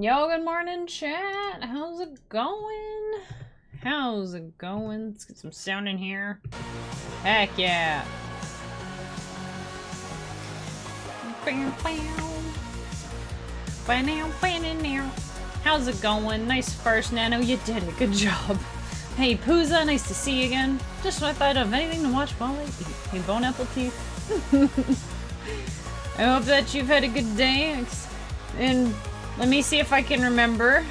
Yo, good morning, chat. How's it going? How's it going? Let's get some sound in here. Heck yeah. How's it going? Nice first, Nano. You did it. Good job. Hey, Puza, nice to see you again. Just when I thought of anything to watch while I eat. Hey, bone apple teeth. I hope that you've had a good day. And let me see if I can remember.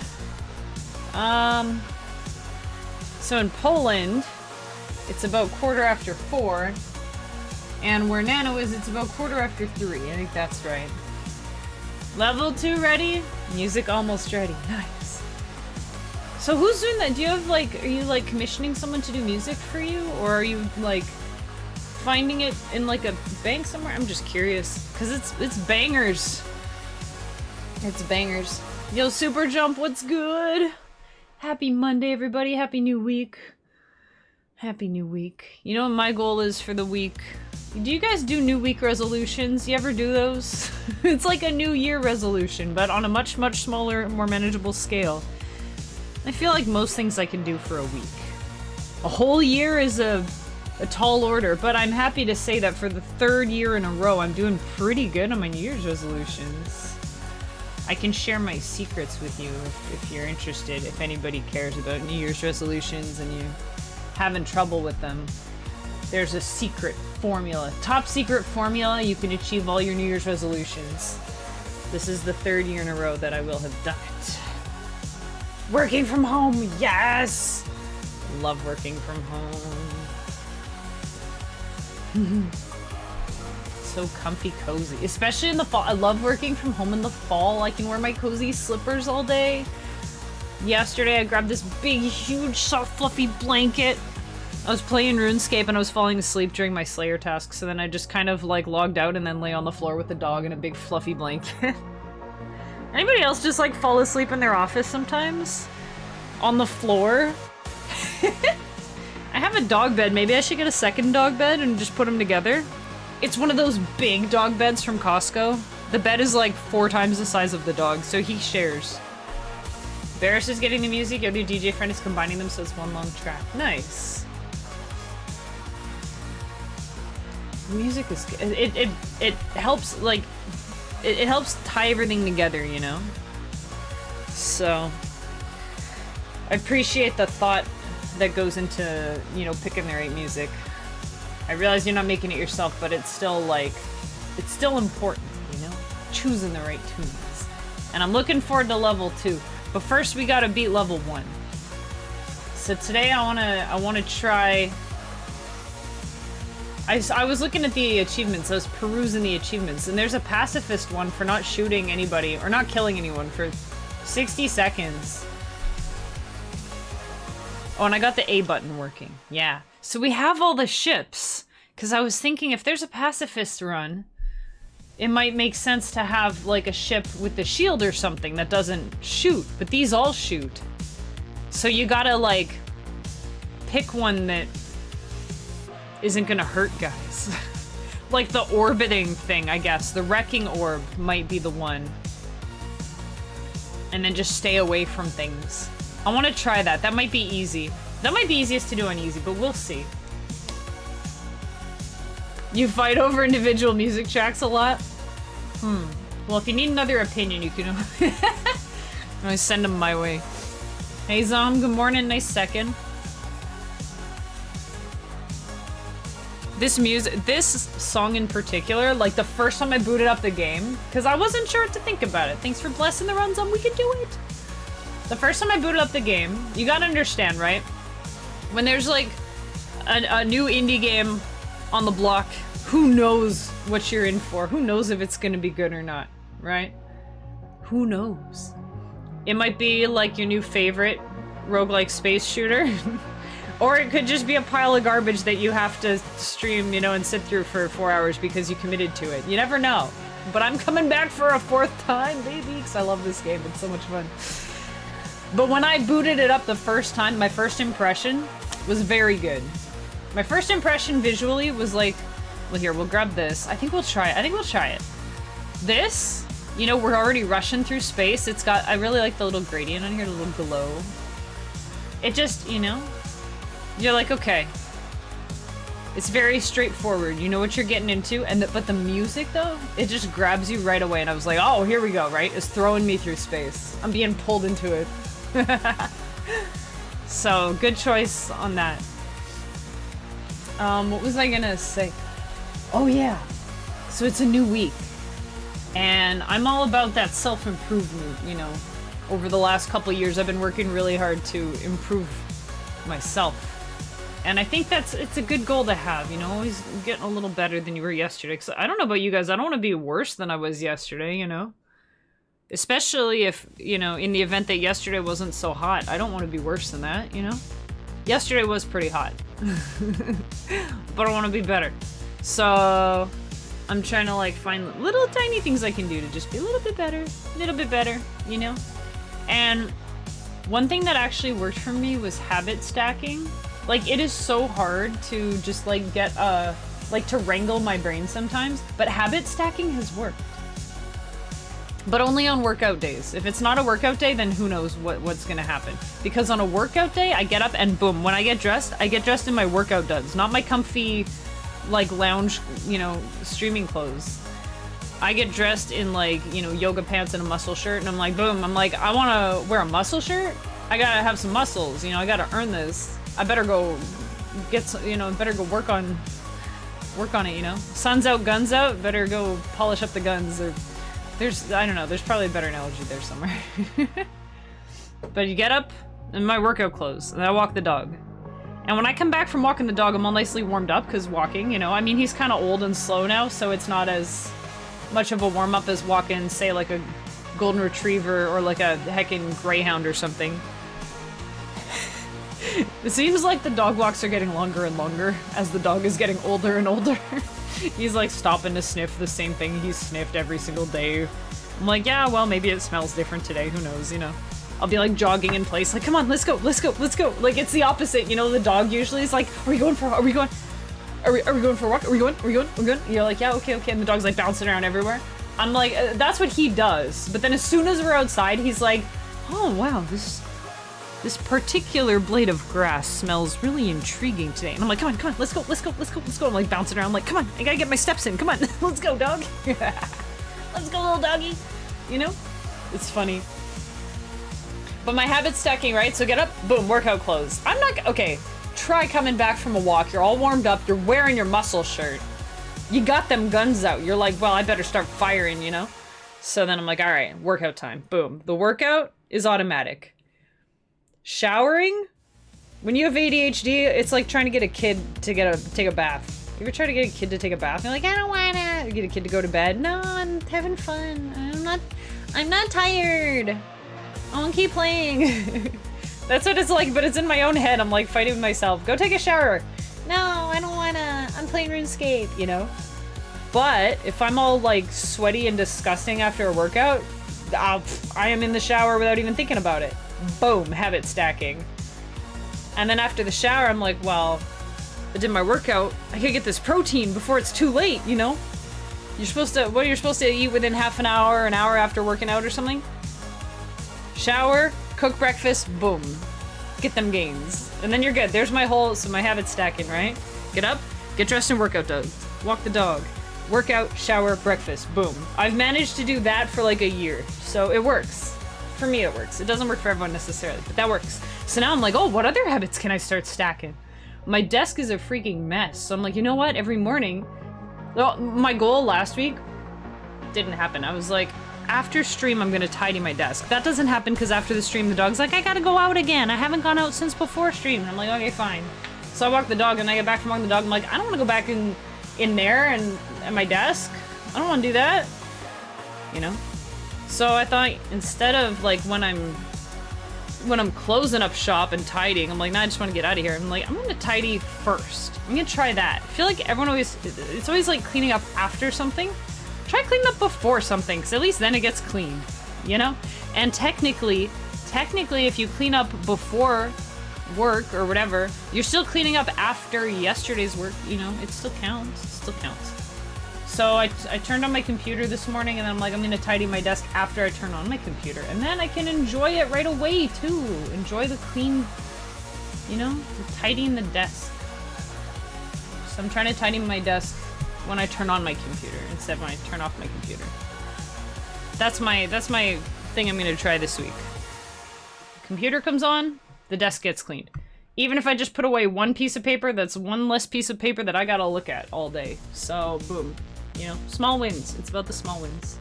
So in Poland, it's about 4:15. And where Nano is, it's about 3:15. I think that's right. Level 2 ready? Music almost ready. Nice. So who's doing that? Do you have like, are you like commissioning someone to do music for you? Or are you like finding it in like a bank somewhere? I'm just curious. Cause it's bangers. It's bangers. Yo, Super Jump, what's good? Happy Monday, everybody. Happy new week. Happy new week. You know what my goal is for the week? Do you guys do new week resolutions? You ever do those? It's like a new year resolution, but on a much, much smaller, more manageable scale. I feel like most things I can do for a week. A whole year is a tall order, but I'm happy to say that for the 3rd year in a row, I'm doing pretty good on my New Year's resolutions. I can share my secrets with you if you're interested, if anybody cares about New Year's resolutions and you're having trouble with them. There's a secret formula, top secret formula, you can achieve all your New Year's resolutions. This is the 3rd year in a row that I will have done it. Working from home, yes! Love working from home. So comfy cozy, especially in the fall. I love working from home in the fall. I can wear my cozy slippers all day. Yesterday I grabbed this big, huge, soft, fluffy blanket. I was playing RuneScape and I was falling asleep during my Slayer task, so then I just kind of like logged out and then lay on the floor with the dog in a big fluffy blanket. Anybody else just like fall asleep in their office sometimes? On the floor? I have a dog bed. Maybe I should get a second dog bed and just put them together. It's one of those big dog beds from Costco. The bed is like 4 times the size of the dog, so he shares. Barris is getting the music, your new DJ friend is combining them so it's one long track. Nice. The music is good. It helps, like, it helps tie everything together, you know? So, I appreciate the thought that goes into, you know, picking the right music. I realize you're not making it yourself, but it's still like, it's still important, you know? Choosing the right tunes. And I'm looking forward to level 2. But first we gotta beat level 1. So today I wanna try... I was looking at the achievements, I was perusing the achievements, and there's a pacifist one for not shooting anybody, or not killing anyone for 60 seconds. Oh, and I got the A button working. Yeah. So we have all the ships. Because I was thinking if there's a pacifist run, it might make sense to have like a ship with the shield or something that doesn't shoot. But these all shoot. So you gotta like pick one that isn't gonna hurt guys. Like the orbiting thing, I guess. The wrecking orb might be the one. And then just stay away from things. I want to try that. That might be easy. That might be easiest to do on easy, but we'll see. You fight over individual music tracks a lot? Well, if you need another opinion, you can always send them my way. Hey, Zom, good morning. Nice second. This song in particular, like the first time I booted up the game, because I wasn't sure what to think about it. Thanks for blessing the runs on We Can Do It. The first time I booted up the game, you gotta understand, right? When there's like a new indie game on the block, who knows what you're in for? Who knows if it's gonna be good or not, right? Who knows? It might be like your new favorite roguelike space shooter. Or it could just be a pile of garbage that you have to stream, you know, and sit through for 4 hours because you committed to it. You never know. But I'm coming back for a 4th time, baby, because I love this game. It's so much fun. But when I booted it up the first time, my first impression was very good. My first impression visually was like, well, here, we'll grab this. I think we'll try it. I think we'll try it. This, you know, we're already rushing through space. It's got, I really like the little gradient on here, the little glow. It just, you know... You're like, okay. It's very straightforward. You know what you're getting into, but the music though, it just grabs you right away. And I was like, oh, here we go, right? It's throwing me through space. I'm being pulled into it. So, good choice on that. What was I gonna say? Oh yeah. So it's a new week. And I'm all about that self-improvement, you know. Over the last couple years, I've been working really hard to improve myself. And I think it's a good goal to have, you know, always getting a little better than you were yesterday. Because I don't know about you guys, I don't want to be worse than I was yesterday, you know? Especially if, you know, in the event that yesterday wasn't so hot, I don't want to be worse than that, you know? Yesterday was pretty hot. But I want to be better. So, I'm trying to, like, find little tiny things I can do to just be a little bit better, you know? And one thing that actually worked for me was habit stacking. Like, it is so hard to just, like, get, like, to wrangle my brain sometimes, but habit stacking has worked. But only on workout days. If it's not a workout day, then who knows what's gonna happen. Because on a workout day, I get up and boom, when I get dressed in my workout duds, not my comfy, like, lounge, you know, streaming clothes. I get dressed in, like, you know, yoga pants and a muscle shirt, and I'm like, boom, I'm like, I wanna wear a muscle shirt? I gotta have some muscles, you know, I gotta earn this. I better go get some, you know, better go work on it, you know? Sun's out, guns out, better go polish up the guns, or I don't know, there's probably a better analogy there somewhere. But you get up in my workout clothes, and I walk the dog. And when I come back from walking the dog, I'm all nicely warmed up, because walking, you know, I mean, he's kind of old and slow now, so it's not as much of a warm-up as walking, say, like a golden retriever or like a heckin' greyhound or something. It seems like the dog walks are getting longer and longer as the dog is getting older and older. He's like stopping to sniff the same thing he's sniffed every single day. I'm like, yeah, well, maybe it smells different today. Who knows, you know? I'll be like jogging in place, like, come on, let's go, let's go, let's go. Like, it's the opposite, you know? The dog usually is like, are we going for a walk? Are we going? We're good? And you're like, yeah, okay. And the dog's like bouncing around everywhere. I'm like, that's what he does. But then as soon as we're outside, he's like, oh, wow, this particular blade of grass smells really intriguing today. And I'm like, come on, let's go. I'm like bouncing around, I'm like, come on, I gotta get my steps in, come on, let's go, dog. Let's go, little doggy. You know? It's funny. But my habit stacking, right? So get up, boom, workout clothes. Okay, try coming back from a walk, you're all warmed up, you're wearing your muscle shirt. You got them guns out, you're like, well, I better start firing, you know? So then I'm like, all right, workout time, boom. The workout is automatic. Showering? When you have ADHD, it's like trying to get a kid to take a bath. You ever try to get a kid to take a bath? You're like, I don't wanna. You get a kid to go to bed. No, I'm having fun. I'm not tired. I wanna keep playing. That's what it's like, but it's in my own head. I'm like fighting with myself. Go take a shower. No, I don't wanna. I'm playing RuneScape, you know? But if I'm all like sweaty and disgusting after a workout, I am in the shower without even thinking about it. Boom, habit stacking. And then after the shower, I'm like, well, I did my workout. I could get this protein before it's too late, you know? You're supposed to eat within half an hour after working out or something. Shower, cook breakfast, boom. Get them gains. And then you're good. There's my habit stacking, right? Get up, get dressed and workout dog. Walk the dog. Workout, shower, breakfast, boom. I've managed to do that for like a year. So it works. For me, it works. It doesn't work for everyone necessarily, but that works. So now I'm like, oh, what other habits can I start stacking? My desk is a freaking mess. So I'm like, you know what? Every morning, well, my goal last week didn't happen. I was like, after stream, I'm gonna tidy my desk. That doesn't happen because after the stream, the dog's like, I gotta go out again. I haven't gone out since before stream. And I'm like, okay, fine. So I walk the dog and I get back from walking the dog. I'm like, I don't want to go back in there and at my desk. I don't want to do that. You know? So I thought instead of like when I'm closing up shop and tidying, I'm like, nah, I just want to get out of here. I'm like, I'm gonna tidy first. I'm gonna try that. I feel like it's always like cleaning up after something. Try cleaning up before something, because at least then it gets clean, you know? And technically, if you clean up before work or whatever, you're still cleaning up after yesterday's work, you know? It still counts. It still counts. So I turned on my computer this morning and I'm like, I'm gonna tidy my desk after I turn on my computer. And then I can enjoy it right away too. Enjoy the clean, you know, tidying the desk. So I'm trying to tidy my desk when I turn on my computer instead of when I turn off my computer. That's my thing I'm gonna try this week. Computer comes on, the desk gets cleaned. Even if I just put away one piece of paper, that's one less piece of paper that I gotta look at all day. So, boom. You know, small wins. It's about the small wins.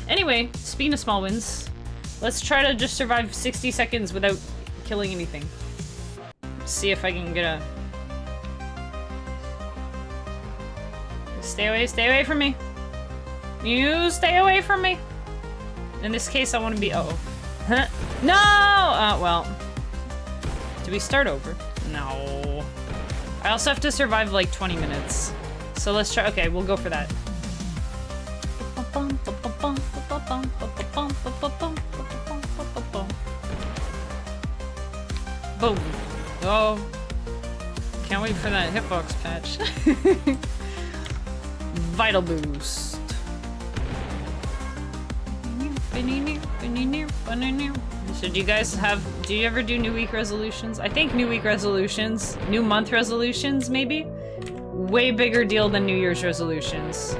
Anyway, speaking of small wins, let's try to just survive 60 seconds without killing anything. See if I can get a... Stay away from me. You stay away from me. In this case, I want to be... Uh-oh. Huh? No! Well... Do we start over? No. I also have to survive like 20 minutes. So let's try... Okay, we'll go for that. Boom. Oh. Can't wait for that hitbox patch. Vital boost. So do you ever do New Week resolutions? I think New Week resolutions, New Month resolutions maybe? Way bigger deal than New Year's resolutions.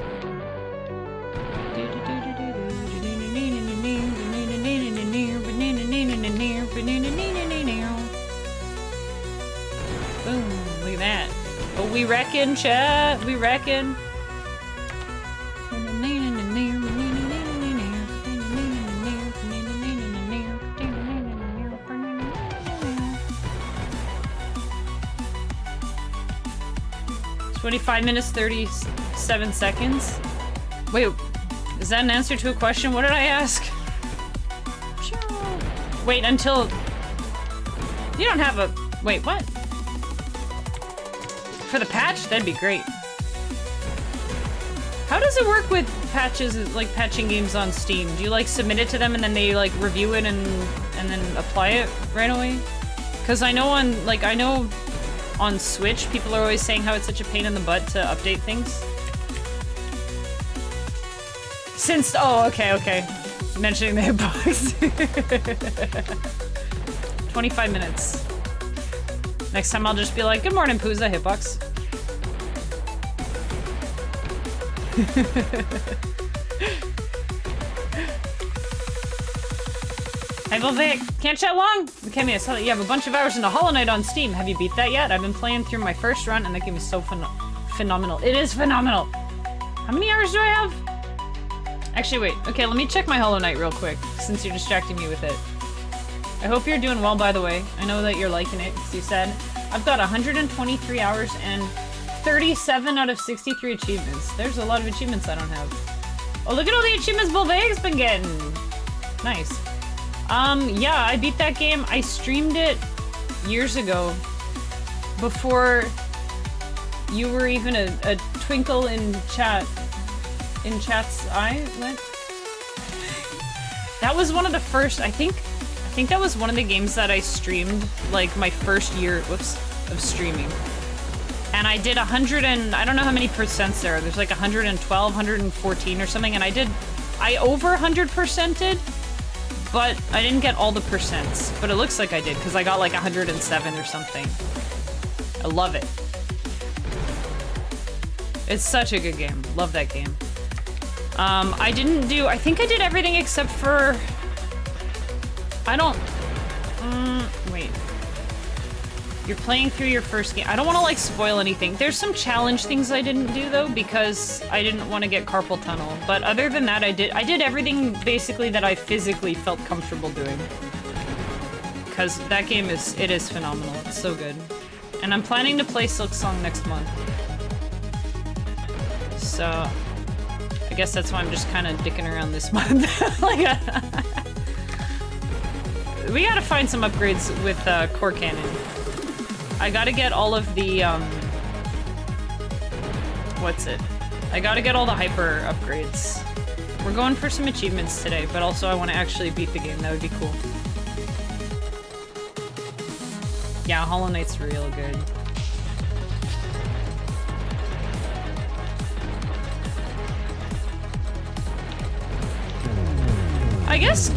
Boom, look at that. Oh, we reckon, chat, we reckon. 25 minutes, 37 seconds. Wait, is that an answer to a question? What did I ask? Wait until... You don't have a... Wait, what? For the patch? That'd be great. How does it work with patches, like patching games on Steam? Do you like submit it to them and then they like review it and then apply it right away? Because I know on Switch, people are always saying how it's such a pain in the butt to update things. Since, oh, okay. Mentioning the hitbox. 25 minutes. Next time I'll just be like, good morning, Puza, hitbox. Hey, Volvic, can't chat long? Okay, I saw that you have a bunch of hours into Hollow Knight on Steam. Have you beat that yet? I've been playing through my first run and that game is so phenomenal. It is phenomenal. How many hours do I have? Actually, wait. Okay, let me check my Hollow Knight real quick since you're distracting me with it. I hope you're doing well, by the way. I know that you're liking it, because you said. I've got 123 hours and 37 out of 63 achievements. There's a lot of achievements I don't have. Oh, look at all the achievements Volveg's been getting. Nice. Yeah, I beat that game. I streamed it years ago before You were even a twinkle in chat's eye? What? That was one of the first, I think that was one of the games that I streamed, like, my first year, of streaming. And I did 100 and, I don't know how many percents there are. There's like 112, 114 or something, and I over 100%ed, but I didn't get all the percents. But it looks like I did, because I got like 107 or something. I love it. It's such a good game. Love that game. I think I did everything except for... wait. You're playing through your first game. I don't want to, like, spoil anything. There's some challenge things I didn't do, though, because I didn't want to get carpal tunnel. But other than that, I did everything, basically, that I physically felt comfortable doing. Because that game is phenomenal. It's so good. And I'm planning to play Silksong next month. So, I guess that's why I'm just kind of dicking around this month. Like, we gotta find some upgrades with Core Cannon. I gotta get all of the, I gotta get all the hyper upgrades. We're going for some achievements today, but also I want to actually beat the game. That would be cool. Yeah, Hollow Knight's real good. I guess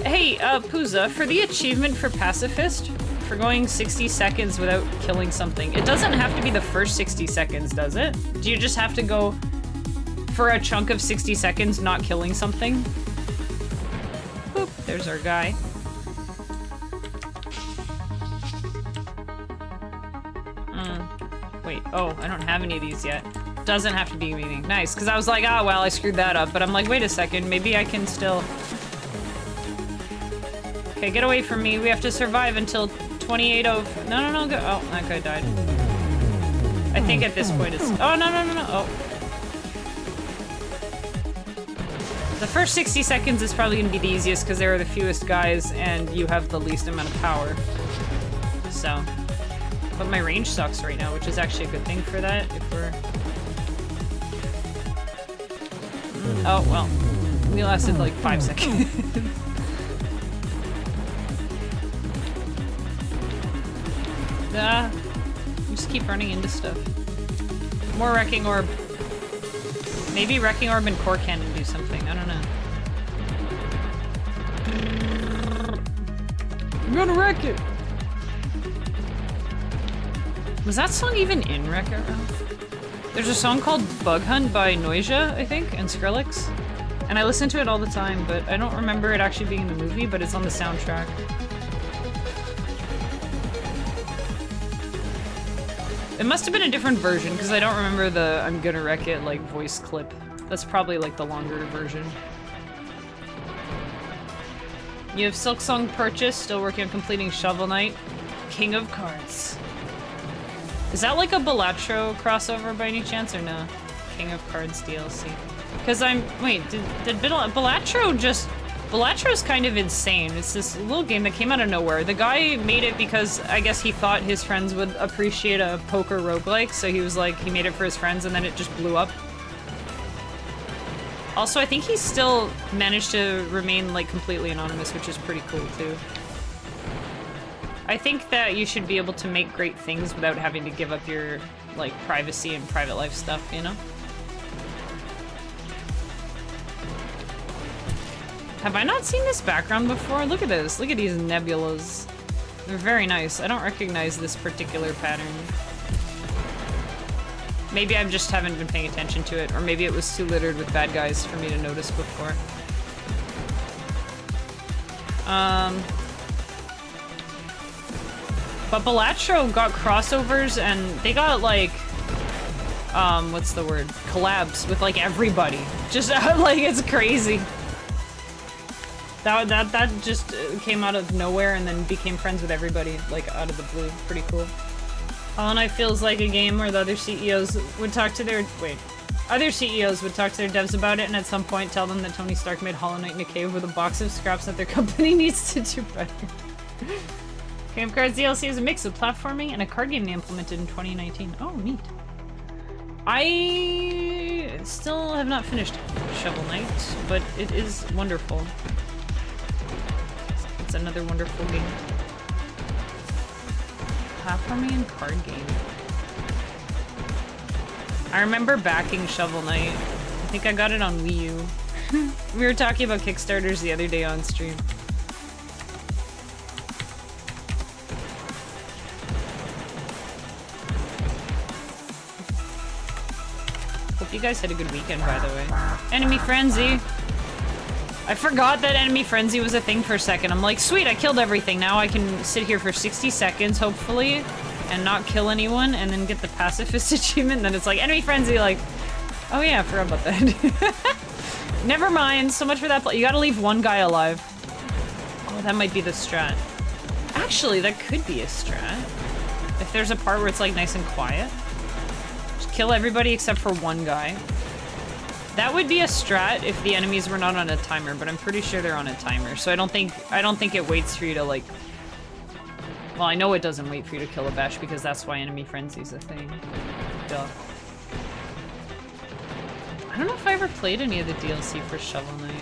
hey, Puza, for the achievement for Pacifist, for going 60 seconds without killing something, it doesn't have to be the first 60 seconds, does it? Do you just have to go for a chunk of 60 seconds not killing something? Boop, there's our guy. Wait, oh, I don't have any of these yet. Doesn't have to be meeting. Nice, because I was like, ah, well, I screwed that up. But I'm like, wait a second, maybe I can still... Okay, get away from me. We have to survive until 28 of... No, go... Oh, that guy died. I think at this point it's... Oh, no. Oh. The first 60 seconds is probably going to be the easiest because there are the fewest guys and you have the least amount of power. So... But my range sucks right now, which is actually a good thing for that, if we're... Oh, well. We lasted like 5 seconds. We just keep running into stuff. More Wrecking Orb. Maybe Wrecking Orb and Core Cannon do something, I don't know. I'm gonna wreck it! Was that song even in Wreck-It Ralph? There's a song called Bug Hunt by Noisia, I think, and Skrillex. And I listen to it all the time, but I don't remember it actually being in the movie, but it's on the soundtrack. It must have been a different version, because I don't remember the I'm gonna wreck it, like, voice clip. That's probably, like, the longer version. You have Silksong purchased, still working on completing Shovel Knight. King of Cards. Is that like a Balatro crossover by any chance, or no? King of Cards DLC. Because wait, did Balatro just... Balatro's kind of insane. It's this little game that came out of nowhere. The guy made it because I guess he thought his friends would appreciate a poker roguelike, so he was like, he made it for his friends and then it just blew up. Also, I think he still managed to remain like completely anonymous, which is pretty cool too. I think that you should be able to make great things without having to give up your, like, privacy and private life stuff, you know? Have I not seen this background before? Look at this. Look at these nebulas. They're very nice. I don't recognize this particular pattern. Maybe I just haven't been paying attention to it, or maybe it was too littered with bad guys for me to notice before. But Balatro got crossovers and they got like, what's the word? Collabs with like everybody. Just like, it's crazy. That just came out of nowhere and then became friends with everybody, like out of the blue. Pretty cool. Hollow Knight feels like a game where the other CEOs would talk to their, other CEOs would talk to their devs about it and at some point tell them that Tony Stark made Hollow Knight in a cave with a box of scraps that their company needs to do better. Game of Cards DLC is a mix of platforming and a card game they implemented in 2019. Oh, neat. I still have not finished Shovel Knight, but it is wonderful. It's another wonderful game. Platforming and card game. I remember backing Shovel Knight. I think I got it on Wii U. We were talking about Kickstarters the other day on stream. Hope you guys had a good weekend, by the way. Enemy Frenzy! I forgot that Enemy Frenzy was a thing for a second. I'm like, sweet, I killed everything. Now I can sit here for 60 seconds, hopefully, and not kill anyone, and then get the Pacifist achievement, and then it's like, Enemy Frenzy, like, oh yeah, I forgot about that. Never mind, so much for that. You gotta leave one guy alive. Oh, that might be the strat. Actually, that could be a strat. If there's a part where it's like nice and quiet. Just kill everybody except for one guy. That would be a strat if the enemies were not on a timer, but I'm pretty sure they're on a timer, so I don't think it waits for you to like. Well, I know it doesn't wait for you to kill a bash because that's why Enemy Frenzy's a thing. Duh. I don't know if I ever played any of the DLC for Shovel Knight.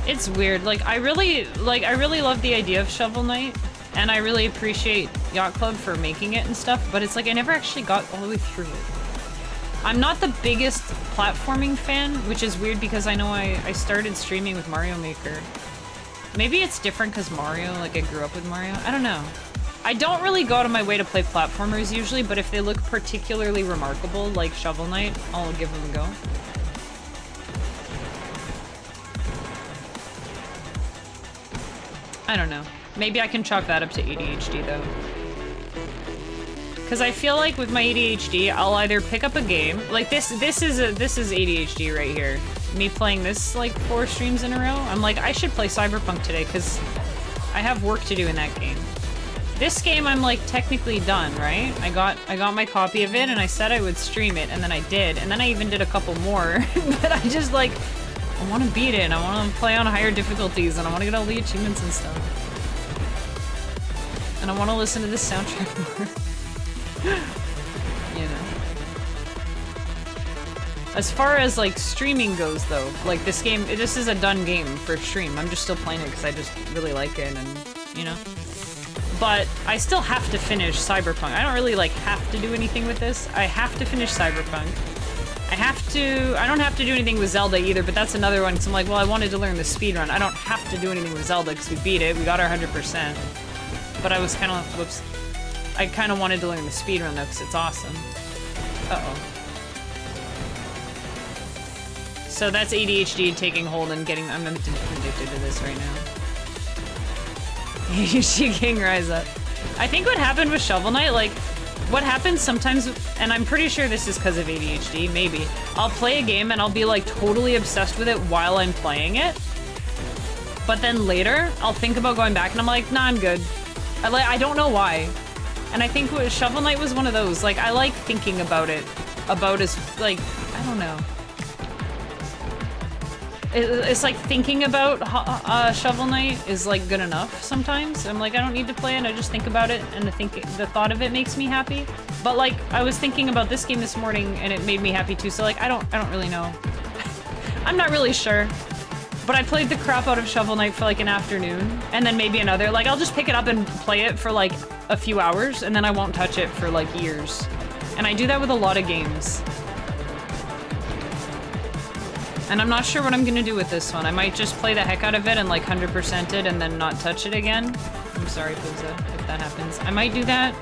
It's weird. Like I really love the idea of Shovel Knight, and I really appreciate Yacht Club for making it and stuff, but it's like I never actually got all the way through it. I'm not the biggest platforming fan, which is weird because I know I started streaming with Mario Maker. Maybe it's different because Mario, like I grew up with Mario. I don't know. I don't really go out of my way to play platformers usually, but if they look particularly remarkable, like Shovel Knight, I'll give them a go. I don't know. Maybe I can chalk that up to ADHD though. Because I feel like with my ADHD, I'll either pick up a game, like this is ADHD right here. Me playing this like 4 streams in a row. I'm like, I should play Cyberpunk today because I have work to do in that game. This game I'm like technically done, right? I got my copy of it and I said I would stream it and then I did, and then I even did a couple more. But I just like, I want to beat it and I want to play on higher difficulties and I want to get all the achievements and stuff. And I want to listen to this soundtrack more. You know. As far as like streaming goes though, like this is a done game for stream. I'm just still playing it because I just really like it and, you know. But I still have to finish Cyberpunk. I don't really like have to do anything with this. I have to finish Cyberpunk. I don't have to do anything with Zelda either, but that's another one because I'm like, well, I wanted to learn the speedrun. I don't have to do anything with Zelda because we beat it. We got our 100%. But I was kind of, whoops. I kind of wanted to learn the speedrun though because it's awesome. Uh-oh. So that's ADHD taking hold and getting, I'm addicted to this right now. ADHD King Rise Up. I think what happened with Shovel Knight, like, what happens sometimes, and I'm pretty sure this is because of ADHD, maybe. I'll play a game and I'll be like totally obsessed with it while I'm playing it. But then later, I'll think about going back and I'm like, nah, I'm good. I don't know why. And I think Shovel Knight was one of those. Like, I like thinking about it. About as, like, I don't know. It's like thinking about Shovel Knight is like good enough sometimes. I'm like, I don't need to play it, I just think about it and the thought of it makes me happy. But like, I was thinking about this game this morning and it made me happy too, so like, I don't really know. I'm not really sure. But I played the crap out of Shovel Knight for like an afternoon and then maybe another. Like, I'll just pick it up and play it for like a few hours and then I won't touch it for like years. And I do that with a lot of games. And I'm not sure what I'm gonna do with this one. I might just play the heck out of it and like 100% it and then not touch it again. I'm sorry, Puza, if that happens. I might do that.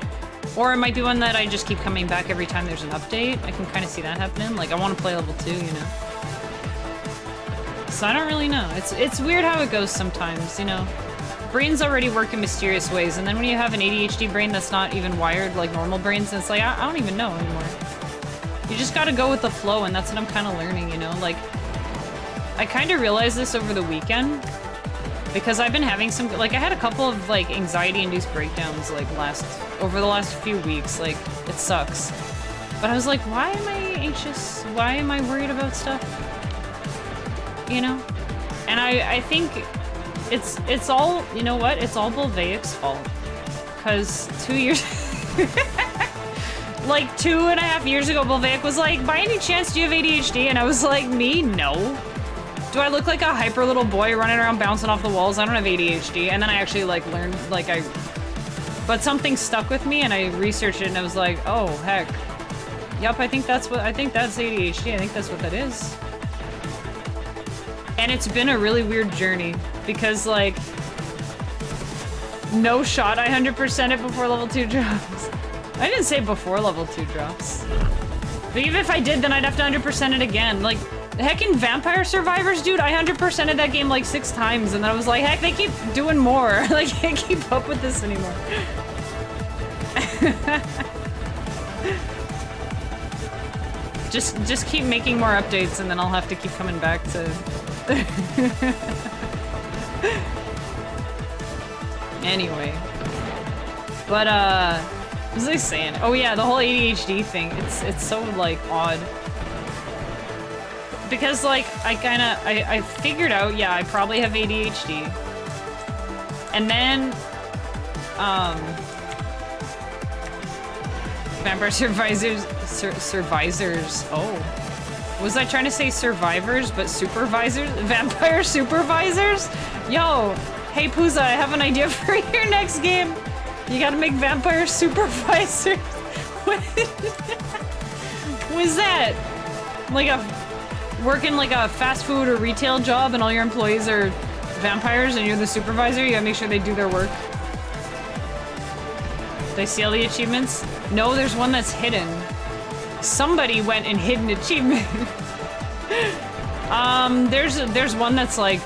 Or it might be one that I just keep coming back every time there's an update. I can kind of see that happening. Like, I want to play level 2, you know? So I don't really know. It's weird how it goes sometimes, you know? Brains already work in mysterious ways, and then when you have an ADHD brain that's not even wired like normal brains, it's like, I don't even know anymore. You just gotta go with the flow, and that's what I'm kind of learning, you know? Like, I kind of realized this over the weekend because I've been having some, like, I had a couple of like anxiety-induced breakdowns like over the last few weeks. Like, it sucks. But I was like, why am I anxious? Why am I worried about stuff? You know? And I think it's all, you know what? It's all Bolveic's fault. Because 2 years... like 2.5 years ago, Bolveic was like, by any chance, do you have ADHD? And I was like, me? No. Do I look like a hyper little boy running around bouncing off the walls? I don't have ADHD. And then I actually like learned, like but something stuck with me and I researched it and I was like, oh, heck. Yup, I think that's ADHD. I think that's what that is. And it's been a really weird journey because like, no shot I 100% it before level 2 drops. I didn't say before level 2 drops. But even if I did, then I'd have to 100% it again. Like, heck in Vampire Survivors, dude, I 100%ed that game like 6 times and then I was like, heck, they keep doing more. Like, I can't keep up with this anymore. Just keep making more updates and then I'll have to keep coming back to... Anyway. But, what was I saying? Oh yeah, the whole ADHD thing. It's so, like, odd. Because, like, I figured out, yeah, I probably have ADHD. And then, Vampire Survivors, oh. Was I trying to say survivors, but supervisors? Vampire supervisors? Yo, hey Puza, I have an idea for your next game. You gotta make vampire supervisors. What was that? Like working like a fast food or retail job and all your employees are vampires and you're the supervisor? You gotta make sure they do their work. Did I see all the achievements? No, there's one that's hidden. Somebody went and hid an achievement. There's one that's like,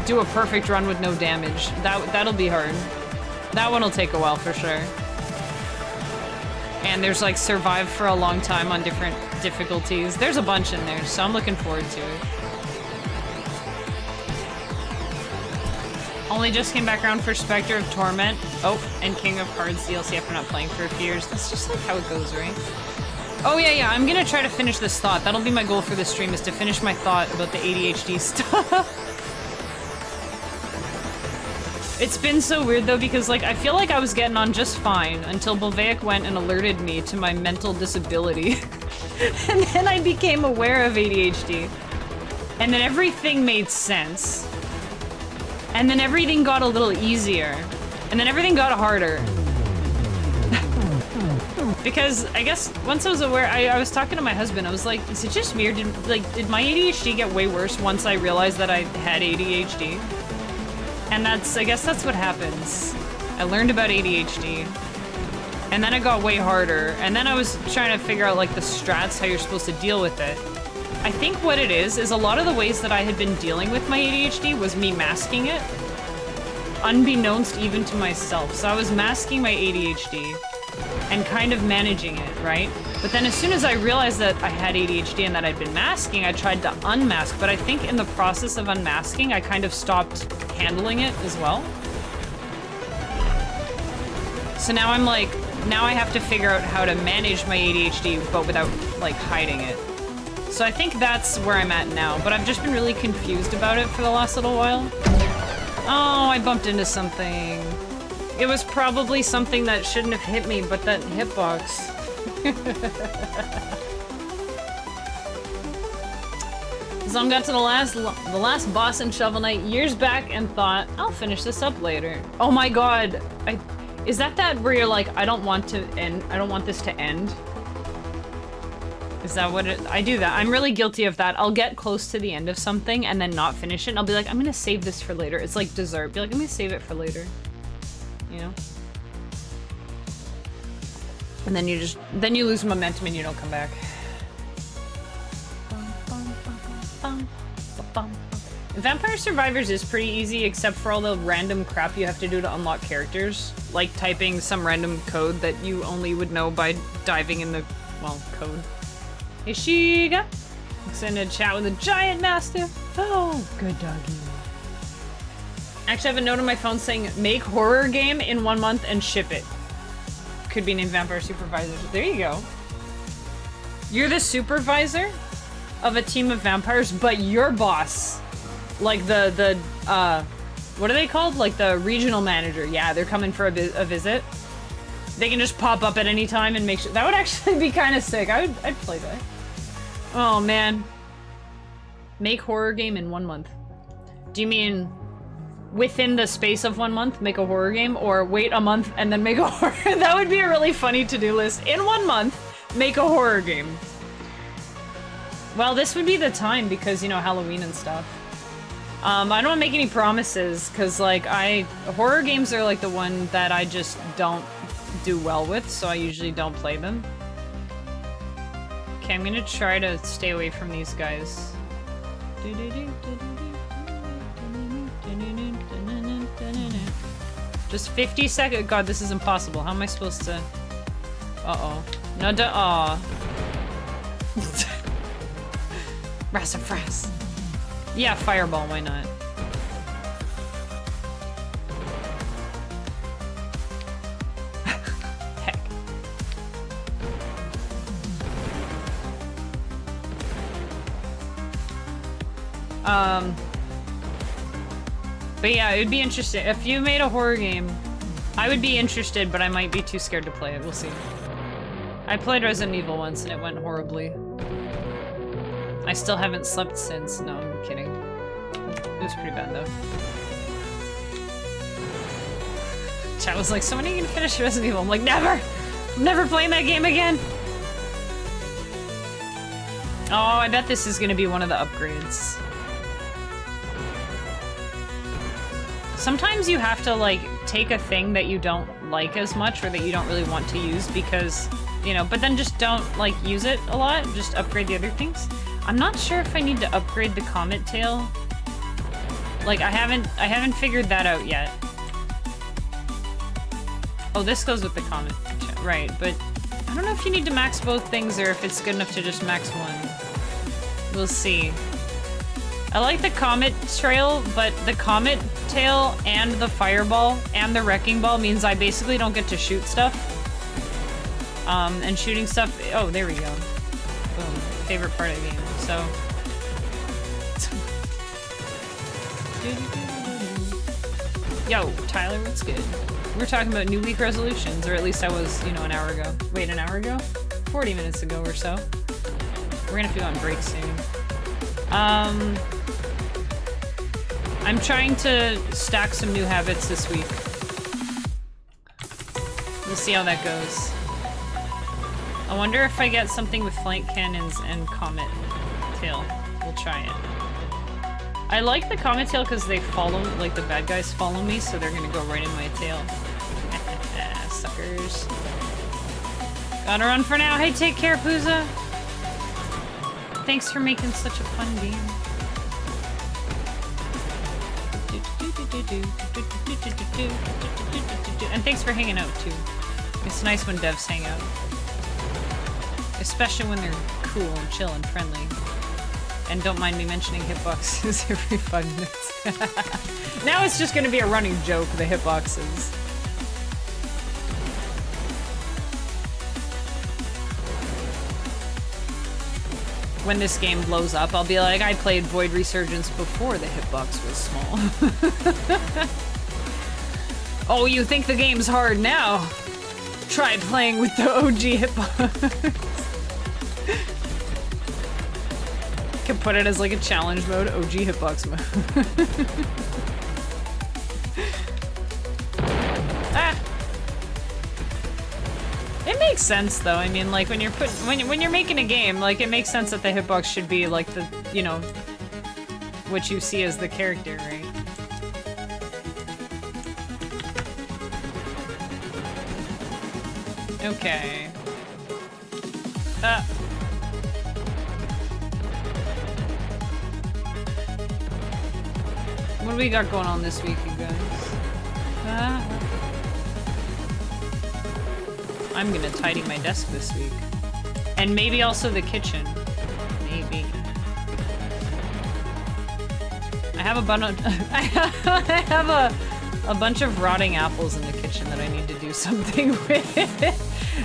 do a perfect run with no damage. That'll be hard. That one will take a while for sure. And there's like survive for a long time on different difficulties. There's a bunch in there, so I'm looking forward to it. Only just came back around for Spectre of Torment. Oh, and King of Cards DLC after not playing for a few years. That's just like how it goes, right? Oh yeah, I'm gonna try to finish this thought. That'll be my goal for this stream, is to finish my thought about the ADHD stuff. It's been so weird though, because like, I feel like I was getting on just fine until Bolveic went and alerted me to my mental disability. And then I became aware of ADHD. And then everything made sense. And then everything got a little easier. And then everything got harder. Because I guess once I was aware, I was talking to my husband, I was like, is it just weird? Did my ADHD get way worse once I realized that I had ADHD? And I guess that's what happens. I learned about ADHD, and then it got way harder, and then I was trying to figure out like the strats, how you're supposed to deal with it. I think what it is a lot of the ways that I had been dealing with my ADHD was me masking it, unbeknownst even to myself. So I was masking my ADHD and kind of managing it, right? But then as soon as I realized that I had ADHD and that I'd been masking, I tried to unmask, but I think in the process of unmasking, I kind of stopped handling it as well. So now I'm like, now I have to figure out how to manage my ADHD, but without like hiding it. So I think that's where I'm at now, but I've just been really confused about it for the last little while. Oh, I bumped into something. It was probably something that shouldn't have hit me, but that hitbox. Zom got to the last boss in Shovel Knight years back and thought, I'll finish this up later. Oh my god. Is that where you're like, I don't want this to end? Is that what I do that? I'm really guilty of that. I'll get close to the end of something and then not finish it, and I'll be like, I'm gonna save this for later. It's like dessert. Be like, I'm gonna save it for later. You know? And then you lose momentum and you don't come back. Vampire Survivors is pretty easy, except for all the random crap you have to do to unlock characters. Like typing some random code that you only would know by diving in the, well, code. Hey, Shiga! Looks in a chat with a giant mastiff. Oh, good doggy. Actually, I have a note on my phone saying, make horror game in 1 month and ship it. Could be named Vampire Supervisors. There you go. You're the supervisor of a team of vampires, but your boss Like what are they called? Like the regional manager. Yeah, they're coming for a visit. They can just pop up at any time and make sure. That would actually be kind of sick. I'd play that. Oh man. Make horror game in 1 month. Do you mean within the space of 1 month make a horror game, or wait a month and then make a horror? That would be a really funny to-do list. In 1 month, make a horror game. Well, this would be the time because, you know, Halloween and stuff. I don't want to make any promises because, like, horror games are like the one that I just don't do well with, so I usually don't play them. Okay, I'm gonna try to stay away from these guys. Just 50 seconds. God, this is impossible. How am I supposed to? Uh-oh. No, aw. Rassafras. Yeah, fireball, why not? Heck. But yeah, it would be interesting. If you made a horror game, I would be interested, but I might be too scared to play it. We'll see. I played Resident Evil once and it went horribly. I still haven't slept since. No, I'm kidding. It was pretty bad though. Chat was like, so when are you gonna finish Resident Evil? I'm like, never! I'm never playing that game again! Oh, I bet this is gonna be one of the upgrades. Sometimes you have to, like, take a thing that you don't like as much or that you don't really want to use because, you know, but then just don't, like, use it a lot. Just upgrade the other things. I'm not sure if I need to upgrade the comet tail. Like, I haven't figured that out yet. Oh, this goes with the comet. Right, but I don't know if you need to max both things or if it's good enough to just max one. We'll see. I like the comet trail, but the comet tail and the fireball and the wrecking ball means I basically don't get to shoot stuff. And shooting stuff, oh, there we go. Boom. Favorite part of the game, so. Yo, Tyler, what's good? We're talking about New Week resolutions, or at least I was, you know, an hour ago. Wait, an hour ago? 40 minutes ago or so. We're gonna have to go on break soon. I'm trying to stack some new habits this week. We'll see how that goes. I wonder if I get something with flank cannons and comet tail. We'll try it. I like the comet tail because they follow, like the bad guys follow me, so they're gonna go right in my tail. Suckers. Gotta run for now. Hey, take care, Puza. Thanks for making such a fun game. And thanks for hanging out too. It's nice when devs hang out. Especially when they're cool and chill and friendly. And don't mind me mentioning hitboxes every 5 minutes. Now it's just gonna be a running joke, the hitboxes. When this game blows up, I'll be like, I played Void Resurgence before the hitbox was small. Oh, you think the game's hard now? Try playing with the OG hitbox. Can put it as like a challenge mode, OG hitbox mode. Ah. It makes sense though. I mean, like when you're making a game, like it makes sense that the hitbox should be like the, you know, what you see as the character, right? Okay. What do we got going on this week, you guys? I'm gonna tidy my desk this week. And maybe also the kitchen. Maybe. I have a bunch of rotting apples in the kitchen that I need to do something with.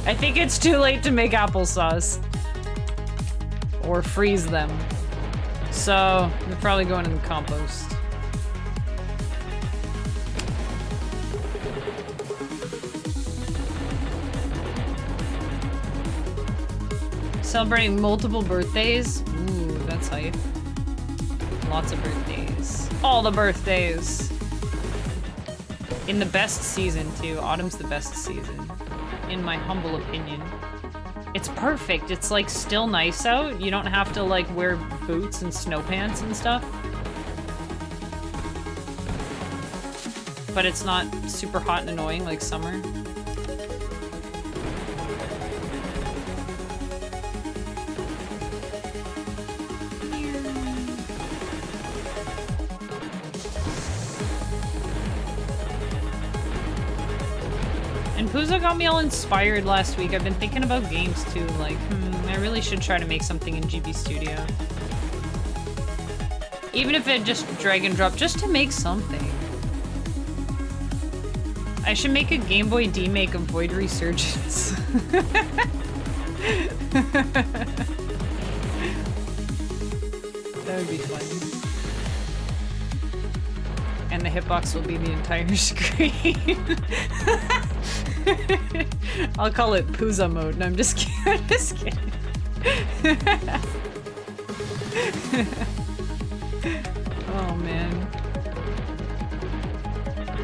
I think it's too late to make applesauce. Or freeze them. So, they're probably going in the compost. Celebrating multiple birthdays? Ooh, that's hype. Lots of birthdays. All the birthdays! In the best season, too. Autumn's the best season. In my humble opinion. It's perfect. It's, like, still nice out. You don't have to, like, wear boots and snow pants and stuff. But it's not super hot and annoying like summer. And Puza got me all inspired last week. I've been thinking about games too, like, I really should try to make something in GB Studio. Even if it just drag and drop, just to make something. I should make a Game Boy D-make of Void Resurgence. That would be fun. And the hitbox will be the entire screen. I'll call it Puza mode. No, I'm just kidding. I'm just kidding. Oh man.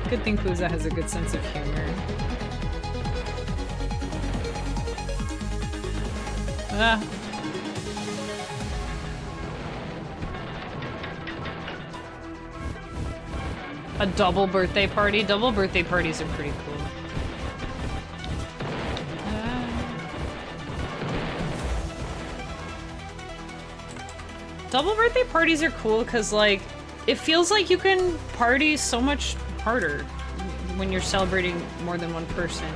Good thing Puza has a good sense of humor. Ah. A double birthday party? Double birthday parties are pretty cool. Double birthday parties are cool because, like, it feels like you can party so much harder when you're celebrating more than one person.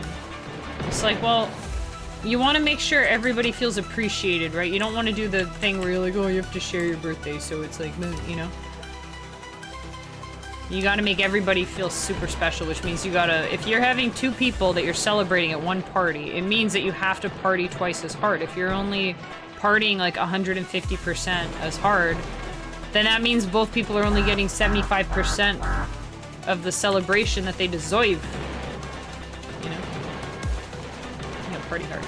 It's like, well, you want to make sure everybody feels appreciated, right? You don't want to do the thing where you're like, oh, you have to share your birthday, so it's like, you know? You gotta make everybody feel super special, which means you gotta, if you're having two people that you're celebrating at one party, it means that you have to party twice as hard. If you're only partying like 150% as hard, then that means both people are only getting 75% of the celebration that they deserve. You know? Yeah, party hard.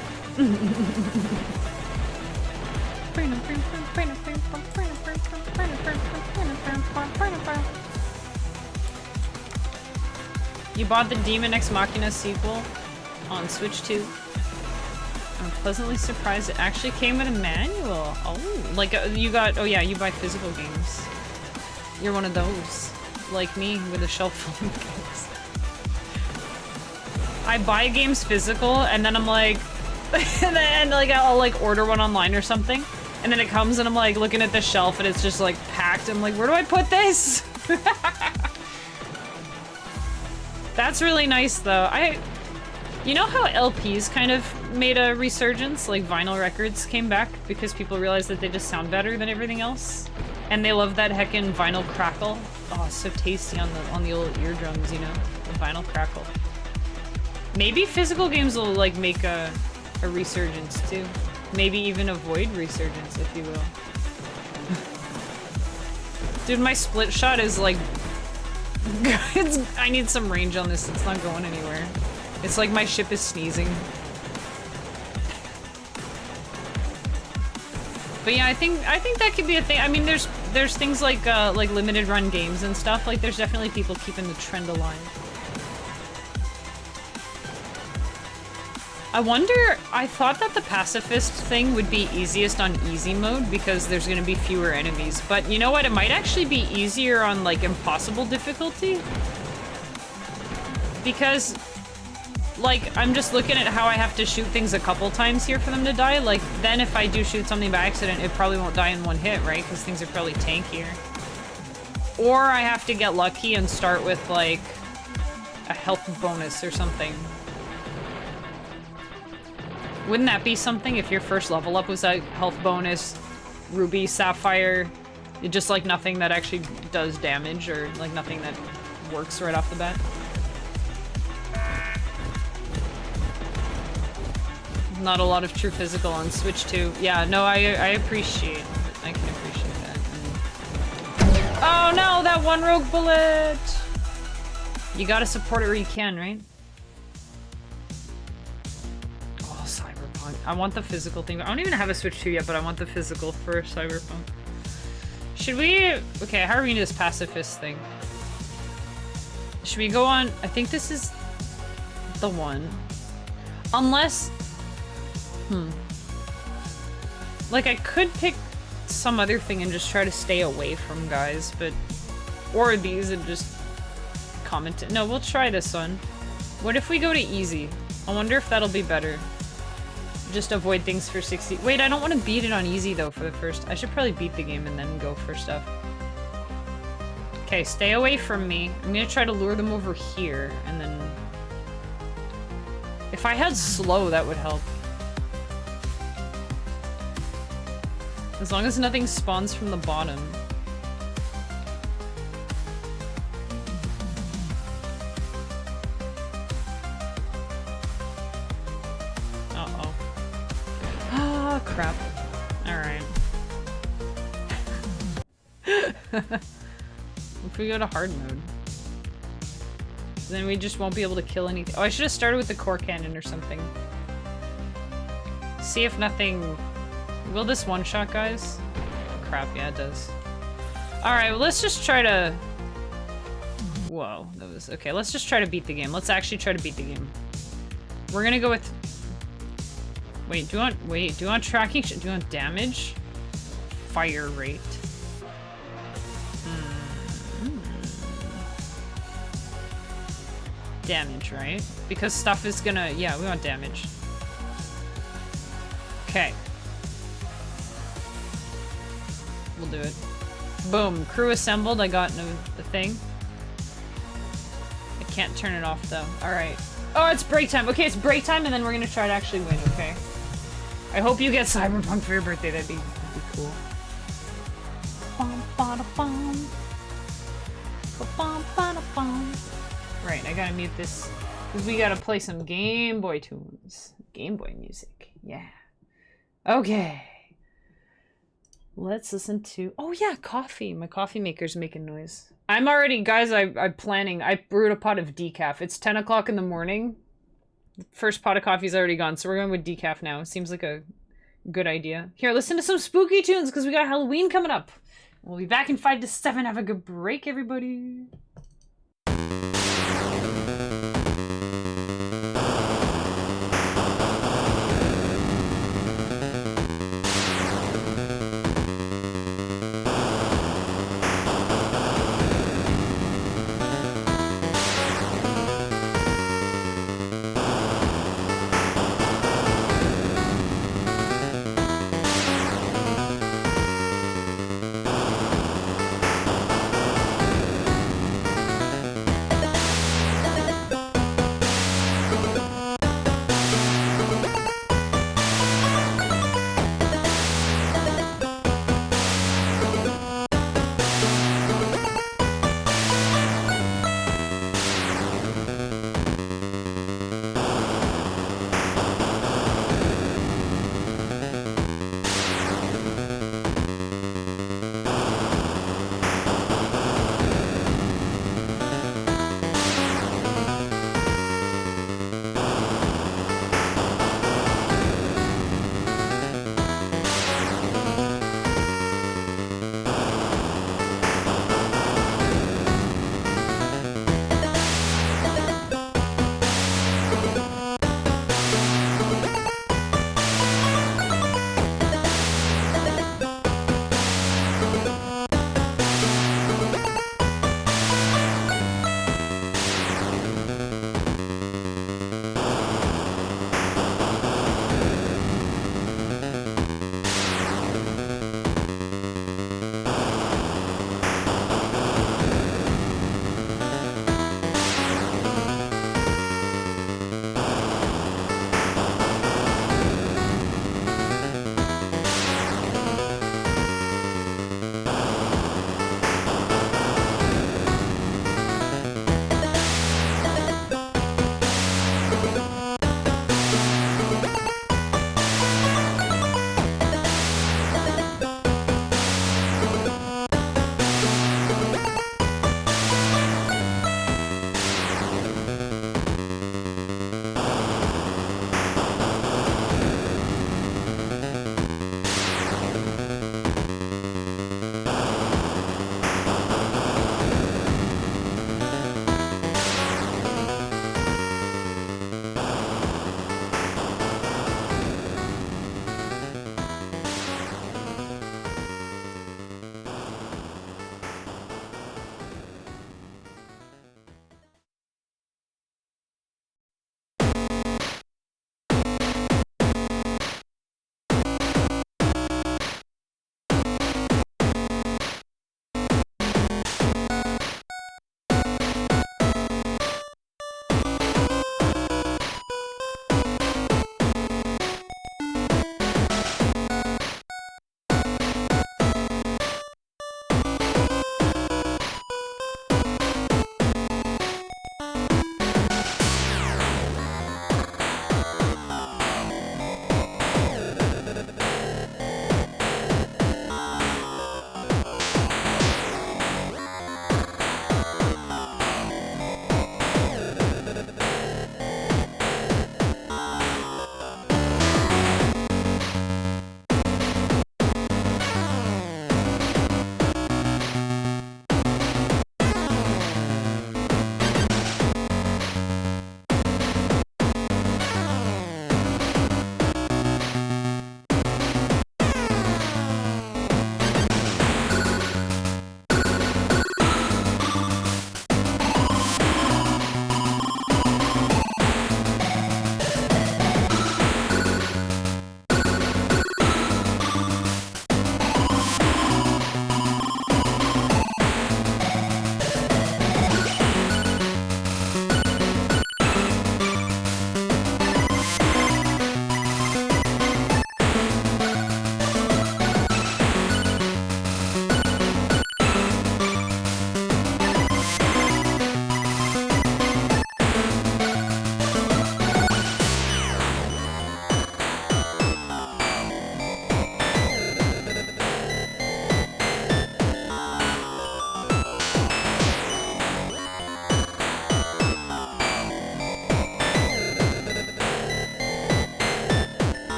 You bought the Demon Ex Machina sequel on Switch 2. I'm pleasantly surprised it actually came with a manual. Oh, like you got, oh yeah, you buy physical games. You're one of those. Like me, with a shelf full of games. I buy games physical, and then I'm like, and then like I'll like order one online or something, and then it comes and I'm like looking at the shelf and it's just like packed. I'm like, where do I put this? That's really nice though. You know how LPs kind of made a resurgence? Like vinyl records came back because people realized that they just sound better than everything else? And they love that heckin' vinyl crackle. Oh, it's so tasty on the old eardrums, you know? The vinyl crackle. Maybe physical games will like make a resurgence too. Maybe even avoid resurgence, if you will. Dude, my split shot is like... I need some range on this, it's not going anywhere. It's like my ship is sneezing. But yeah, I think that could be a thing. I mean, there's things like limited run games and stuff. Like, there's definitely people keeping the trend alive. I wonder, I thought that the pacifist thing would be easiest on easy mode because there's gonna be fewer enemies. But you know what? It might actually be easier on like impossible difficulty. Because like, I'm just looking at how I have to shoot things a couple times here for them to die. Like, then if I do shoot something by accident, it probably won't die in one hit, right? Because things are probably tankier. Or I have to get lucky and start with, like, a health bonus or something. Wouldn't that be something if your first level up was a health bonus, ruby, sapphire, just, like, nothing that actually does damage or, like, nothing that works right off the bat? Not a lot of true physical on Switch 2. Yeah, no, I appreciate it. I can appreciate that. And Oh no, that one rogue bullet! You gotta support it where you can, right? Oh, Cyberpunk. I want the physical thing. I don't even have a Switch 2 yet, but I want the physical for Cyberpunk. Should we... Okay, how are we gonna do this pacifist thing? Should we go on... I think this is the one. Unless... Like, I could pick some other thing and just try to stay away from guys, but... Or these and just comment it. No, we'll try this one. What if we go to easy? I wonder if that'll be better. Just avoid things for 60. Wait, I don't want to beat it on easy though for the first. I should probably beat the game and then go for stuff. Okay, stay away from me. I'm gonna try to lure them over here and then... If I had slow, that would help. As long as nothing spawns from the bottom. Uh-oh. Ah, crap. Alright. If we go to hard mode. Then we just won't be able to kill anything. Oh, I should have started with the core cannon or something. See if nothing... Will this one-shot, guys? Crap, yeah, it does. Alright, well, let's just try to... Whoa, that was... Okay, let's just try to beat the game. Let's actually try to beat the game. We're gonna go with... Wait, do you want tracking? Do you want damage? Fire rate. Damage, right? Because stuff is gonna... Yeah, we want damage. Okay. We'll do it. Boom. Crew assembled. I got the thing. I can't turn it off, though. Alright. Oh, it's break time. Okay, it's break time, and then we're gonna try to actually win, okay? I hope you get Cyberpunk for your birthday. That'd be cool. Right, I gotta mute this. Because we gotta play some Game Boy tunes. Game Boy music. Yeah. Okay. Let's listen to... Oh yeah, coffee. My coffee maker's making noise. I'm already... Guys, I'm planning. I brewed a pot of decaf. It's 10 o'clock in the morning. The first pot of coffee's already gone, so we're going with decaf now. Seems like a good idea. Here, listen to some spooky tunes, because we got Halloween coming up. We'll be back in 5 to 7. Have a good break, everybody.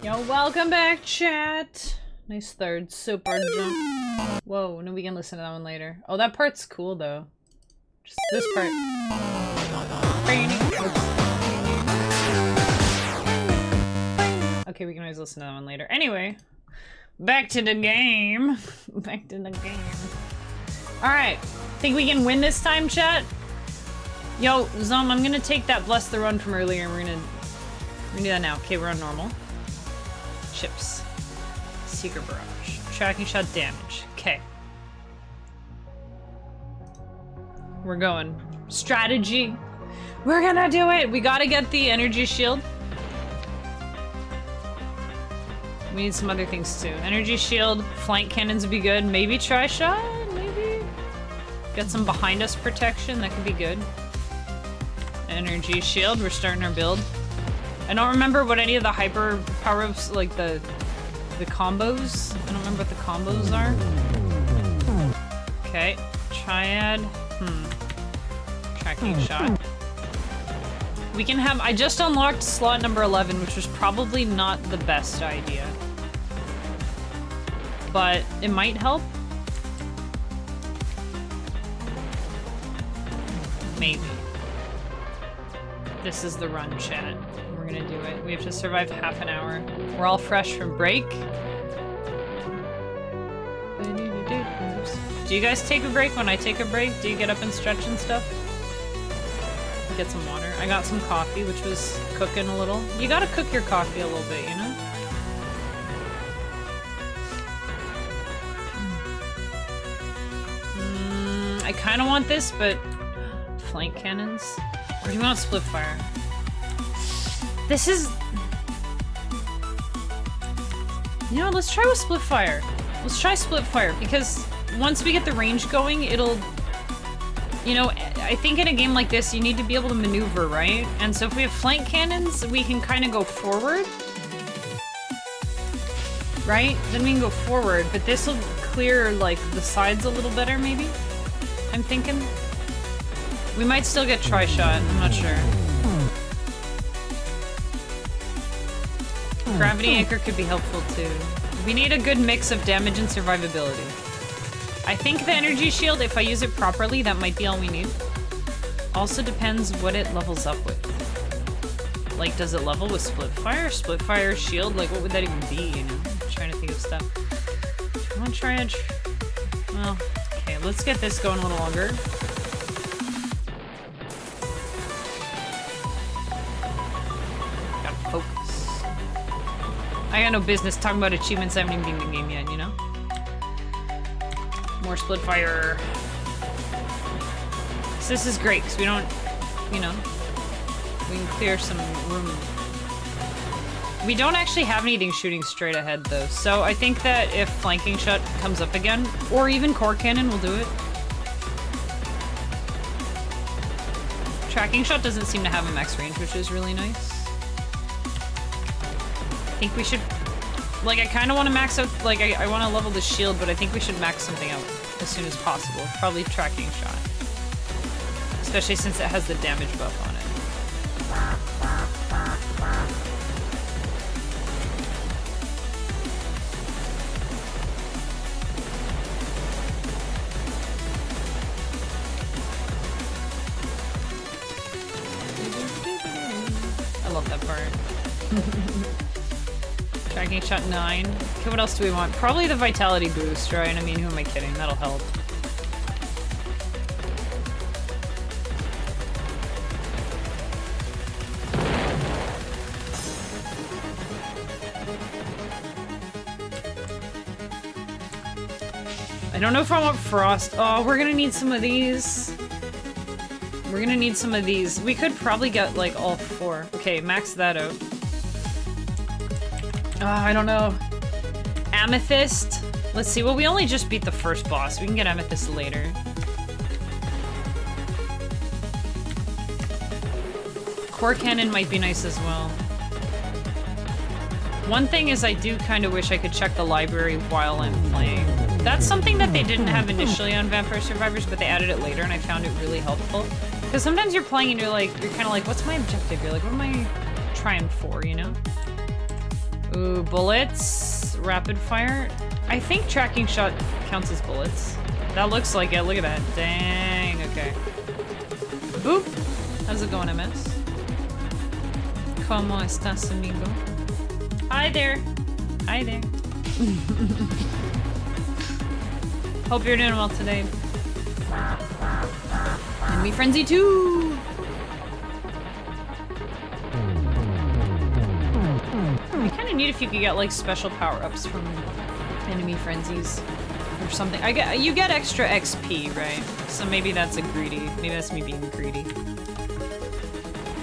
Yo, welcome back, chat. Nice third. Super jump. Whoa, no, we can listen to that one later. Oh, that part's cool, though. Just this part. Okay, we can always listen to that one later. Anyway, back to the game. Back to the game. Alright. Think we can win this time, chat? Yo, Zom, I'm gonna take that Bless the Run from earlier and we're gonna do that now. Okay, we're on normal. Chips. Secret Barrage. Tracking shot damage. Okay. We're going. Strategy. We're gonna do it! We gotta get the energy shield. We need some other things too. Energy shield, flank cannons would be good. Maybe tri-shot? Maybe? Get some behind us protection, that could be good. Energy shield, we're starting our build. I don't remember what any of the hyper power-ups, like the combos. I don't remember what the combos are. Okay, triad. Tracking shot. We can have, I just unlocked slot number 11, which was probably not the best idea. But it might help. Maybe. This is the run, chat. We're gonna do it. We have to survive half an hour. We're all fresh from break. Do you guys take a break when I take a break? Do you get up and stretch and stuff? Get some water. I got some coffee, which was cooking a little. You gotta cook your coffee a little bit, you know? I kind of want this, but flank cannons. Or do you want split fire? This is... You know, let's try with split fire. Let's try split fire, because once we get the range going, it'll... You know, I think in a game like this, you need to be able to maneuver, right? And so if we have flank cannons, we can kind of go forward. Right? Then we can go forward, but this will clear, like, the sides a little better, maybe? I'm thinking. We might still get tri-shot, I'm not sure. Gravity anchor could be helpful too. We need a good mix of damage and survivability. I think the energy shield, if I use it properly, that might be all we need. Also depends what it levels up with. Like, does it level with split fire? Split fire shield? Like, what would that even be, you know? I'm trying to think of stuff. Come on, triad. Well, okay, let's get this going a little longer. Gotta focus. I got no business talking about achievements I haven't even beaten the game yet, you know? More split fire. So this is great, because we don't, you know, we can clear some room. We don't actually have anything shooting straight ahead, though, so I think that if flanking shot comes up again, or even core cannon will do it. Tracking shot doesn't seem to have a max range, which is really nice. I think we should... Like, I kind of want to max out, like, I want to level the shield, but I think we should max something out as soon as possible. Probably tracking shot. Especially since it has the damage buff on it. I love that part. Tracking shot 9. Okay, what else do we want? Probably the vitality boost, right? I mean, who am I kidding? That'll help. I don't know if I want frost. Oh, we're gonna need some of these. We're gonna need some of these. We could probably get, like, all 4. Okay, max that out. I don't know. Amethyst? Let's see. Well, we only just beat the first boss. We can get Amethyst later. Core cannon might be nice as well. One thing is I do kind of wish I could check the library while I'm playing. That's something that they didn't have initially on Vampire Survivors, but they added it later and I found it really helpful. Because sometimes you're playing and you're kind of like, what's my objective? You're like, what am I trying for, you know? Ooh, bullets. Rapid fire. I think tracking shot counts as bullets. That looks like it. Look at that. Dang. Okay. Boop. How's it going, MS? ¿Cómo estás, amigo? Hi there. Hi there. Hope you're doing well today. Enemy Frenzy 2! It'd be kind of neat if you could get like special power-ups from enemy frenzies or something. You get extra XP, right? So maybe that's maybe that's me being greedy.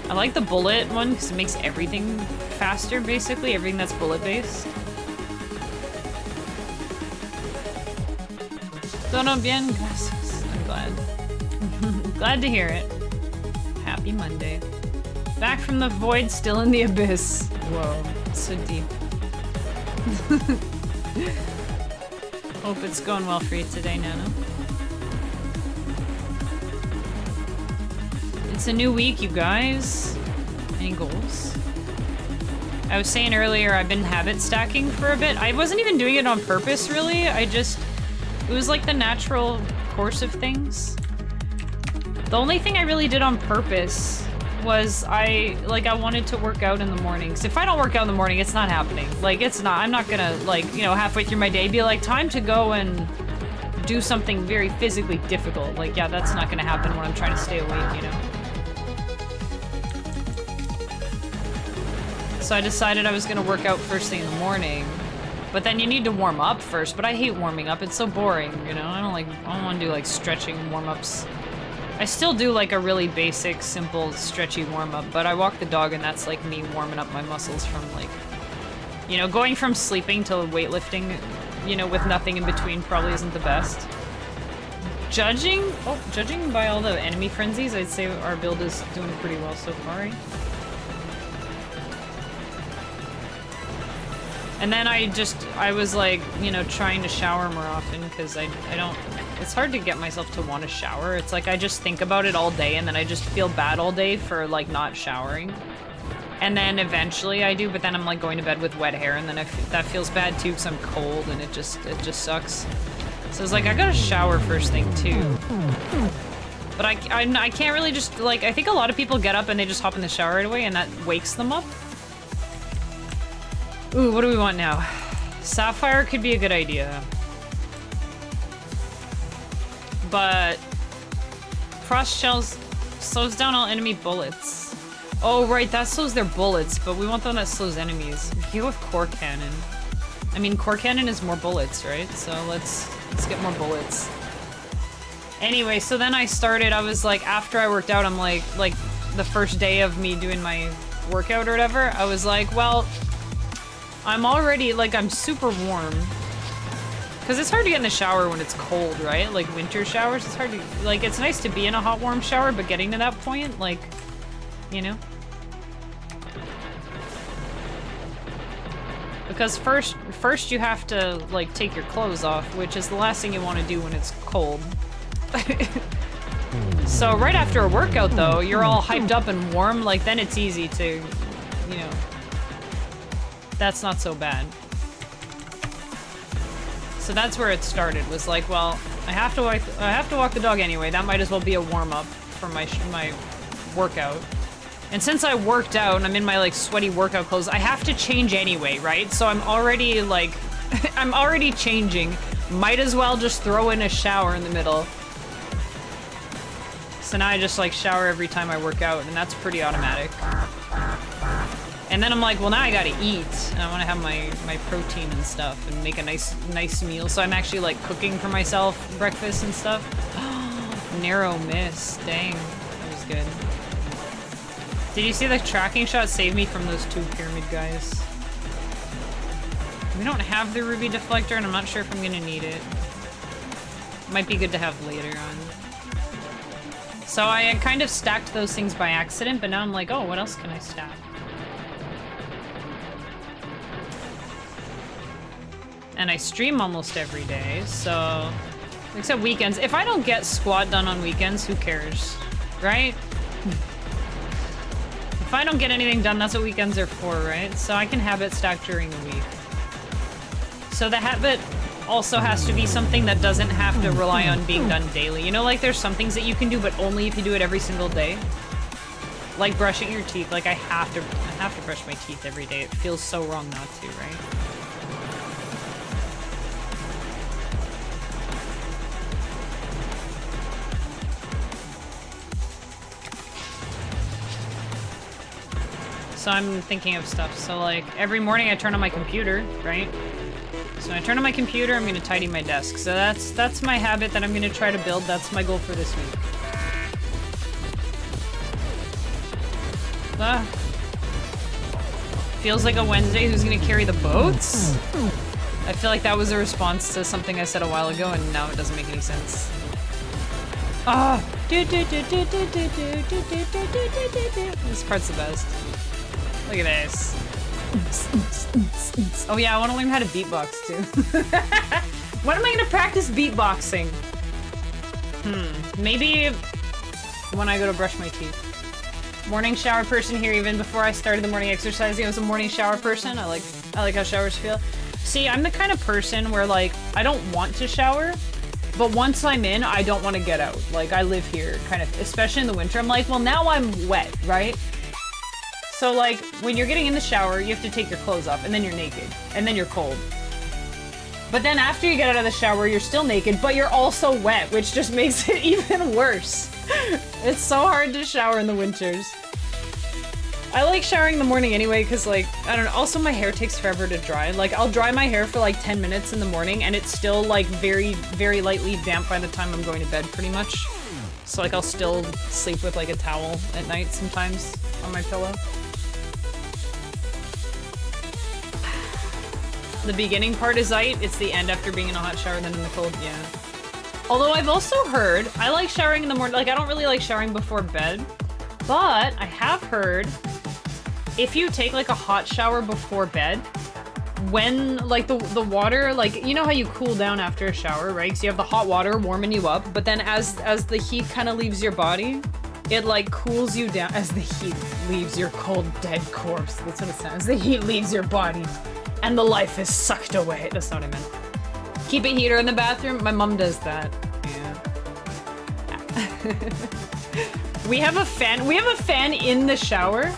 I like the bullet one because it makes everything faster, basically. Everything that's bullet-based. Todo bien, gracias. I'm glad. Glad to hear it. Happy Monday. Back from the void, still in the abyss. Whoa, so deep. Hope it's going well for you today, Nano. It's a new week, you guys. Any goals? I was saying earlier, I've been habit stacking for a bit. I wasn't even doing it on purpose, really. It was like the natural course of things. The only thing I really did on purpose was I wanted to work out in the mornings. If I don't work out in the morning, it's not happening. Like, I'm not gonna, like, you know, halfway through my day be like, time to go and do something very physically difficult. Like, yeah, that's not gonna happen when I'm trying to stay awake, you know? So I decided I was gonna work out first thing in the morning. But then you need to warm up first, but I hate warming up. It's so boring, you know? I don't want to do, like, stretching warm-ups. I still do, like, a really basic, simple, stretchy warm-up, but I walk the dog and that's, like, me warming up my muscles from, like, you know, going from sleeping to weightlifting, you know, with nothing in between probably isn't the best. Judging by all the enemy frenzies, I'd say our build is doing pretty well so far. And then I was like, you know, trying to shower more often because it's hard to get myself to want to shower. It's like I just think about it all day and then I just feel bad all day for like not showering. And then eventually I do, but then I'm like going to bed with wet hair and then that feels bad too because I'm cold and it just sucks. So it's like, I gotta shower first thing too. But I can't really just, like, I think a lot of people get up and they just hop in the shower right away and that wakes them up. Ooh, what do we want now? Sapphire could be a good idea. But frost shells slows down all enemy bullets. Oh, right, that slows their bullets, but we want the one that slows enemies. We can go with core cannon. I mean, core cannon is more bullets, right? So let's get more bullets. Anyway, so then I was like, after I worked out, I'm like the first day of me doing my workout or whatever, I was like, well, I'm already, like, I'm super warm. Because it's hard to get in the shower when it's cold, right? Like, winter showers, it's hard to, like, it's nice to be in a hot, warm shower, but getting to that point, like, you know? Because first you have to, like, take your clothes off, which is the last thing you want to do when it's cold. So right after a workout, though, you're all hyped up and warm, like, then it's easy to, you know... That's not so bad. So that's where it started, was like, well, I have to walk the dog anyway. That might as well be a warm-up for my workout. And since I worked out and I'm in my, like, sweaty workout clothes, I have to change anyway, right? So I'm already, like, I'm already changing. Might as well just throw in a shower in the middle. So now I just, like, shower every time I work out, and that's pretty automatic. And then I'm like, well, now I gotta eat, and I want to have my protein and stuff, and make a nice meal. So I'm actually, like, cooking for myself breakfast and stuff. Narrow miss. Dang. That was good. Did you see the tracking shot save me from those two pyramid guys? We don't have the ruby deflector, and I'm not sure if I'm gonna need it. Might be good to have later on. So I had kind of stacked those things by accident, but now I'm like, oh, what else can I stack? And I stream almost every day, so... Except weekends. If I don't get squat done on weekends, who cares? Right? If I don't get anything done, that's what weekends are for, right? So I can habit stack during the week. So the habit also has to be something that doesn't have to rely on being done daily. You know, like there's some things that you can do, but only if you do it every single day. Like brushing your teeth. Like I have to brush my teeth every day. It feels so wrong not to, right? So I'm thinking of stuff. So like every morning I turn on my computer, right? So when I turn on my computer, I'm gonna tidy my desk. So that's my habit that I'm gonna try to build. That's my goal for this week. Feels like a Wednesday. Who's gonna carry the boats? I feel like that was a response to something I said a while ago, and now it doesn't make any sense. Ah! This part's the best. Look at this. Oh yeah, I want to learn how to beatbox too. When am I gonna practice beatboxing? Maybe when I go to brush my teeth. Morning shower person here. Even before I started the morning exercising, I was a morning shower person. I like how showers feel. See, I'm the kind of person where like I don't want to shower, but once I'm in, I don't want to get out. Like I live here, kind of, especially in the winter. I'm like, well, now I'm wet, right? So like when you're getting in the shower, you have to take your clothes off, and then you're naked, and then you're cold. But then after you get out of the shower, you're still naked, but you're also wet, which just makes it even worse. It's so hard to shower in the winters. I like showering in the morning anyway, because like, I don't know, also my hair takes forever to dry. Like I'll dry my hair for like 10 minutes in the morning and it's still like very, very lightly damp by the time I'm going to bed pretty much. So like I'll still sleep with like a towel at night sometimes on my pillow. The beginning part is light, it's the end after being in a hot shower, then in the cold, yeah. Although I've also heard, I like showering in the morning, like I don't really like showering before bed, but I have heard if you take like a hot shower before bed, when like the water, like you know how you cool down after a shower, right? So you have the hot water warming you up, but then as the heat kind of leaves your body, it like cools you down as the heat leaves your cold dead corpse. That's what it sounds. The heat leaves your body and the life is sucked away. That's not what I meant. Keep a heater in the bathroom. My mom does that. Yeah. We have a fan. We have a fan in the shower,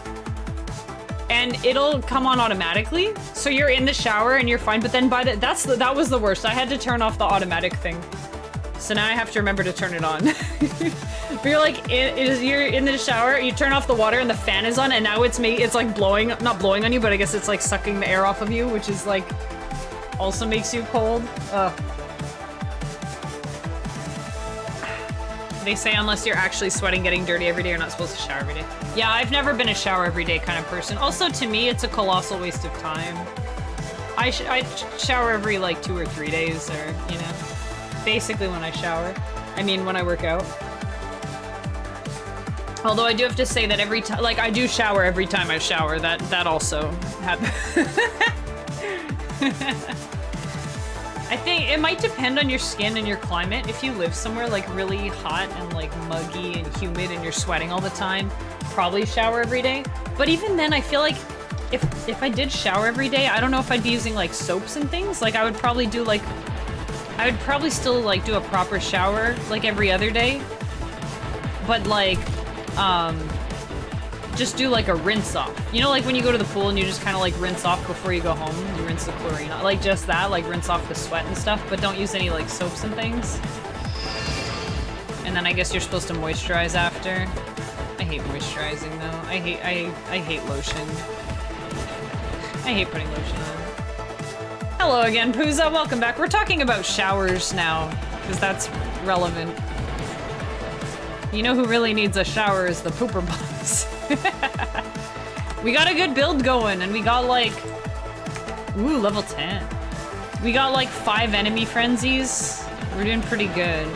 and it'll come on automatically. So you're in the shower and you're fine. But then that was the worst. I had to turn off the automatic thing. So now I have to remember to turn it on. But you're like, you're in the shower, you turn off the water and the fan is on, and now it's like blowing, not blowing on you, but I guess it's like sucking the air off of you, which is like, also makes you cold. They say unless you're actually sweating, getting dirty every day, you're not supposed to shower every day. Yeah, I've never been a shower every day kind of person. Also, to me, it's a colossal waste of time. I shower every like 2 or 3 days, or, you know, basically when I shower. I mean, when I work out. Although I do have to say that every time, like I do shower every time I shower, that also happens. I think it might depend on your skin and your climate. If you live somewhere like really hot and like muggy and humid and you're sweating all the time, probably shower every day. But even then, I feel like if I did shower every day, I don't know if I'd be using like soaps and things. Like I would probably still like do a proper shower like every other day. But like, just do like a rinse off. You know, like when you go to the pool and you just kind of like rinse off before you go home, you rinse the chlorine off. Like just that, like rinse off the sweat and stuff, but don't use any like soaps and things. And then I guess you're supposed to moisturize after. I hate moisturizing though. I hate lotion. I hate putting lotion on. Hello again, Puza, welcome back. We're talking about showers now, because that's relevant. You know who really needs a shower is the pooper boss. We got a good build going, and we got like, ooh, level 10. We got like 5 enemy frenzies. We're doing pretty good.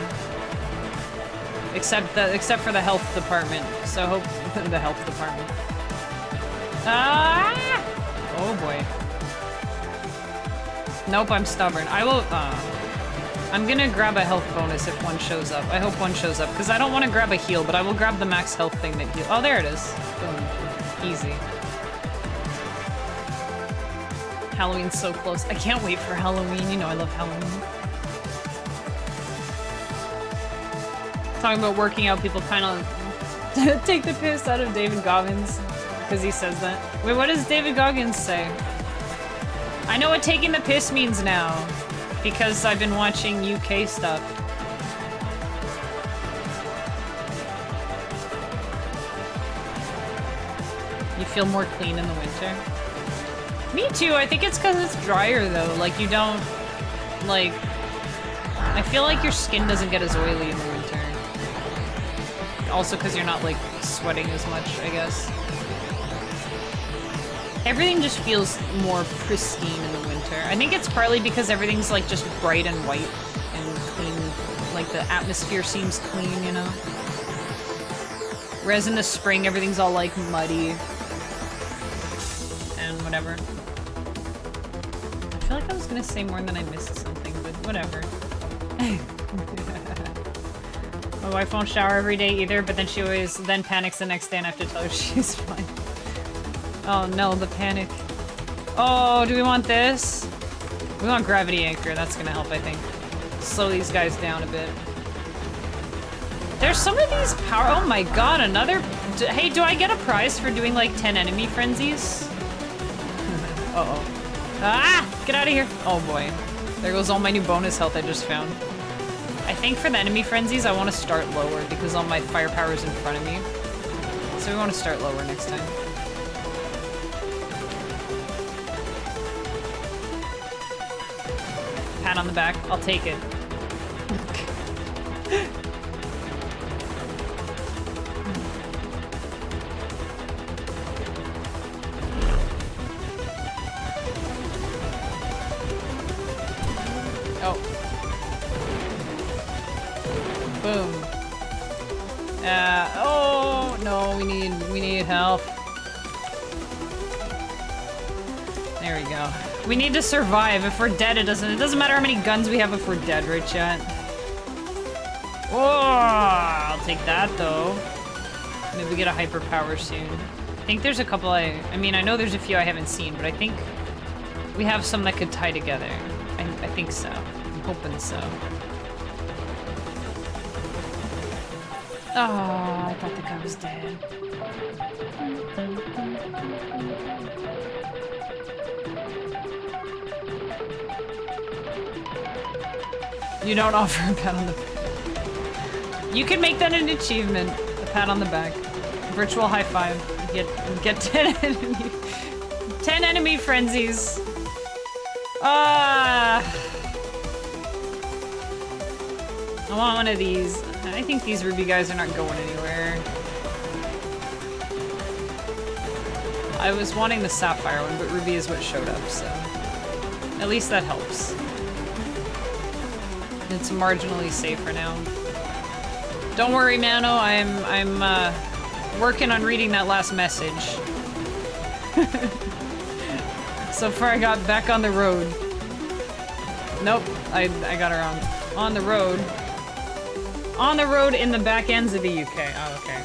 Except for the health department. So hope the health department. Ah! Oh boy. Nope, I'm stubborn. I will. I'm gonna grab a health bonus if one shows up. I hope one shows up, because I don't want to grab a heal, but I will grab the max health thing that heals. Oh, there it is. Boom. Easy. Halloween's so close. I can't wait for Halloween. You know I love Halloween. Talking about working out, people kind of take the piss out of David Goggins because he says that. Wait, what does David Goggins say? I know what taking the piss means now because I've been watching UK stuff. You feel more clean in the winter. Me too. I think it's because it's drier though. Like you don't, like, I feel like your skin doesn't get as oily in the winter. Also because you're not like sweating as much, I guess. Everything just feels more pristine in the winter. I think it's partly because everything's like just bright and white and clean. Like the atmosphere seems clean, you know? Whereas in the spring, everything's all like muddy and whatever. I feel like I was gonna say more than I missed something, but whatever. My wife won't shower every day either, but then she always then panics the next day and I have to tell her she's fine. Oh no, the panic. Oh, do we want this? We want gravity anchor. That's gonna help, I think. Slow these guys down a bit. There's some of these power. Oh my god, another. Hey, do I get a prize for doing like 10 enemy frenzies? Uh-oh. Ah! Get out of here. Oh boy. There goes all my new bonus health I just found. I think for the enemy frenzies, I want to start lower because all my firepower is in front of me. So we want to start lower next time. Pat on the back. I'll take it. Oh. Boom. Oh no, we need help. There we go. We need to survive. If we're dead, it doesn't matter how many guns we have if we're dead, right, chat? Oh, I'll take that though. Maybe we get a hyper power soon. I think there's a couple I mean, I know there's a few I haven't seen, but I think we have some that could tie together. I think so. I'm hoping so. Oh, I thought the guy was dead. You don't offer a pat on the back. You can make that an achievement. A pat on the back. Virtual high five. Get 10 enemy, 10 enemy frenzies. I want one of these. I think these ruby guys are not going anywhere. I was wanting the sapphire one, but ruby is what showed up, so at least that helps. It's marginally safer now. Don't worry, Mano. I'm working on reading that last message. So far, I got back on the road. Nope, I got her wrong. On the road. On the road in the back ends of the UK. Oh, okay.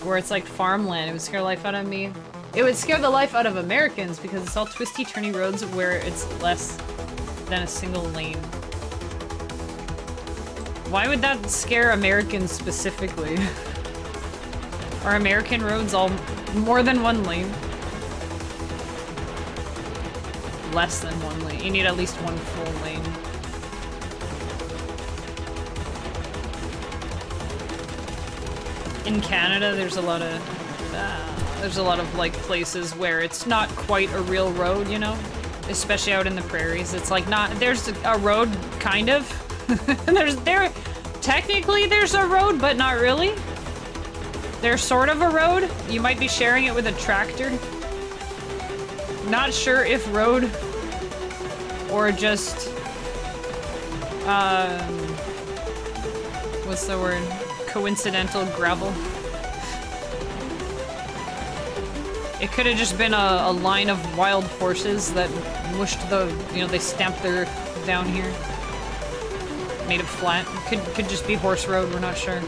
Where it's like farmland. It would scare the life out of me. It would scare the life out of Americans because it's all twisty, turny roads where it's less than a single lane. Why would that scare Americans specifically? Are American roads all more than one lane? Less than one lane. You need at least one full lane. In Canada, there's a lot of like places where it's not quite a real road, you know? Especially out in the prairies. It's like not, there's a road, kind of. Technically there's a road, but not really. There's sort of a road. You might be sharing it with a tractor. Not sure if road or just, what's the word? Coincidental gravel. It could have just been a line of wild horses that mushed the, you know, they stamped their earth down here. Made it flat. Could just be horse road, we're not sure.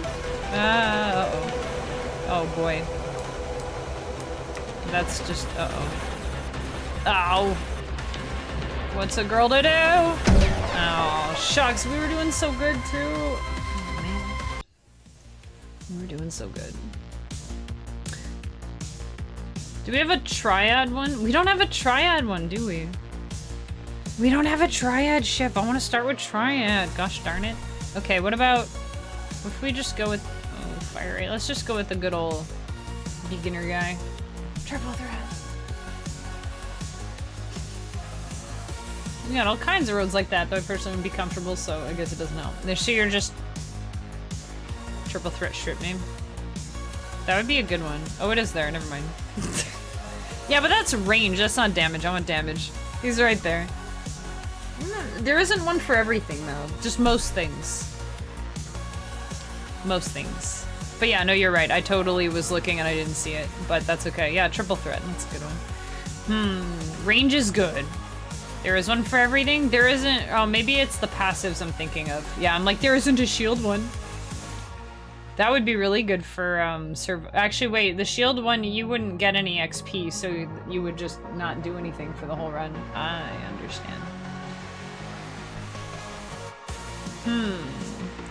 Uh-oh. Oh boy. That's just, uh-oh. Ow. What's a girl to do? Oh, shucks, we were doing so good too. Oh, man. We were doing so good. Do we have a triad one? We don't have a triad one, do we? We don't have a triad ship. I want to start with triad. Gosh darn it. Okay, what about if we just go with, oh, fire rate. Let's just go with the good old beginner guy. Triple threat. We got all kinds of roads like that, though I personally would be comfortable, so I guess it doesn't help. So you're just triple threat strip name. That would be a good one. Oh, it is there. Never mind. Yeah, but that's range. That's not damage. I want damage. He's right there. There isn't one for everything, though. Just most things. Most things. But yeah, no, you're right. I totally was looking and I didn't see it. But that's okay. Yeah, triple threat. That's a good one. Range is good. There is one for everything? There isn't... Oh, maybe it's the passives I'm thinking of. Yeah, I'm like, there isn't a shield one. That would be really good for, Actually, wait, the shield one, you wouldn't get any XP, so you would just not do anything for the whole run. I understand.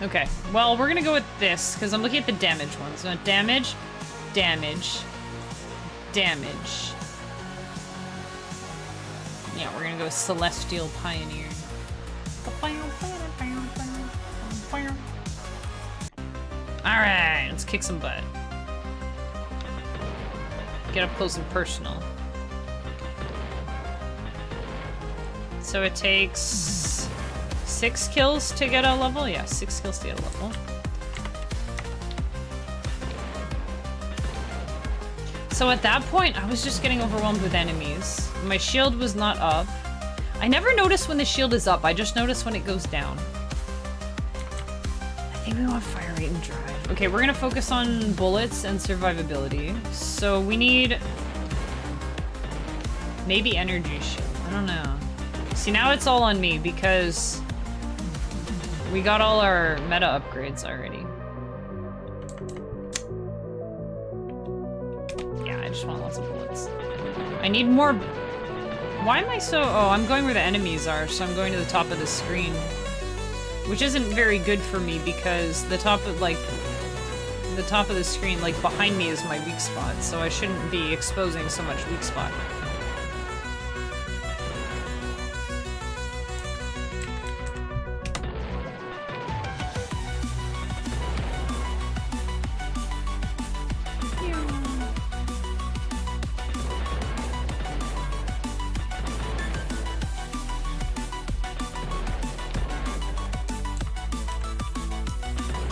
Okay, well, we're gonna go with this, because I'm looking at the damage ones. So damage, damage, damage. Yeah, we're gonna go Celestial Pioneer. Alright, let's kick some butt. Get up close and personal. So it takes 6 kills to get a level? Yeah, 6 kills to get a level. So at that point, I was just getting overwhelmed with enemies. My shield was not up. I never notice when the shield is up, I just notice when it goes down. I think we want fire rate and drive. Okay, we're gonna focus on bullets and survivability. So we need... maybe energy shield, I don't know. See, now it's all on me because we got all our meta upgrades already. Yeah, I just want lots of bullets. I need more... Why am I so... Oh, I'm going where the enemies are, so I'm going to the top of the screen. Which isn't very good for me because the top of, like... the top of the screen, like, behind me is my weak spot, so I shouldn't be exposing so much weak spot.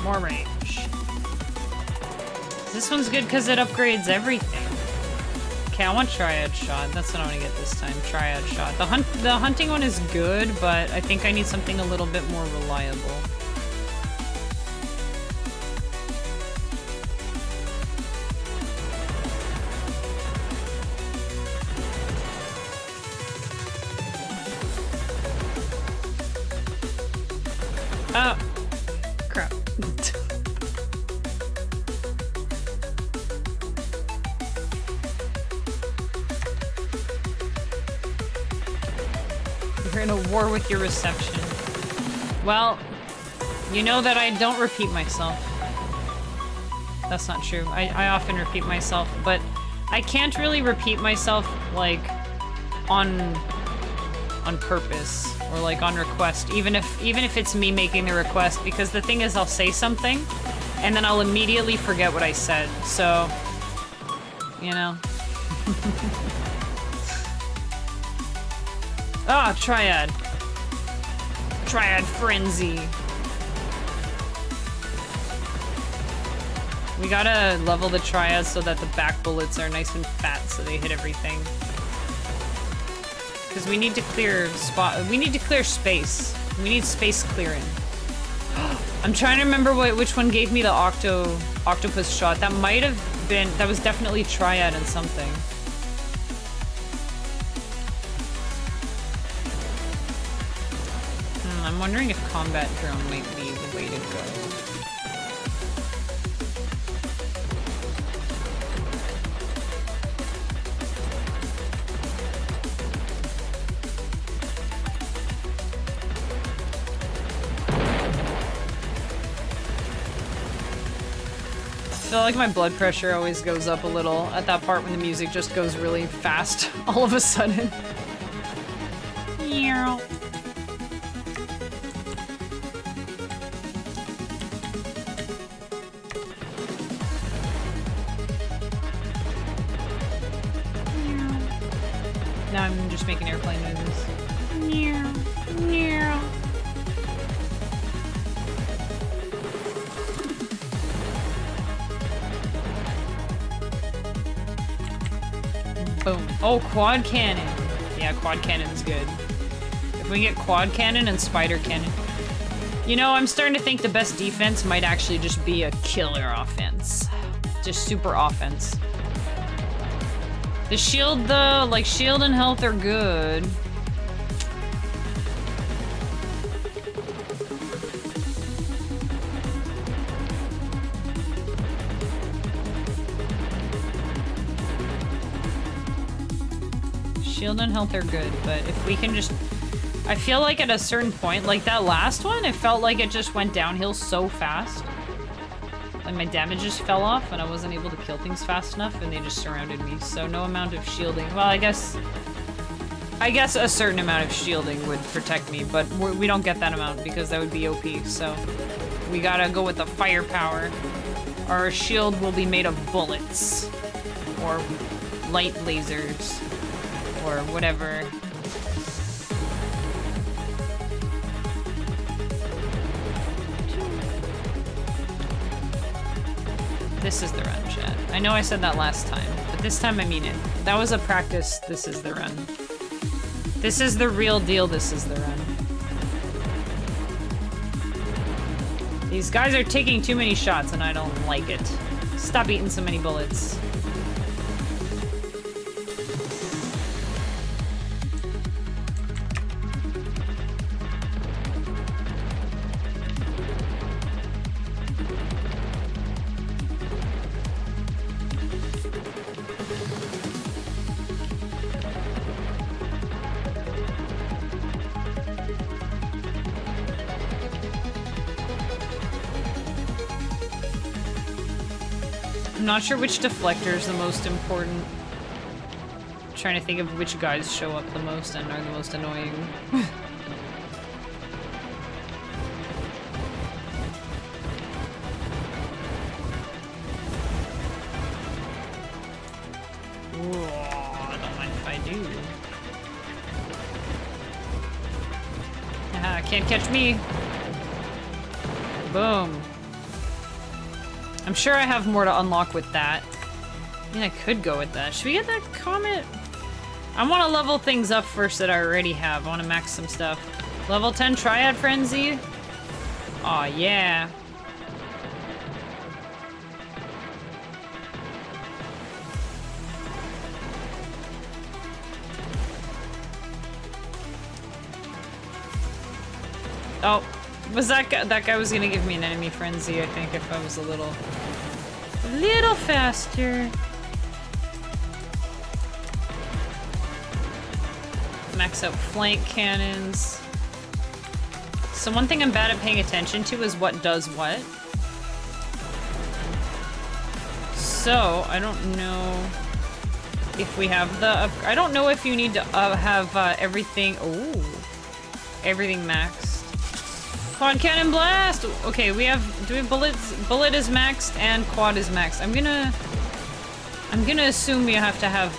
More range. This one's good because it upgrades everything. Okay, I want Triad Shot. That's what I want to get this time. Triad Shot. The hunting one is good, but I think I need something a little bit more reliable. Oh. Crap. You're in a war with your reception. Well, you know that I don't repeat myself. That's not true. I often repeat myself, but I can't really repeat myself, like, on purpose or like on request, even if it's me making the request, because the thing is I'll say something and then I'll immediately forget what I said, so you know. Ah, Triad Frenzy. We gotta level the Triads so that the back bullets are nice and fat so they hit everything. Because we need to clear we need to clear space. We need space clearing. I'm trying to remember which one gave me the octopus shot. That might have been, that was definitely Triad and something. I'm wondering if combat drone might be the way to go. feel like my blood pressure always goes up a little at that part when the music just goes really fast all of a sudden. Yeah. Now I'm just making airplane noises. Meow, meow. Boom. Oh, quad cannon. Yeah, quad cannon's good. If we get quad cannon and spider cannon. You know, I'm starting to think the best defense might actually just be a killer offense. Just super offense. The shield, though, like, shield and health are good. Shield and health are good, but if we can just... I feel like at a certain point, like that last one, it felt like it just went downhill so fast. Like my damage just fell off and I wasn't able to kill things fast enough and they just surrounded me. So no amount of shielding. Well, I guess a certain amount of shielding would protect me, but we don't get that amount because that would be OP. So we gotta go with the firepower. Our shield will be made of bullets or light lasers or whatever. This is the run, chat. I know I said that last time, but this time I mean it. That was a practice. This is the run. This is the real deal. This is the run. These guys are taking too many shots and I don't like it. Stop eating so many bullets. I'm not sure which deflector is the most important. I'm trying to think of which guys show up the most and are the most annoying. Ooh, I don't mind if I do. Haha, can't catch me. Boom. I'm sure I have more to unlock with that. I mean, I could go with that. Should we get that comet? I want to level things up first that I already have. I want to max some stuff. Level 10 Triad Frenzy? Aw, yeah. Oh. Was that guy was gonna give me an enemy frenzy, I think, if I was a little faster. Max out flank cannons. So one thing I'm bad at paying attention to is what does what. So I don't know if we have the. I don't know if you need to have everything. Ooh, everything maxed. Quad cannon blast! Okay, do we have bullets? Bullet is maxed and quad is maxed. I'm gonna assume we have to have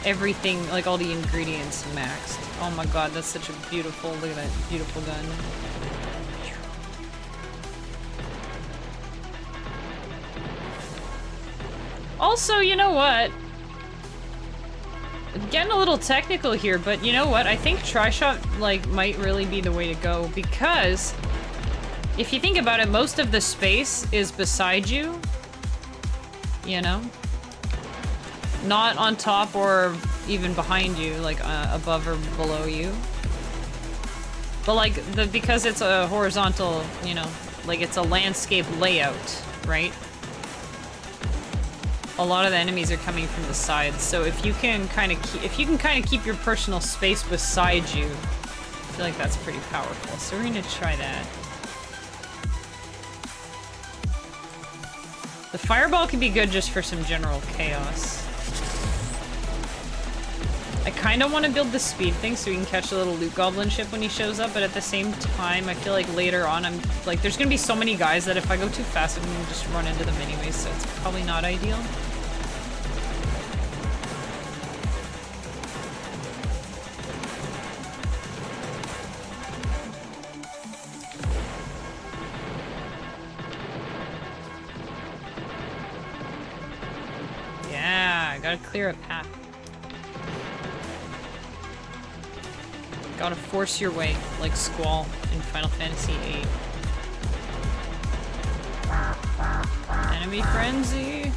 everything, like all the ingredients maxed. Oh my god, that's such a beautiful, look at that beautiful gun. Also, you know what? Getting a little technical here, but you know what? I think Tri-Shot, like, might really be the way to go because if you think about it, most of the space is beside you, you know? Not on top or even behind you, like above or below you. But like, because it's a horizontal, you know, like it's a landscape layout, right? A lot of the enemies are coming from the sides, so if you can kind of keep your personal space beside you, I feel like that's pretty powerful. So we're gonna try that. The fireball could be good just for some general chaos. I kind of want to build the speed thing so we can catch a little loot goblin ship when he shows up, but at the same time, I feel like later on, I'm like, there's gonna be so many guys that if I go too fast, I'm gonna just run into them anyways, so it's probably not ideal. Yeah, I gotta clear a path. Gotta force your way, like Squall in Final Fantasy VIII. Enemy frenzy.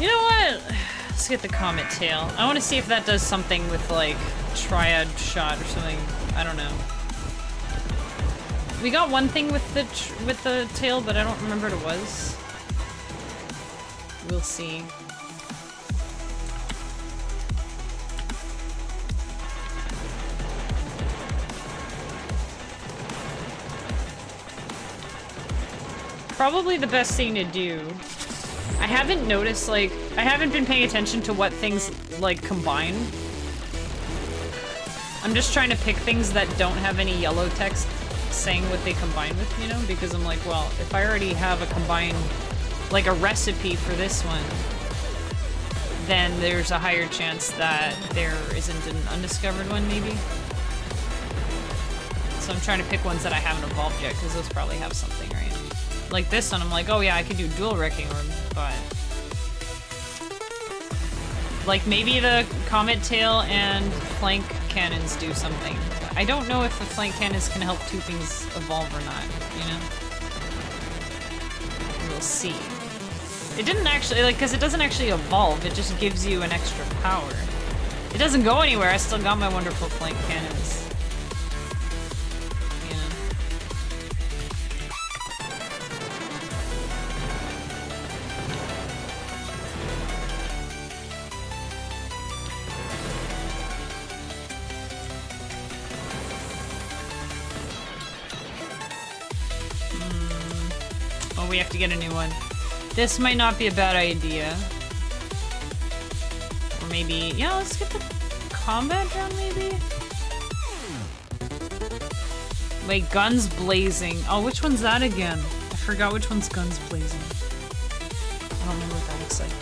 You know what? Let's get the comet tail. I want to see if that does something with like triad shot or something. I don't know. We got one thing with the tail, but I don't remember what it was. We'll see. Probably the best thing to do. I haven't noticed, like, I haven't been paying attention to what things, like, combine. I'm just trying to pick things that don't have any yellow text saying what they combine with, you know? Because I'm like, well, if I already have a combined, like, a recipe for this one, then there's a higher chance that there isn't an undiscovered one, maybe. So I'm trying to pick ones that I haven't evolved yet, because those probably have something, right? Like this one, I'm like, oh yeah, I could do dual wrecking orb, but... like, maybe the comet tail and flank cannons do something. I don't know if the flank cannons can help two things evolve or not, you know? We'll see. It didn't actually, like, because it doesn't actually evolve, it just gives you an extra power. It doesn't go anywhere, I still got my wonderful flank cannons. We have to get a new one. This might not be a bad idea. Or maybe... yeah, let's get the combat drone, maybe? Wait, guns blazing. Oh, which one's that again? I forgot which one's guns blazing. I don't remember what that looks like.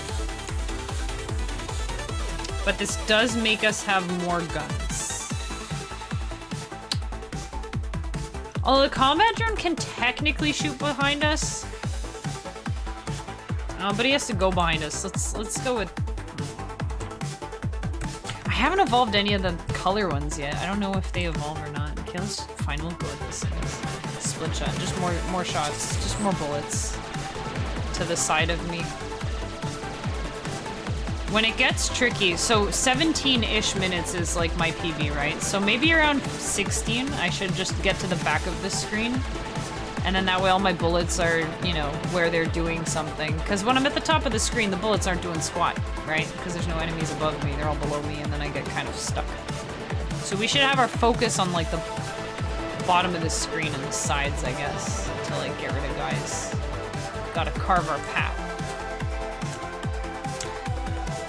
But this does make us have more guns. Although the combat drone can technically shoot behind us. But he has to go behind us. Let's go with... I haven't evolved any of the color ones yet. I don't know if they evolve or not. Okay, let's fine, we'll go with this, I guess. Split shot. Just more shots. Just more bullets to the side of me. When it gets tricky, so 17-ish minutes is like my PB, right? So maybe around 16, I should just get to the back of the screen. And then that way all my bullets are, you know, where they're doing something. Because when I'm at the top of the screen, the bullets aren't doing squat, right? Because there's no enemies above me, they're all below me, and then I get kind of stuck. So we should have our focus on, like, the bottom of the screen and the sides, I guess, to, like, get rid of guys. Gotta carve our path.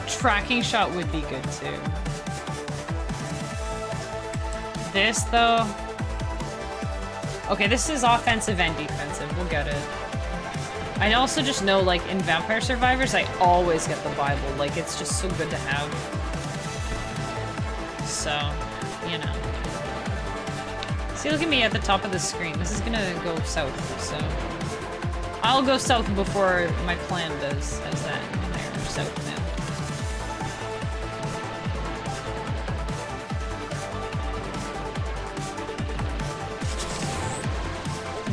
Tracking shot would be good, too. This, though... okay, this is offensive and defensive. We'll get it. I also just know, like, in Vampire Survivors, I always get the Bible. Like, it's just so good to have. So, you know. See, look at me at the top of the screen. This is gonna go south, so... I'll go south before my plan does. How's that? There, south now.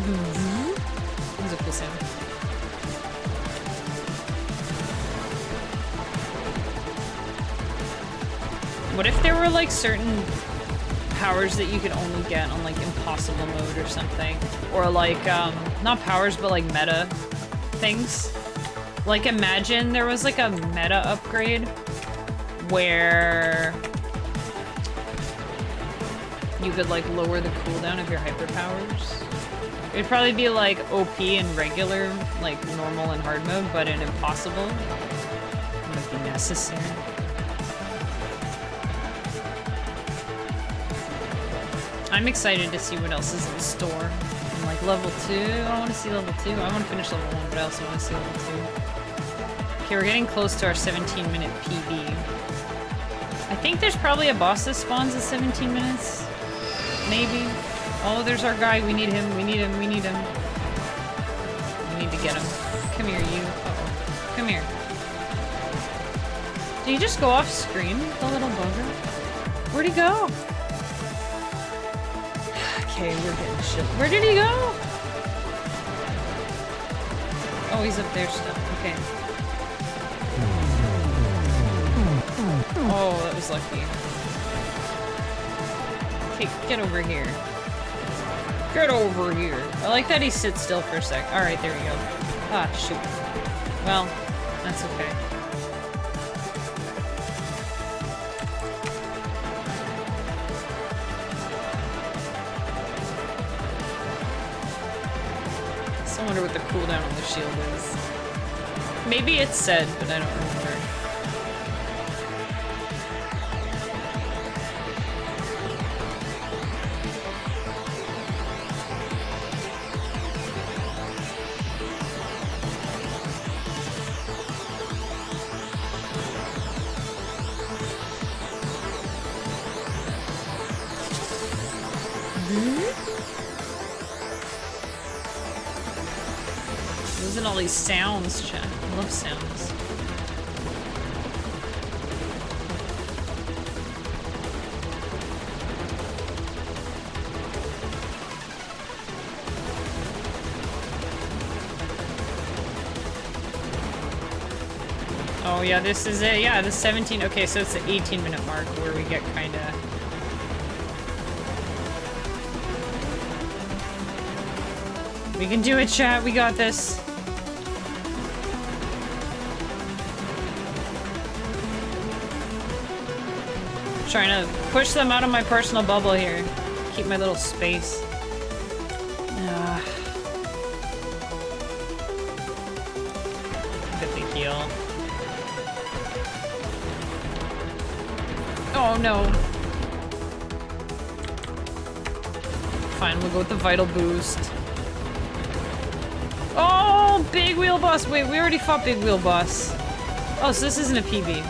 That was a cool sound. What if there were like certain powers that you could only get on like impossible mode or something? Or like, not powers, but like meta things? Like imagine there was like a meta upgrade where you could like lower the cooldown of your hyper powers. It'd probably be like OP in regular, like normal and hard mode, but in impossible, it would be necessary. I'm excited to see what else is in store. And like level 2, I want to see level 2. I want to finish level 1, but I also want to see level 2. Okay, we're getting close to our 17-minute PB. I think there's probably a boss that spawns at 17 minutes. Maybe. Oh, there's our guy. We need him. We need him. We need him. We need to get him. Come here, you. Uh-oh. Come here. Did he just go off screen, the little bugger? Where'd he go? Okay, we're getting shit. Where did he go? Oh, he's up there still. Okay. Oh, that was lucky. Okay, get over here. Get over here. I like that he sits still for a sec. Alright, there we go. Ah, shoot. Well, that's okay. I wonder what the cooldown on the shield is. Maybe it's said, but I don't remember. All these sounds, chat. I love sounds. Oh yeah, this is it. Yeah, the 17. Okay, so it's the 18-minute mark where we get kind of. We can do it, chat. We got this. Trying to push them out of my personal bubble here. Keep my little space. Get the heal. Oh no. Fine, we'll go with the vital boost. Oh, big wheel boss. Wait, we already fought big wheel boss. Oh, so this isn't a PB.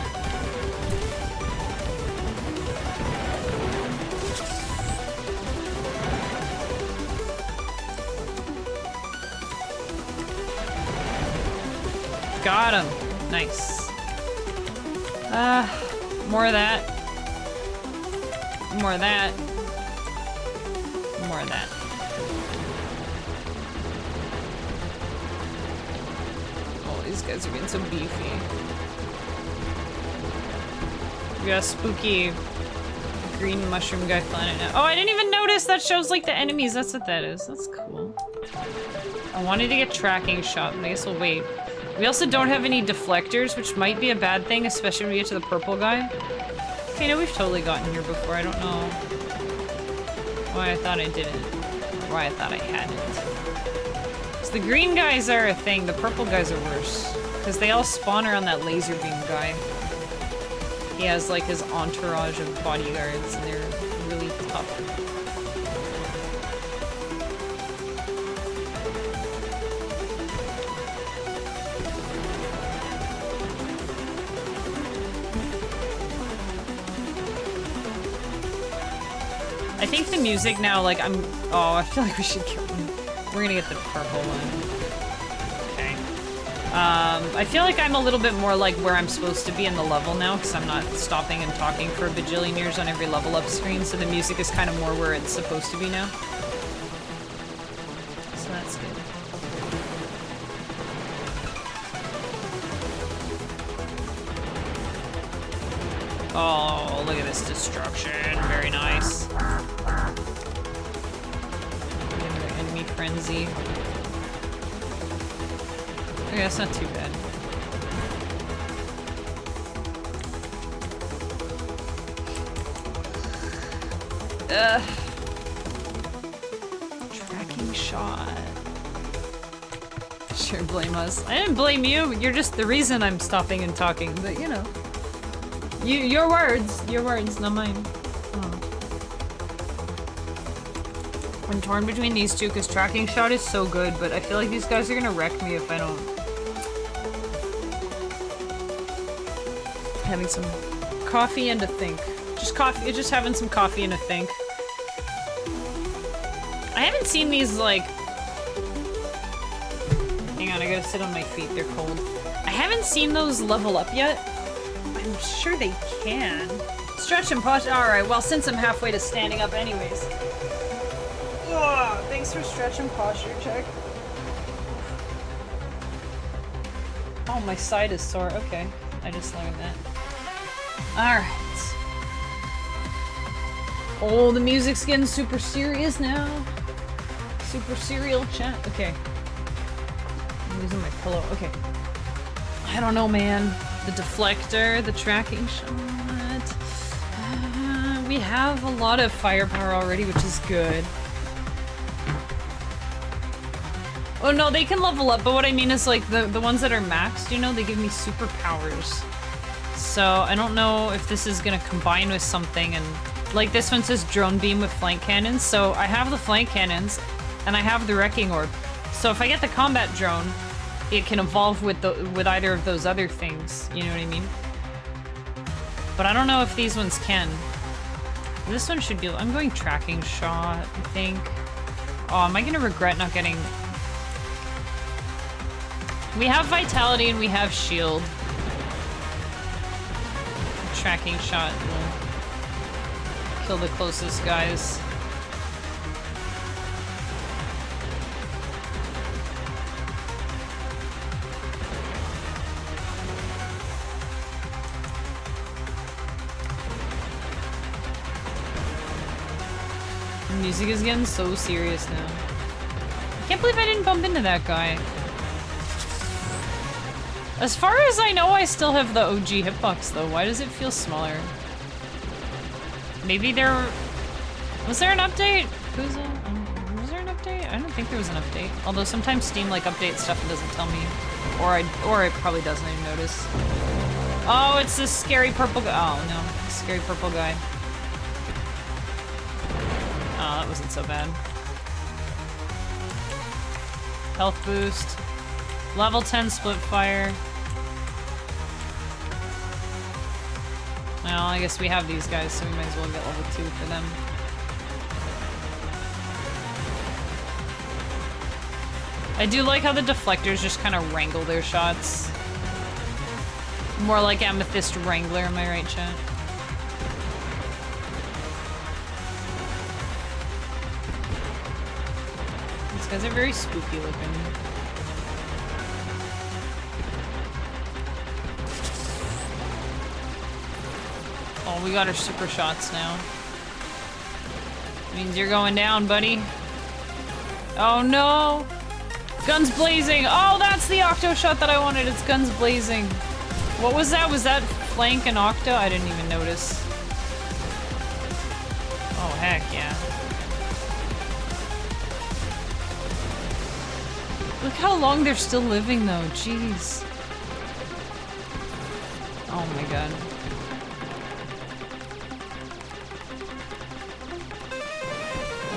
Got him. Nice. More of that. More of that. More of that. Oh, these guys are getting so beefy. We got a spooky green mushroom guy flying it now. Oh, I didn't even notice! That shows like the enemies. That's what that is. That's cool. I wanted to get tracking shot, but I guess we'll wait. We also don't have any deflectors, which might be a bad thing, especially when we get to the purple guy. Okay, no, we've totally gotten here before. I don't know why I thought I didn't. Why I thought I hadn't. So the green guys are a thing, the purple guys are worse. Because they all spawn around that laser beam guy. He has like his entourage of bodyguards, and they're really tough. I think the music now, like, oh, I feel like we should kill one. We're gonna get the purple one. Okay. I feel like I'm a little bit more like where I'm supposed to be in the level now, because I'm not stopping and talking for a bajillion years on every level up screen, so the music is kind of more where it's supposed to be now. So that's good. Oh, look at this destruction. Very nice. Enemy frenzy. Okay, that's not too bad. Tracking shot. Sure, blame us. I didn't blame you. You're just the reason I'm stopping and talking. But you know, your words, not mine. Oh. I'm torn between these two because tracking shot is so good, but I feel like these guys are gonna wreck me if I don't. Having some coffee and a think. Just coffee. Just having some coffee and a think. I haven't seen these like. Hang on, I gotta sit on my feet, they're cold. I haven't seen those level up yet. I'm sure they can. Stretch and posture. Alright, well, since I'm halfway to standing up anyways. Ugh, thanks for stretch and posture check. Oh, my side is sore. Okay, I just learned that. Alright. Oh, the music's getting super serious now. Super serial chat. Okay. I'm using my pillow. Okay. I don't know, man. The deflector, the tracking shot. We have a lot of firepower already, which is good. Oh no, they can level up, but what I mean is like the ones that are maxed, you know, they give me superpowers. So I don't know if this is gonna combine with something, and like this one says drone beam with flank cannons, so I have the flank cannons and I have the wrecking orb. So if I get the combat drone, it can evolve with either of those other things, you know what I mean? But I don't know if these ones can. This one should be, I'm going tracking shot, I think. Oh, am I gonna regret not getting... We have vitality and we have shield. Tracking shot will kill the closest guys. The music is getting so serious now. I can't believe I didn't bump into that guy. As far as I know, I still have the OG hitbox though. Why does it feel smaller? Maybe there... Was there an update? Was there an update? I don't think there was an update. Although sometimes Steam like updates stuff and doesn't tell me. Or it probably doesn't even notice. Oh, it's this scary purple guy. Oh no, scary purple guy. Oh, that wasn't so bad. Health boost. Level 10 split fire. Well, I guess we have these guys, so we might as well get level 2 for them. I do like how the deflectors just kind of wrangle their shots. More like Amethyst Wrangler, am I right, chat? These guys are very spooky looking. Oh, we got our super shots now. Means you're going down, buddy. Oh no! Guns blazing! Oh, that's the octo shot that I wanted. It's guns blazing. What was that? Was that flank and octo? I didn't even notice. Oh, heck yeah. Look how long they're still living though. Jeez. Oh my god.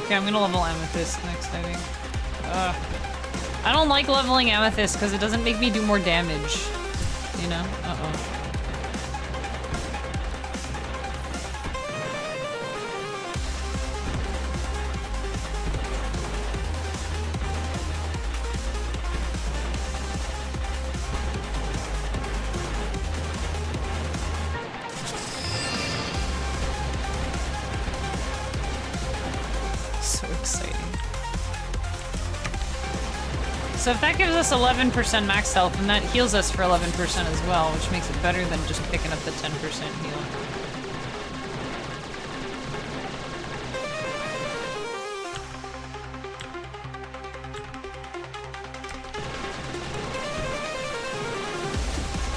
Okay, I'm gonna level Amethyst next, I think. I don't like leveling Amethyst because it doesn't make me do more damage. You know? Uh-oh. So if that gives us 11% max health, then that heals us for 11% as well, which makes it better than just picking up the 10% heal.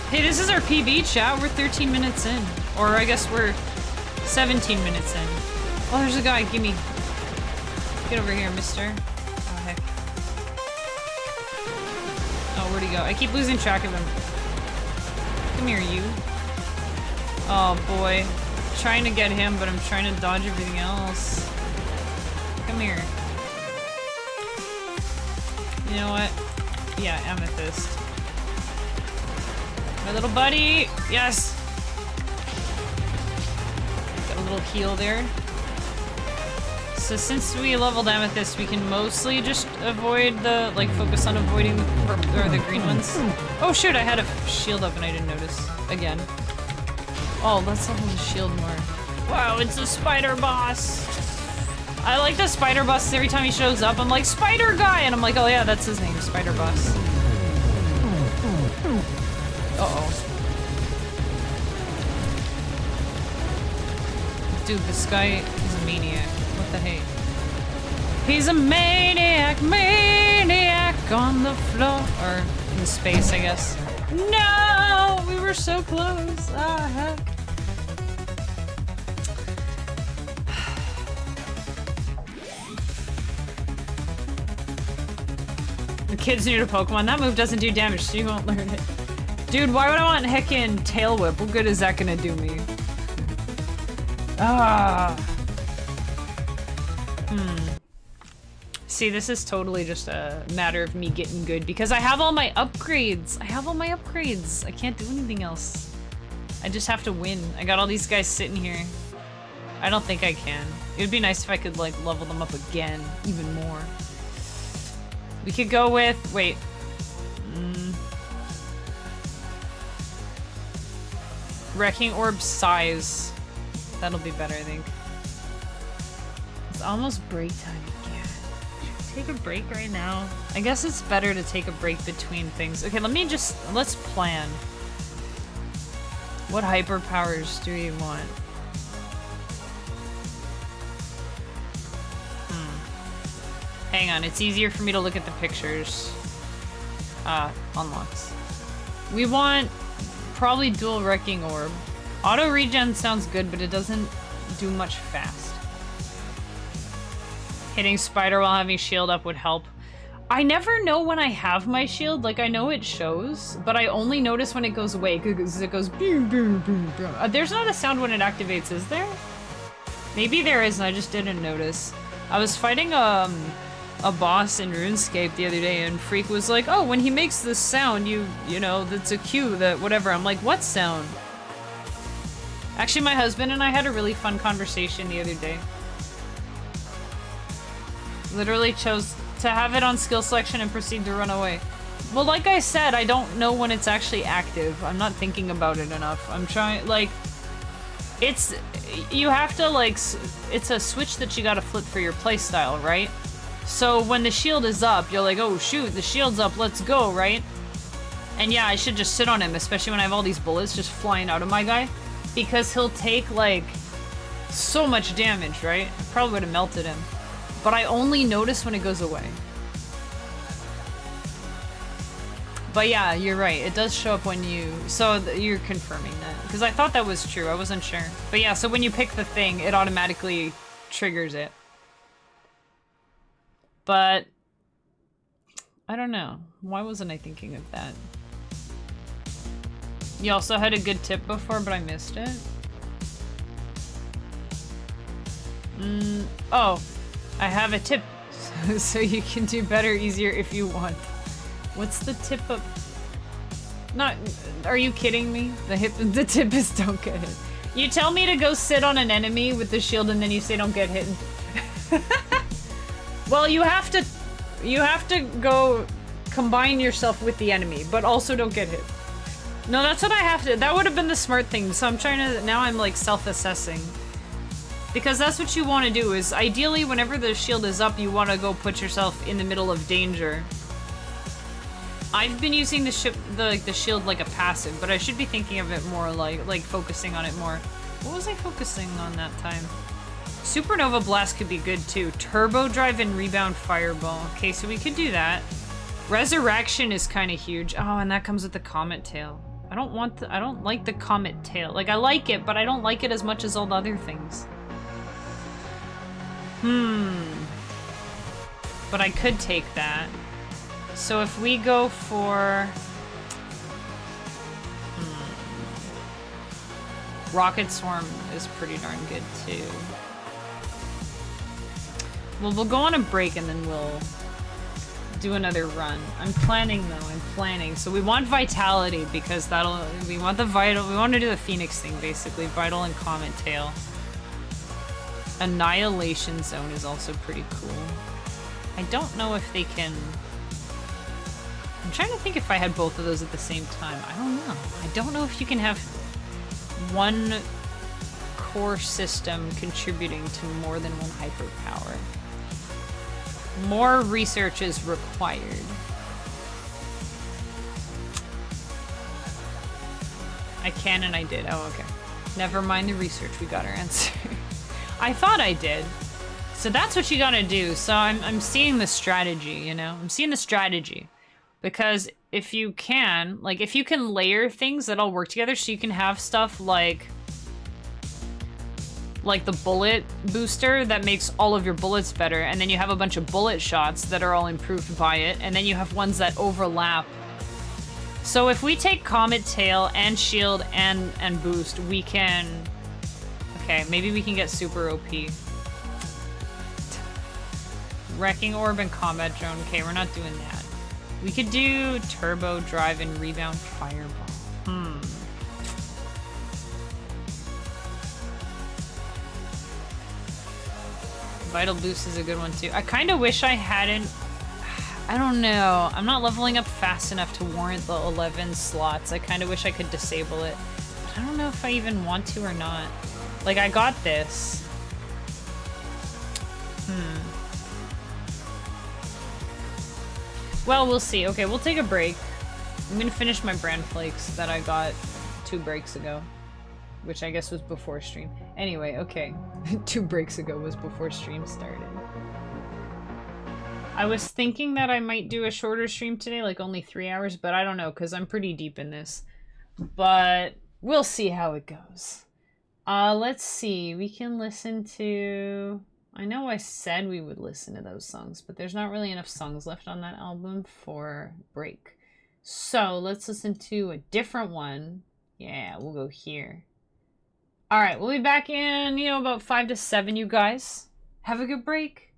Hey, this is our PB chat. We're 13 minutes in. Or I guess we're 17 minutes in. Oh, there's a guy. Gimme. Get over here, mister. Oh, heck go. I keep losing track of him. Come here, you. Oh boy. Trying to get him, but I'm trying to dodge everything else. Come here. You know what? Yeah, Amethyst. My little buddy! Yes! Got a little heal there. So since we leveled Amethyst, we can mostly just avoid the, like, focus on avoiding the purple, or the green ones. Oh shoot, I had a shield up and I didn't notice. Again. Oh, let's level the shield more. Wow, it's a spider boss! I like the spider boss every time he shows up. I'm like, Spider Guy! And I'm like, oh yeah, that's his name, Spider Boss. Uh-oh. Dude, this guy is a maniac. What the hey? He's a maniac, maniac on the floor. Or in space, I guess. No! We were so close. Ah, heck. The kid's new to Pokemon. That move doesn't do damage, so you won't learn it. Dude, why would I want heckin' Tail Whip? What good is that gonna do me? Ah. See, this is totally just a matter of me getting good because I have all my upgrades. I have all my upgrades. I can't do anything else. I just have to win. I got all these guys sitting here. I don't think I can. It would be nice if I could, like, level them up again, even more. We could go with, wait. Wrecking Orb size. That'll be better, I think. It's almost break time again. Should we take a break right now? I guess it's better to take a break between things. Okay, let's plan. What hyper powers do we want? Hang on, it's easier for me to look at the pictures. Unlocks. We want probably dual Wrecking Orb. Auto regen sounds good, but it doesn't do much fast. Hitting Spider while having shield up would help. I never know when I have my shield. Like, I know it shows, but I only notice when it goes away because it goes boom, boom, boom, boom. There's not a sound when it activates, is there? Maybe there is, and I just didn't notice. I was fighting a boss in RuneScape the other day, and Freak was like, oh, when he makes this sound, you know, that's a cue, that whatever. I'm like, what sound? Actually, my husband and I had a really fun conversation the other day. Literally chose to have it on skill selection and proceed to run away. Well, like I said, I don't know when it's actually active. I'm not thinking about it enough. I'm trying, like, you have to, like, it's a switch that you gotta flip for your playstyle, right? So when the shield is up, you're like, oh shoot, the shield's up, let's go, right? And yeah, I should just sit on him, especially when I have all these bullets just flying out of my guy. Because he'll take, like, so much damage, right? I probably would have melted him. But I only notice when it goes away. But yeah, you're right. It does show up when you... So you're confirming that. Because I thought that was true. I wasn't sure. But yeah, so when you pick the thing, it automatically triggers it. But... I don't know. Why wasn't I thinking of that? You also had a good tip before, but I missed it. Oh. I have a tip. So you can do better, easier if you want. What's the tip of... Not... Are you kidding me? The tip is don't get hit. You tell me to go sit on an enemy with the shield and then you say don't get hit. Well, you have to go combine yourself with the enemy, but also don't get hit. No, that's what I have to... That would have been the smart thing, so I'm trying to... Now I'm, like, self-assessing. Because that's what you want to do, is ideally, whenever the shield is up, you want to go put yourself in the middle of danger. I've been using the shield like a passive, but I should be thinking of it more like focusing on it more. What was I focusing on that time? Supernova Blast could be good, too. Turbo Drive and Rebound Fireball. Okay, so we could do that. Resurrection is kind of huge. Oh, and that comes with the Comet Tail. I don't like the Comet Tail. Like, I like it, but I don't like it as much as all the other things. But I could take that. So if we go for Rocket Swarm is pretty darn good too. Well, we'll go on a break and then we'll do another run. I'm planning though, I'm planning. So we want Vitality because we want to do the Phoenix thing basically. Vital and Comet Tail. Annihilation Zone is also pretty cool. I don't know if they can... I'm trying to think if I had both of those at the same time. I don't know. I don't know if you can have one core system contributing to more than one hyperpower. More research is required. I can and I did. Oh, okay. Never mind the research. We got our answer. I thought I did. So that's what you gotta do. So I'm seeing the strategy, you know? I'm seeing the strategy. Because if you can, like, if you can layer things that all work together so you can have stuff like the bullet booster that makes all of your bullets better, and then you have a bunch of bullet shots that are all improved by it, and then you have ones that overlap. So if we take Comet Tail and Shield and Boost, we can... Okay, maybe we can get super OP. Wrecking Orb and Combat Drone. Okay, we're not doing that. We could do Turbo Drive and Rebound Fireball. Vital Boost is a good one too. I kind of wish I hadn't... I don't know. I'm not leveling up fast enough to warrant the 11 slots. I kind of wish I could disable it. But I don't know if I even want to or not. Like, I got this. Well, we'll see. Okay, we'll take a break. I'm gonna finish my brand flakes that I got 2 breaks ago. Which I guess was before stream. Anyway, okay. 2 breaks ago was before stream started. I was thinking that I might do a shorter stream today, like only 3 hours, but I don't know, because I'm pretty deep in this. But we'll see how it goes. Let's see. We can listen to... I know I said we would listen to those songs, but there's not really enough songs left on that album for break. So let's listen to a different one. Yeah, we'll go here. Alright, we'll be back in, you know, about 5 to 7, you guys. Have a good break.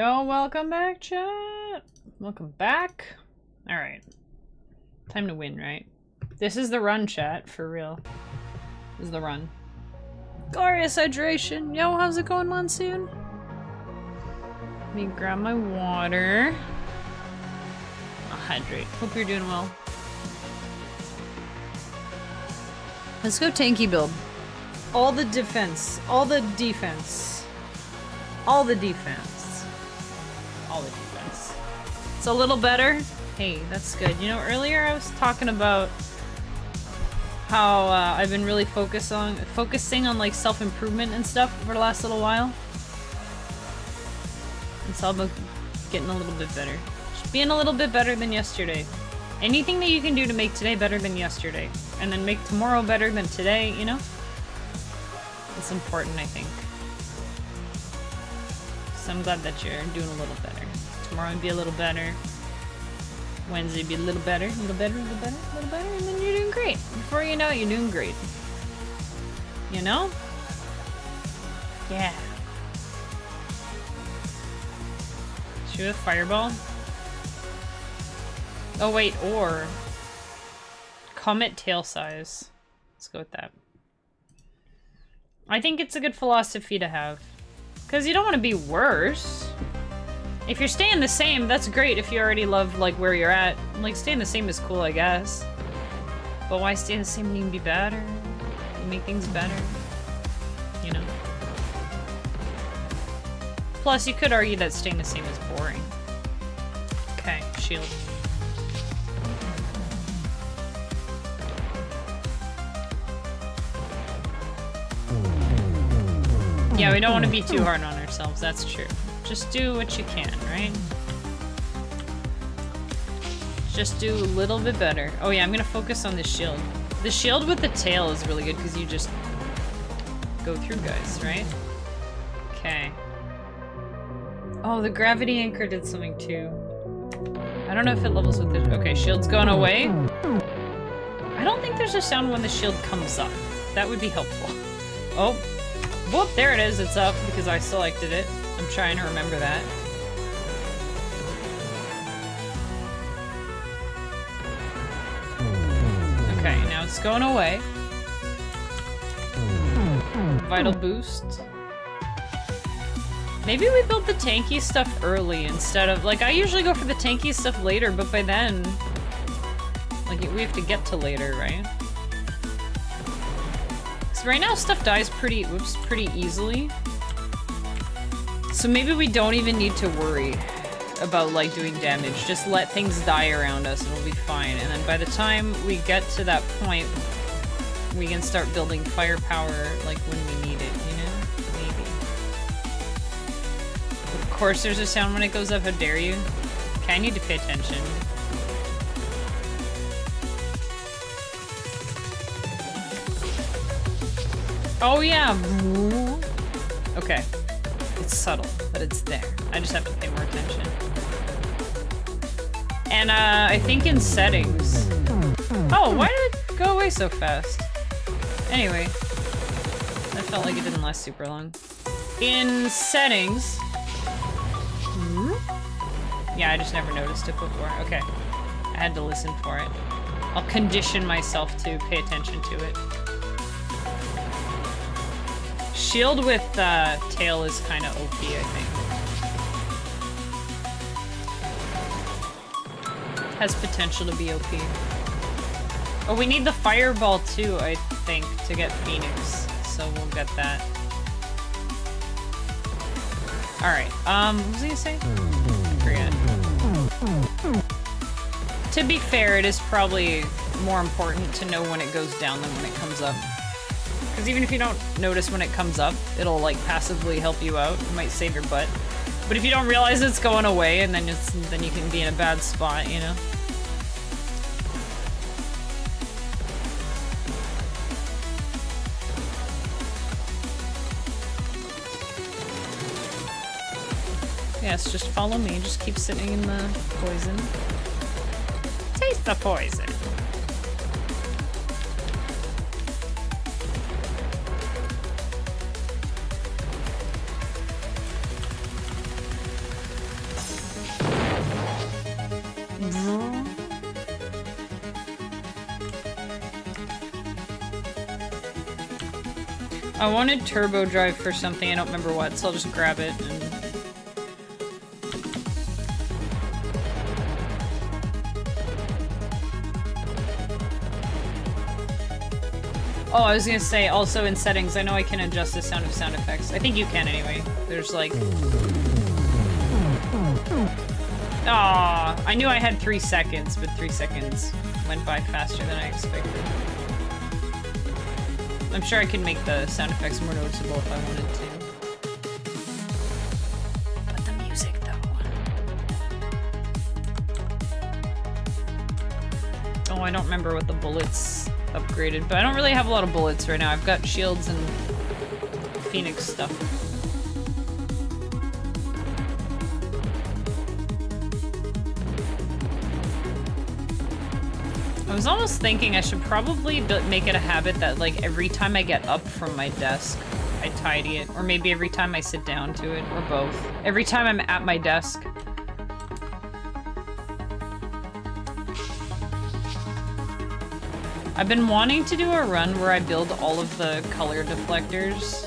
Yo, welcome back, chat. Welcome back. Alright. Time to win, right? This is the run, chat, for real. This is the run. Glorious hydration. Yo, how's it going, Monsoon? Let me grab my water. I'll hydrate. Hope you're doing well. Let's go tanky build. All the defense. All the defense. All the defense. All the defense. It's a little better. Hey, that's good. You know, earlier I was talking about how I've been really focusing on like self-improvement and stuff for the last little while. It's all about getting a little bit better. Just being a little bit better than yesterday. Anything that you can do to make today better than yesterday. And then make tomorrow better than today, you know? It's important, I think. So I'm glad that you're doing a little better. Tomorrow would be a little better. Wednesday be a little better, a little better, a little better, a little better, and then you're doing great. Before you know it, you're doing great. You know? Yeah. Shoot a fireball? Oh wait, or comet tail size. Let's go with that. I think it's a good philosophy to have. Because you don't want to be worse. If you're staying the same, that's great if you already love like where you're at. Like staying the same is cool, I guess. But why stay the same when you can be better? You make things better. You know? Plus, you could argue that staying the same is boring. Okay, shield. Yeah, we don't want to be too hard on ourselves, that's true. Just do what you can, right? Just do a little bit better. Oh yeah, I'm gonna focus on the shield. The shield with the tail is really good because you just go through guys, right? Okay. Oh, the gravity anchor did something too. I don't know if it levels with it. Okay, shield's going away. I don't think there's a sound when the shield comes up. That would be helpful. Oh. Whoop, there it is. It's up because I selected it. I'm trying to remember that. Okay, now it's going away. Vital boost. Maybe we build the tanky stuff early instead of... Like, I usually go for the tanky stuff later, but by then... Like, we have to get to later, right? So right now stuff dies pretty easily. So maybe we don't even need to worry about like doing damage. Just let things die around us and we'll be fine. And then by the time we get to that point, we can start building firepower like when we need it, you know? Maybe. Of course there's a sound when it goes up, how dare you? Okay, I need to pay attention. Oh yeah! Okay. It's subtle, but it's there. I just have to pay more attention. And I think in settings... Oh, why did it go away so fast? Anyway. That felt like it didn't last super long. In settings... Yeah, I just never noticed it before. Okay. I had to listen for it. I'll condition myself to pay attention to it. Shield with tail is kind of OP, I think. Has potential to be OP. Oh, we need the fireball too, I think, to get Phoenix. So we'll get that. Alright, what was I gonna say? I forget. To be fair, it is probably more important to know when it goes down than when it comes up. Because even if you don't notice when it comes up, it'll like passively help you out. It might save your butt. But if you don't realize it's going away, and then you can be in a bad spot, you know? Yes, just follow me. Just keep sitting in the poison. Taste the poison. I wanted turbo drive for something, I don't remember what, so I'll just grab it and... Oh, I was gonna say, also in settings, I know I can adjust the sound of sound effects. I think you can anyway. There's like... Aw, I knew I had 3 seconds, but 3 seconds went by faster than I expected. I'm sure I could make the sound effects more noticeable if I wanted to. But the music, though. Oh, I don't remember what the bullets upgraded, but I don't really have a lot of bullets right now. I've got shields and Phoenix stuff. I was almost thinking I should probably make it a habit that, like, every time I get up from my desk, I tidy it. Or maybe every time I sit down to it, or both. Every time I'm at my desk. I've been wanting to do a run where I build all of the color deflectors.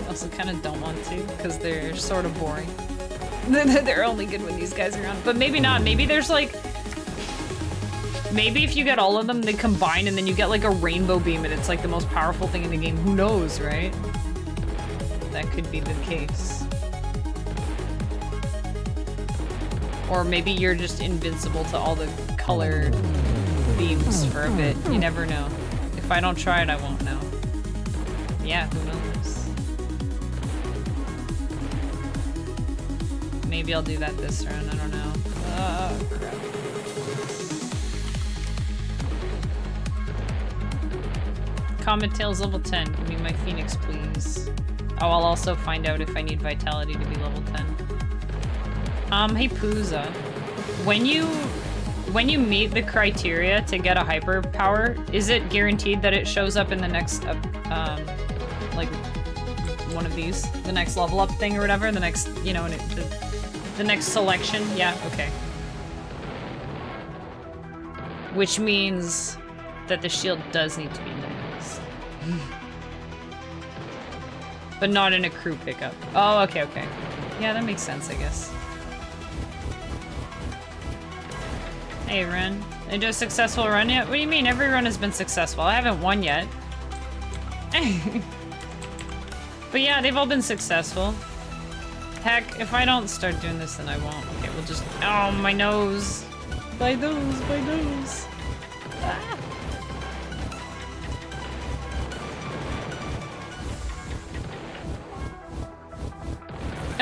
I also kind of don't want to, because they're sort of boring. They're only good when these guys are around. But maybe not. Maybe there's, like... Maybe if you get all of them, they combine and then you get like a rainbow beam and it's like the most powerful thing in the game. Who knows, right? That could be the case. Or maybe you're just invincible to all the color beams for a bit. You never know. If I don't try it, I won't know. Yeah, who knows? Maybe I'll do that this run, I don't know. Oh, crap. Comet Tails level 10. Give me my Phoenix, please. Oh, I'll also find out if I need Vitality to be level 10. Hey Puza. When you meet the criteria to get a hyper power, is it guaranteed that it shows up in the next, like, one of these? The next level up thing or whatever? The next, you know, the next selection? Yeah, okay. Which means that the shield does need to be there. But not in a crew pickup. Oh, okay, okay. Yeah, that makes sense, I guess. Hey, run. Did you do a successful run yet? What do you mean? Every run has been successful. I haven't won yet. But yeah, they've all been successful. Heck, if I don't start doing this, then I won't. Okay, we'll just... Oh, my nose. My nose, my nose. Ah.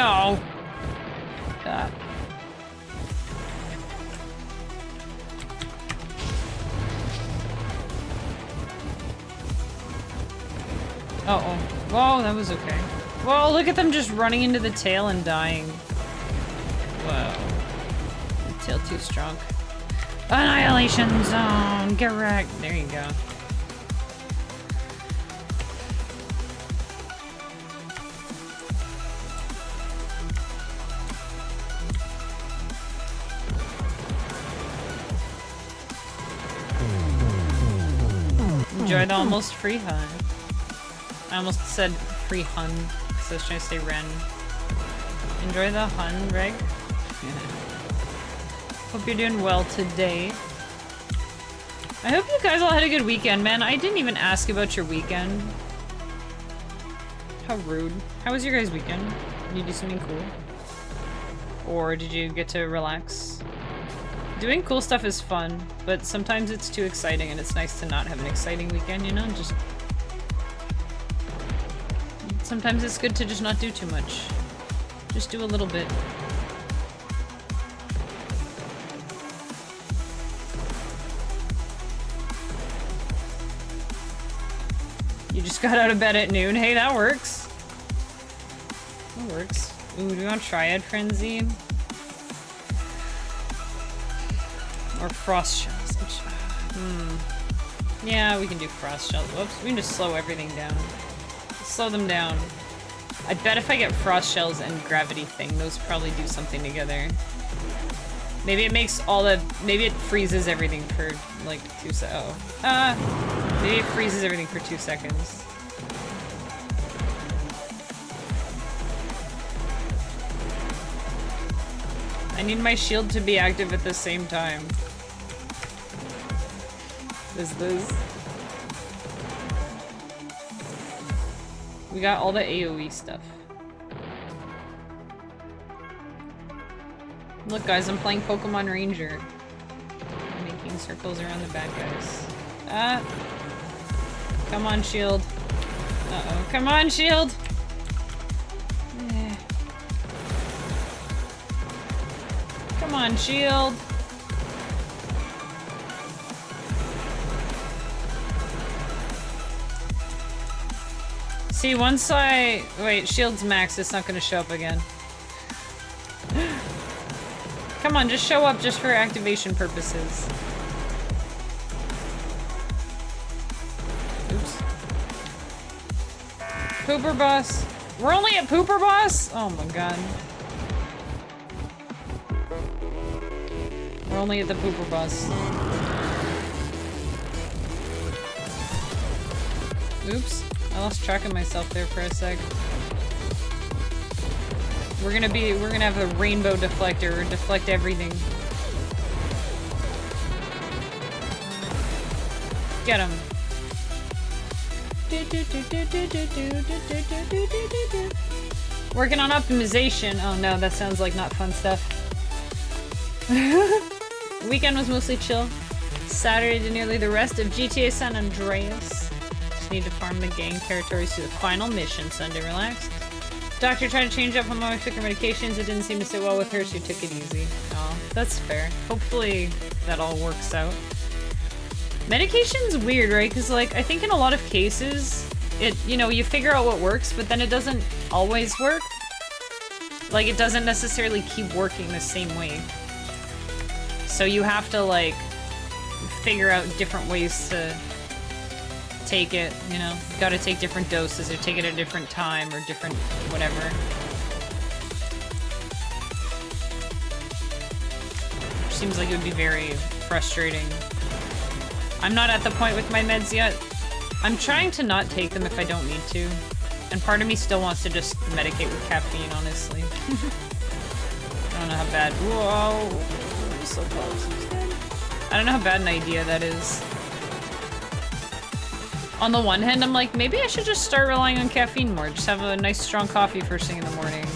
Oh. God. Uh-oh. Whoa, that was okay. Whoa, look at them just running into the tail and dying. Whoa. The tail too strong. Annihilation zone! Get wrecked! There you go. Enjoy the almost free hun. I almost said free hun, because I was trying to say Ren. Enjoy the hun, Reg. Hope you're doing well today. I hope you guys all had a good weekend, man. I didn't even ask about your weekend. How rude. How was your guys' weekend? Did you do something cool? Or did you get to relax? Doing cool stuff is fun, but sometimes it's too exciting and it's nice to not have an exciting weekend, you know? Just... Sometimes it's good to just not do too much. Just do a little bit. You just got out of bed at noon. Hey, that works. That works. Ooh, do you want Triad Frenzy? Or Frost Shells. Yeah, we can do Frost Shells. Whoops, we can just slow everything down. Slow them down. I bet if I get Frost Shells and Gravity Thing, those probably do something together. Maybe it makes all the... Maybe it freezes everything for, like, 2 seconds. Oh. Maybe it freezes everything for 2 seconds. I need my shield to be active at the same time. Is this? We got all the AoE stuff. Look guys, I'm playing Pokemon Ranger. Making circles around the bad guys. Ah! Come on, shield. Uh-oh. Come on, shield! Come on, shield! See, once I... Wait, shield's max, it's not gonna show up again. Come on, just show up just for activation purposes. Oops. Pooper boss. We're only at Pooper boss? Oh my god. We're only at the Pooper boss. Oops. I lost track of myself there for a sec. We're gonna have a rainbow deflector, deflect everything. Get him. Working on optimization. Oh no, that sounds like not fun stuff. Weekend was mostly chill. Saturday did nearly the rest of GTA San Andreas. Just need to farm the gang territories to the final mission. Sunday relaxed. Doctor tried to change up how mom took her medications. It didn't seem to sit well with her, so she took it easy. Oh, that's fair. Hopefully that all works out. Medication's weird, right? Because, like, I think in a lot of cases, you know, you figure out what works, but then it doesn't always work. Like, it doesn't necessarily keep working the same way. So you have to, like, figure out different ways to take it, you know? You gotta take different doses, or take it at a different time, or different whatever. Which seems like it would be very frustrating. I'm not at the point with my meds yet. I'm trying to not take them if I don't need to. And part of me still wants to just medicate with caffeine, honestly. I don't know how bad- Whoa! I'm so close. I don't know how bad an idea that is. On the one hand, I'm like, maybe I should just start relying on caffeine more. Just have a nice strong coffee first thing in the morning.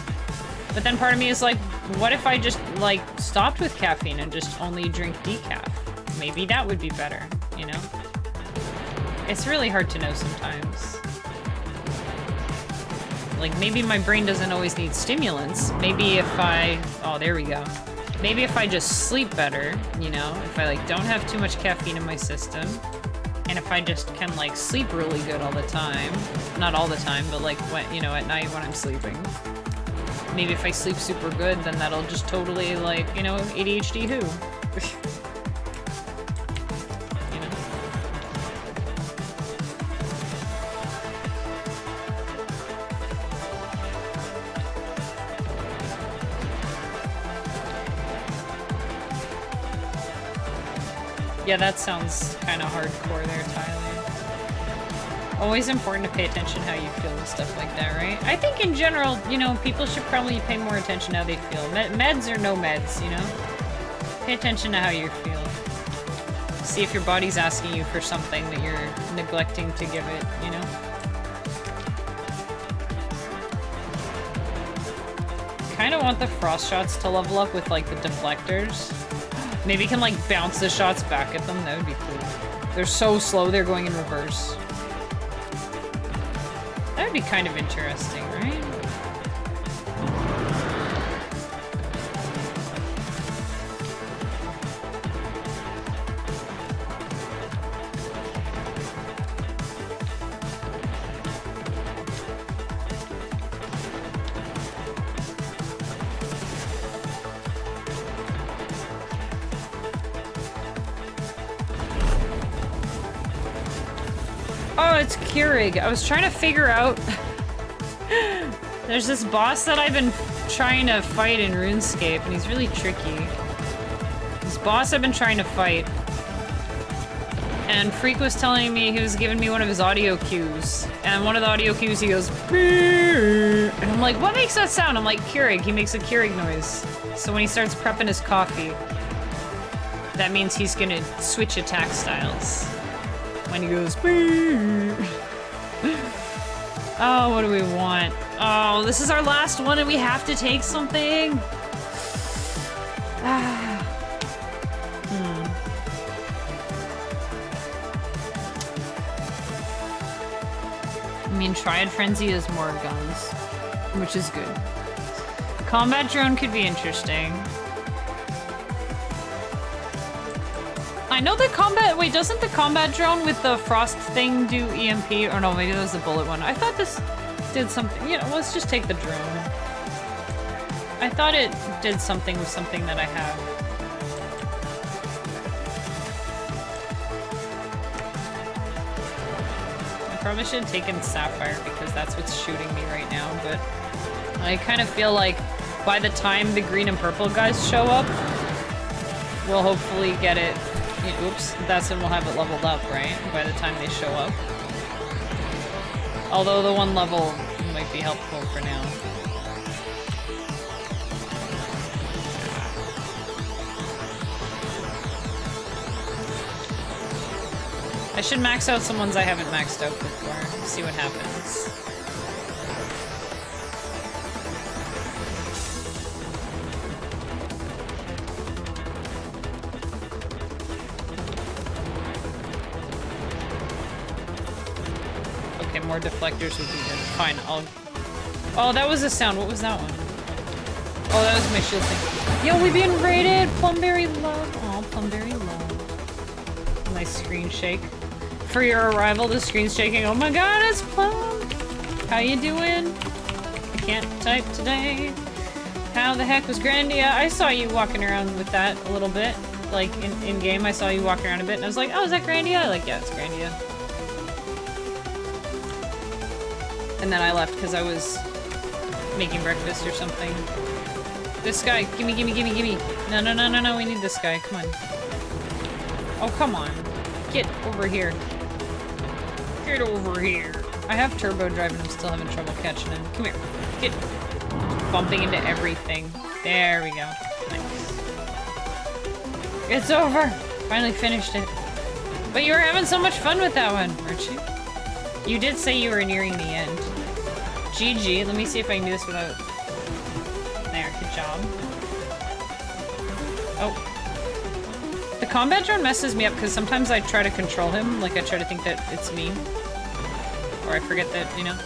But then part of me is like, what if I just, like, stopped with caffeine and just only drink decaf? Maybe that would be better, you know? It's really hard to know sometimes. Like, maybe my brain doesn't always need stimulants. Maybe if I... Oh, there we go. Maybe if I just sleep better, you know? If I, like, don't have too much caffeine in my system. And if I just can, like, sleep really good all the time. Not all the time, but, like, when, you know, at night when I'm sleeping. Maybe if I sleep super good, then that'll just totally, like, you know, ADHD who? You know? Yeah, that sounds kind of hardcore there, Tyler. Always important to pay attention how you feel and stuff like that, right? I think in general, you know, people should probably pay more attention how they feel. Meds or no meds, you know? Pay attention to how you feel. See if your body's asking you for something that you're neglecting to give it, you know? Kind of want the frost shots to level up with, like, the deflectors. Maybe you can, like, bounce the shots back at them. That would be cool. They're so slow, they're going in reverse. That would be kind of interesting, right? Oh, it's Keurig. I was trying to figure out... There's this boss that I've been trying to fight in RuneScape, and he's really tricky. This boss I've been trying to fight. and Freak was telling me he was giving me one of his audio cues. And one of the audio cues he goes, "Beer." And I'm like, what makes that sound? I'm like, Keurig. He makes a Keurig noise. So when he starts prepping his coffee, that means he's gonna switch attack styles. When he goes, "Beer." Oh, what do we want? Oh, this is our last one and we have to take something. I mean, Triad Frenzy is more guns, which is good. Combat Drone could be interesting. I know the combat- wait, doesn't the combat drone with the frost thing do EMP? Or no, maybe that was the bullet one. I thought this did something- you know, let's just take the drone. I thought it did something with something that I have. I probably should have taken Sapphire because that's what's shooting me right now, but I kind of feel like by the time the green and purple guys show up, we'll hopefully get it. Oops, that's when we'll have it leveled up, right? By the time they show up. Although the one level might be helpful for now. I should max out some ones I haven't maxed out before. See what happens. Okay, more deflectors would be good. Fine, I'll... Oh, that was a sound. What was that one? Oh, that was my shield thing. Yo, we being raided! Plumberry love. Oh, Plumberry love. Nice screen shake. For your arrival, the screen's shaking. Oh my god, it's Plum! How you doing? I can't type today. How the heck was Grandia? I saw you walking around with that a little bit. Like, in-game, I saw you walking around a bit, and I was like, oh, is that Grandia? Like, yeah, it's Grandia. And then I left because I was making breakfast or something. This guy, gimme, gimme, gimme, gimme. No, no, no, no, no, we need this guy, come on. Oh, come on. Get over here. Get over here. I have turbo drive and I'm still having trouble catching him. Come here. Get bumping into everything. There we go. Nice. It's over. Finally finished it. But you were having so much fun with that one, weren't you? You did say you were nearing the end. GG. Let me see if I can do this without... There. Good job. Oh. The combat drone messes me up because sometimes I try to control him, like I try to think that it's me. Or I forget that, you know.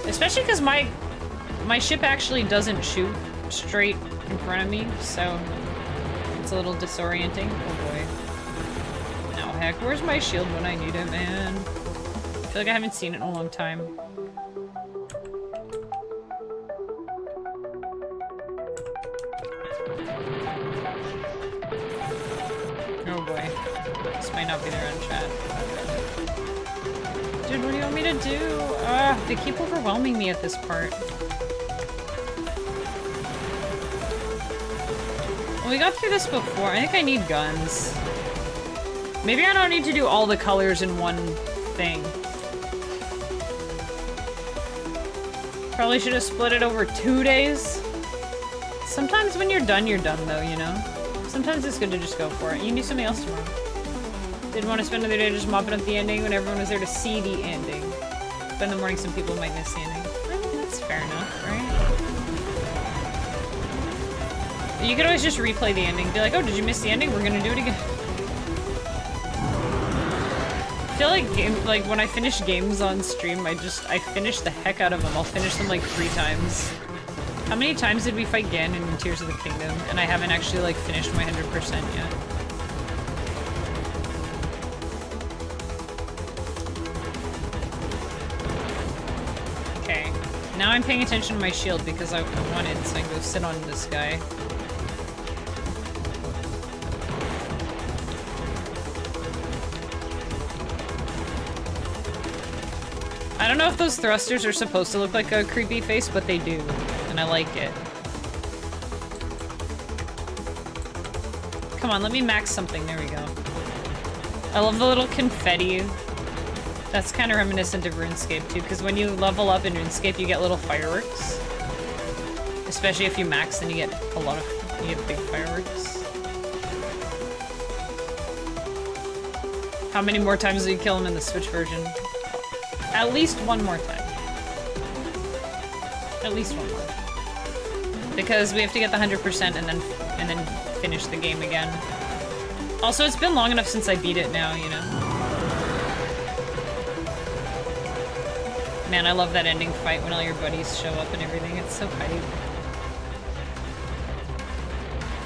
Especially because my ship actually doesn't shoot straight in front of me, so it's a little disorienting. Oh boy. No, heck, where's my shield when I need it, man? I feel like I haven't seen it in a long time. Oh boy. This might not be there on chat. Dude, what do you want me to do? They keep overwhelming me at this part. Well, we got through this before. I think I need guns. Maybe I don't need to do all the colors in one thing. Probably should have split it over 2 days. Sometimes when you're done though, you know? Sometimes it's good to just go for it. You can do something else tomorrow. Didn't want to spend another day just mopping up the ending when everyone was there to see the ending. But in the morning, some people might miss the ending. I mean, that's fair enough, right? You could always just replay the ending. Be like, oh, did you miss the ending? We're gonna do it again. I feel like when I finish games on stream, I finish the heck out of them. I'll finish them like 3 times. How many times did we fight Ganon in Tears of the Kingdom? And I haven't actually like finished my 100% yet. Okay. Now I'm paying attention to my shield because I wanted, so I can go sit on this guy. I don't know if those thrusters are supposed to look like a creepy face, but they do. And I like it. Come on, let me max something. There we go. I love the little confetti. That's kind of reminiscent of RuneScape too, because when you level up in RuneScape, you get little fireworks. Especially if you max, then you get big fireworks. How many more times do you kill him in the Switch version? At least one more time. At least one more. Because we have to get the 100% and then finish the game again. Also, it's been long enough since I beat it now, you know? Man, I love that ending fight when all your buddies show up and everything. It's so hype.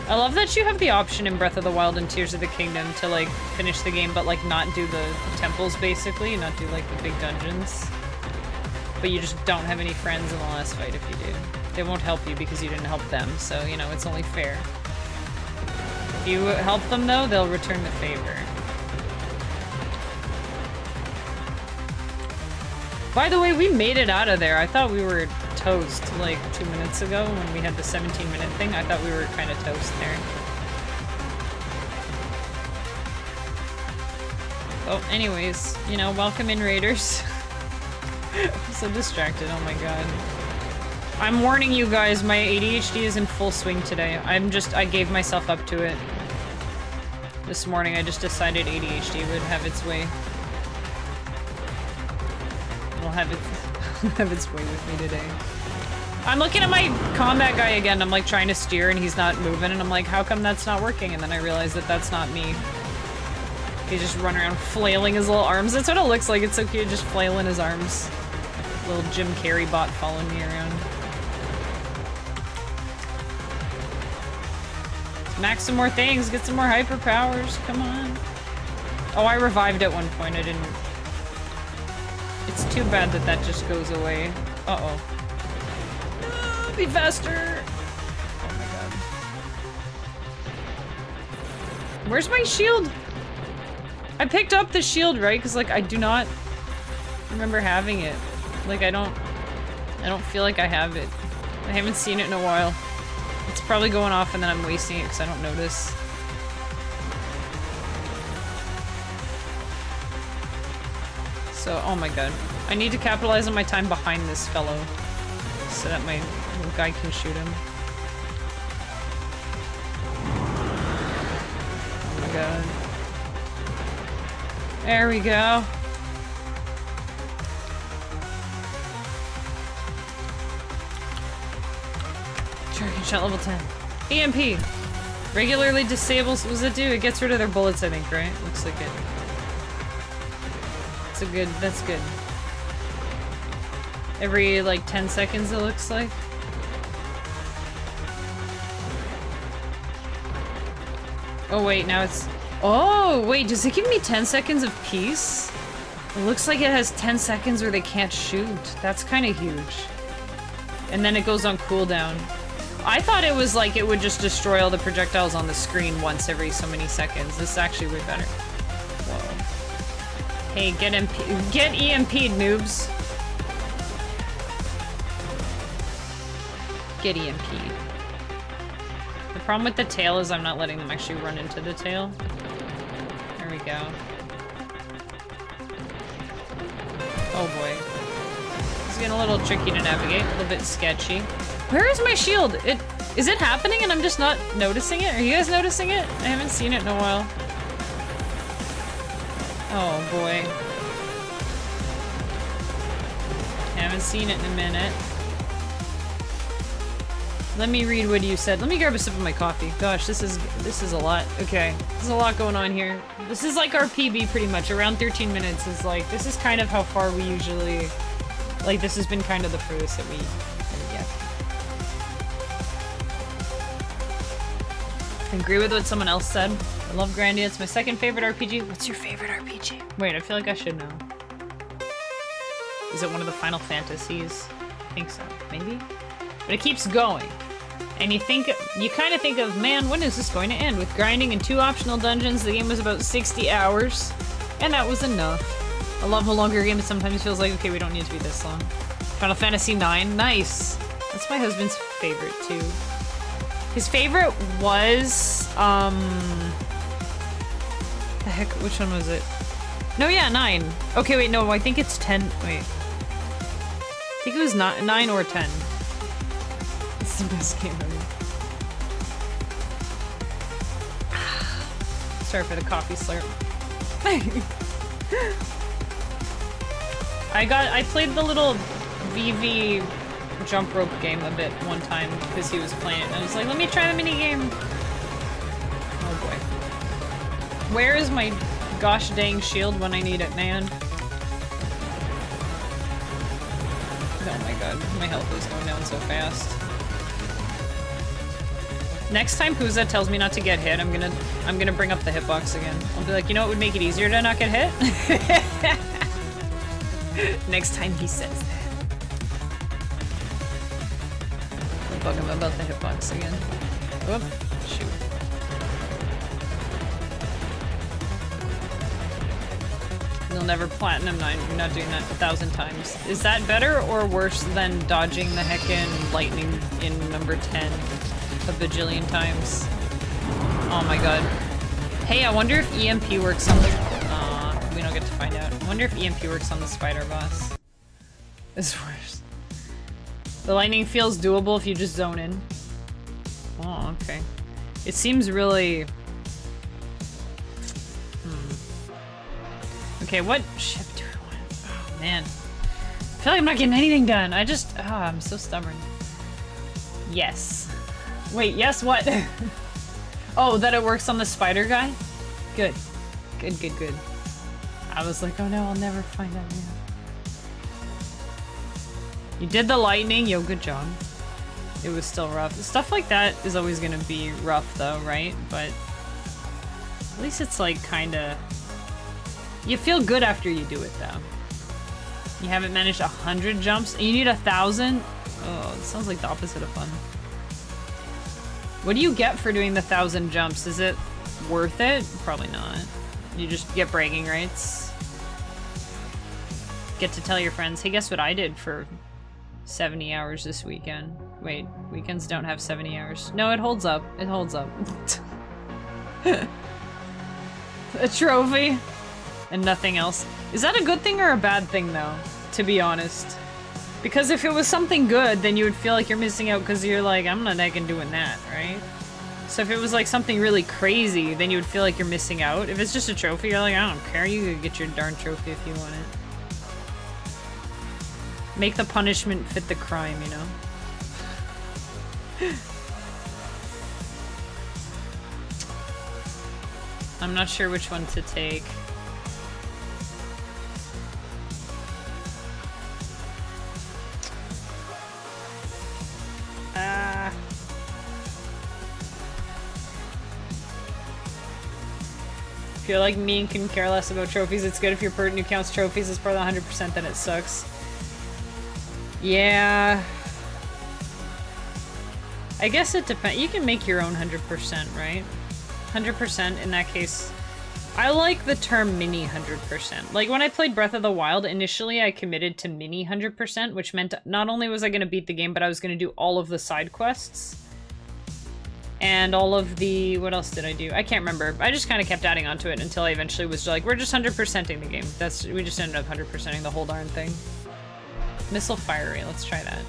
I love that you have the option in Breath of the Wild and Tears of the Kingdom to, like, finish the game, but, like, not do the temples, basically. Not do, like, the big dungeons. But you just don't have any friends in the last fight if you do. They won't help you because you didn't help them, so, you know, it's only fair. If you help them, though, they'll return the favor. By the way, we made it out of there. I thought we were toast, like, 2 minutes ago when we had the 17-minute thing. I thought we were kind of toast there. Oh, anyways, you know, welcome in, Raiders. I'm so distracted, oh my god. I'm warning you guys, my ADHD is in full swing today. I gave myself up to it. This morning, I just decided ADHD would have its way. It'll have its way with me today. I'm looking at my combat guy again. I'm like trying to steer and he's not moving and I'm like, how come that's not working? And then I realize that that's not me. He's just running around flailing his little arms. That's what it looks like. It's so cute, just flailing his arms. Little Jim Carrey bot following me around. Max some more things, get some more hyper powers, come on. Oh, I revived at one point, I didn't... It's too bad that that just goes away. Uh-oh. No, be faster! Oh my god. Where's my shield? I picked up the shield, right? Because, like, I do not remember having it. Like, I don't feel like I have it. I haven't seen it in a while. It's probably going off and then I'm wasting it because I don't notice. So, oh my god. I need to capitalize on my time behind this fellow so that my little guy can shoot him. Oh my god. There we go. Dragon shot level 10. EMP. Regularly disables. What does it do? It gets rid of their bullets, I think, right? Looks like it. It's a good. That's good. Every like 10 seconds, it looks like. Oh wait, now it's. Oh wait, does it give me 10 seconds of peace? It looks like it has 10 seconds where they can't shoot. That's kind of huge. And then it goes on cooldown. I thought it was like it would just destroy all the projectiles on the screen once every so many seconds. This is actually way better. Whoa. Hey, get EMP'd, noobs. Get EMP'd. The problem with the tail is I'm not letting them actually run into the tail. There we go. Oh boy. It's getting a little tricky to navigate, a little bit sketchy. Where is my shield? Is it happening and I'm just not noticing it? Are you guys noticing it? I haven't seen it in a while. Oh boy. Haven't seen it in a minute. Let me read what you said. Let me grab a sip of my coffee. Gosh, this is a lot. Okay, there's a lot going on here. This is like our PB pretty much. Around 13 minutes is like, this is kind of how far we usually, like this has been kind of the furthest that we get. I agree with what someone else said. I love Grandia. It's my second favorite RPG. What's your favorite RPG? Wait, I feel like I should know. Is it one of the Final Fantasies? I think so. Maybe? But it keeps going. And you kind of think of, man, when is this going to end? With grinding and 2 optional dungeons, the game was about 60 hours. And that was enough. I love a longer game, but sometimes feels like, okay, we don't need to be this long. Final Fantasy IX. Nice. That's my husband's favorite, too. His favorite was, The heck? Which one was it? No, yeah, 9. Okay, wait, no, I think it's 10. Wait. I think it was 9 or 10. It's the best game ever. Sorry for the coffee slurp. I played the little VV jump rope game a bit one time because he was playing it, and I was like, let me try the mini game. Oh boy. Where is my gosh dang shield when I need it, man? Oh my god, my health is going down so fast. Next time Puza tells me not to get hit, I'm gonna bring up the hitbox again. I'll be like, you know what would make it easier to not get hit? Next time he says that. I'll bug him about the hitbox again. Whoop, shoot. You'll never platinum 9. You're not doing that 1,000 times. Is that better or worse than dodging the heckin' lightning in number 10 a bajillion times? Oh my god. Hey, I wonder if EMP works on the... we don't get to find out. I wonder if EMP works on the spider boss. It's worse. The lightning feels doable if you just zone in. Oh, okay. It seems really... Okay, what ship do I want? Oh, man. I feel like I'm not getting anything done. I'm so stubborn. Yes. Wait, yes, what? Oh, that it works on the spider guy? Good. Good, good, good. I was like, oh no, I'll never find out. You did the lightning, yo, good job. It was still rough. Stuff like that is always gonna be rough though, right? But at least it's like kinda... You feel good after you do it though. You haven't managed 100 jumps and you need 1,000? Oh, it sounds like the opposite of fun. What do you get for doing the 1,000 jumps? Is it worth it? Probably not. You just get bragging rights. Get to tell your friends, hey, guess what I did for 70 hours this weekend? Wait, weekends don't have 70 hours. No, it holds up. It holds up. A trophy and nothing else. Is that a good thing or a bad thing though? To be honest. Because if it was something good, then you would feel like you're missing out because you're like, I'm not heckin' doing that, right? So if it was like something really crazy, then you would feel like you're missing out. If it's just a trophy, you're like, I don't care, you could get your darn trophy if you want it. Make the punishment fit the crime, you know? I'm not sure which one to take. If you're like me and can care less about trophies, it's good if your person who counts trophies as part of the 100%, then it sucks. Yeah. I guess it depends. You can make your own 100%, right? 100% in that case. I like the term mini 100%. Like when I played Breath of the Wild, initially I committed to mini 100%, which meant not only was I going to beat the game, but I was going to do all of the side quests. And all of the... What else did I do? I can't remember. I just kind of kept adding onto it until I eventually was like, we're just 100%ing the game. We just ended up 100%ing the whole darn thing. Missile Fire Ray. Let's try that.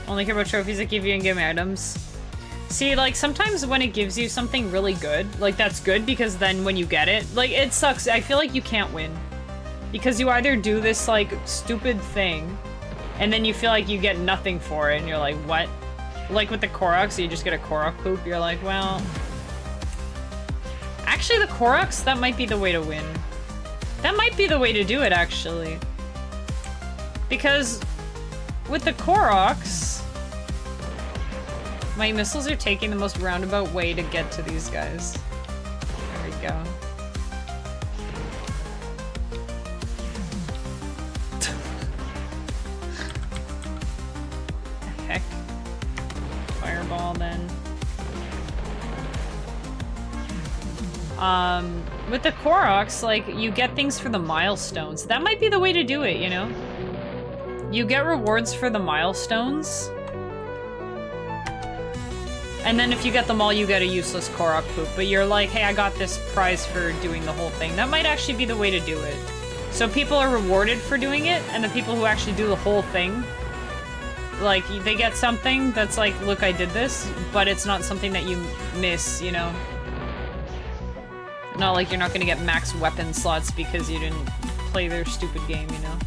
Only care about trophies that give you in-game items. See, like, sometimes when it gives you something really good, like, that's good because then when you get it, like, it sucks. I feel like you can't win. Because you either do this, like, stupid thing, and then you feel like you get nothing for it, and you're like, what? Like with the Koroks, you just get a Korok poop, you're like, well... Actually, the Koroks, that might be the way to win. That might be the way to do it, actually. Because with the Koroks, my missiles are taking the most roundabout way to get to these guys. There we go. Heck. Fireball then. With the Koroks, like, you get things for the milestones. That might be the way to do it, you know? You get rewards for the milestones. And then if you get them all, you get a useless Korok poop. But you're like, hey, I got this prize for doing the whole thing. That might actually be the way to do it. So people are rewarded for doing it, and the people who actually do the whole thing, like, they get something that's like, look, I did this, but it's not something that you miss, you know? Not like you're not gonna get max weapon slots because you didn't play their stupid game, you know?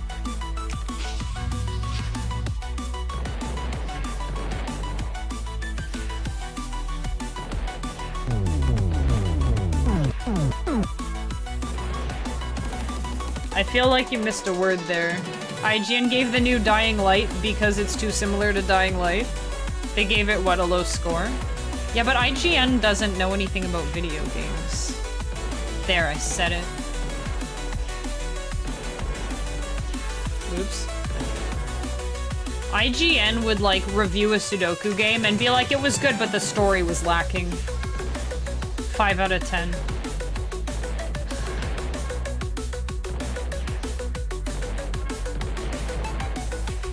I feel like you missed a word there. IGN gave the new Dying Light because it's too similar to Dying Light. They gave it, what, a low score? Yeah, but IGN doesn't know anything about video games. There, I said it. Oops. IGN would, like, review a Sudoku game and be like, it was good, but the story was lacking. 5 out of 10.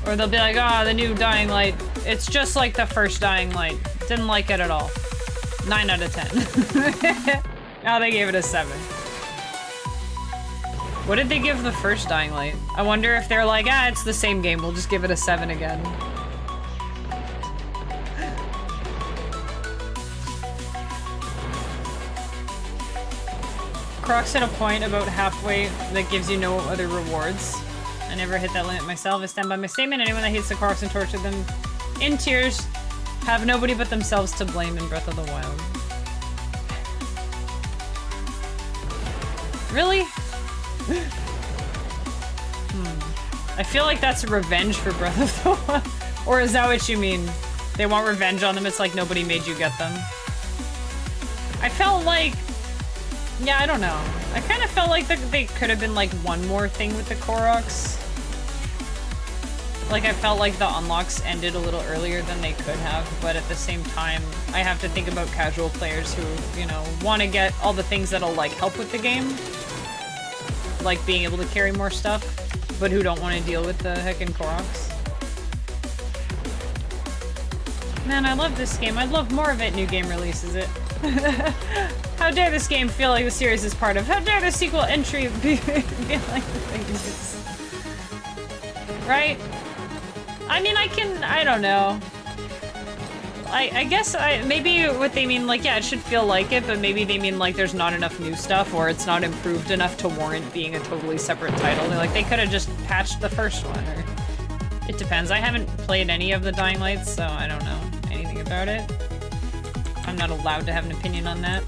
Or they'll be like, ah, the new Dying Light. It's just like the first Dying Light. Didn't like it at all. 9 out of 10. Now they gave it a 7. What did they give the first Dying Light? I wonder if they're like, ah, it's the same game. We'll just give it a 7 again. Croc's at a point about halfway that gives you no other rewards. I never hit that limit myself. I stand by my statement. Anyone that hates the Crocs and torture them in tears have nobody but themselves to blame in Breath of the Wild. Really? I feel like that's revenge for Breath of the Wild. Or is that what you mean? They want revenge on them, it's like nobody made you get them. I felt like... Yeah, I don't know. I kind of felt like they could have been like one more thing with the Koroks. Like, I felt like the unlocks ended a little earlier than they could have, but at the same time, I have to think about casual players who, you know, want to get all the things that'll, like, help with the game. Like being able to carry more stuff, but who don't want to deal with the heckin' Koroks. Man, I love this game. I'd love more of it. New game releases it. How dare this game feel like the series is part of? How dare the sequel entry be like the thing it is? Right? I mean, I don't know. I guess maybe what they mean, like, yeah, it should feel like it, but maybe they mean, like, there's not enough new stuff, or it's not improved enough to warrant being a totally separate title. They're like, they could have just patched the first one, or... It depends. I haven't played any of the Dying Lights, so I don't know anything about it. I'm not allowed to have an opinion on that.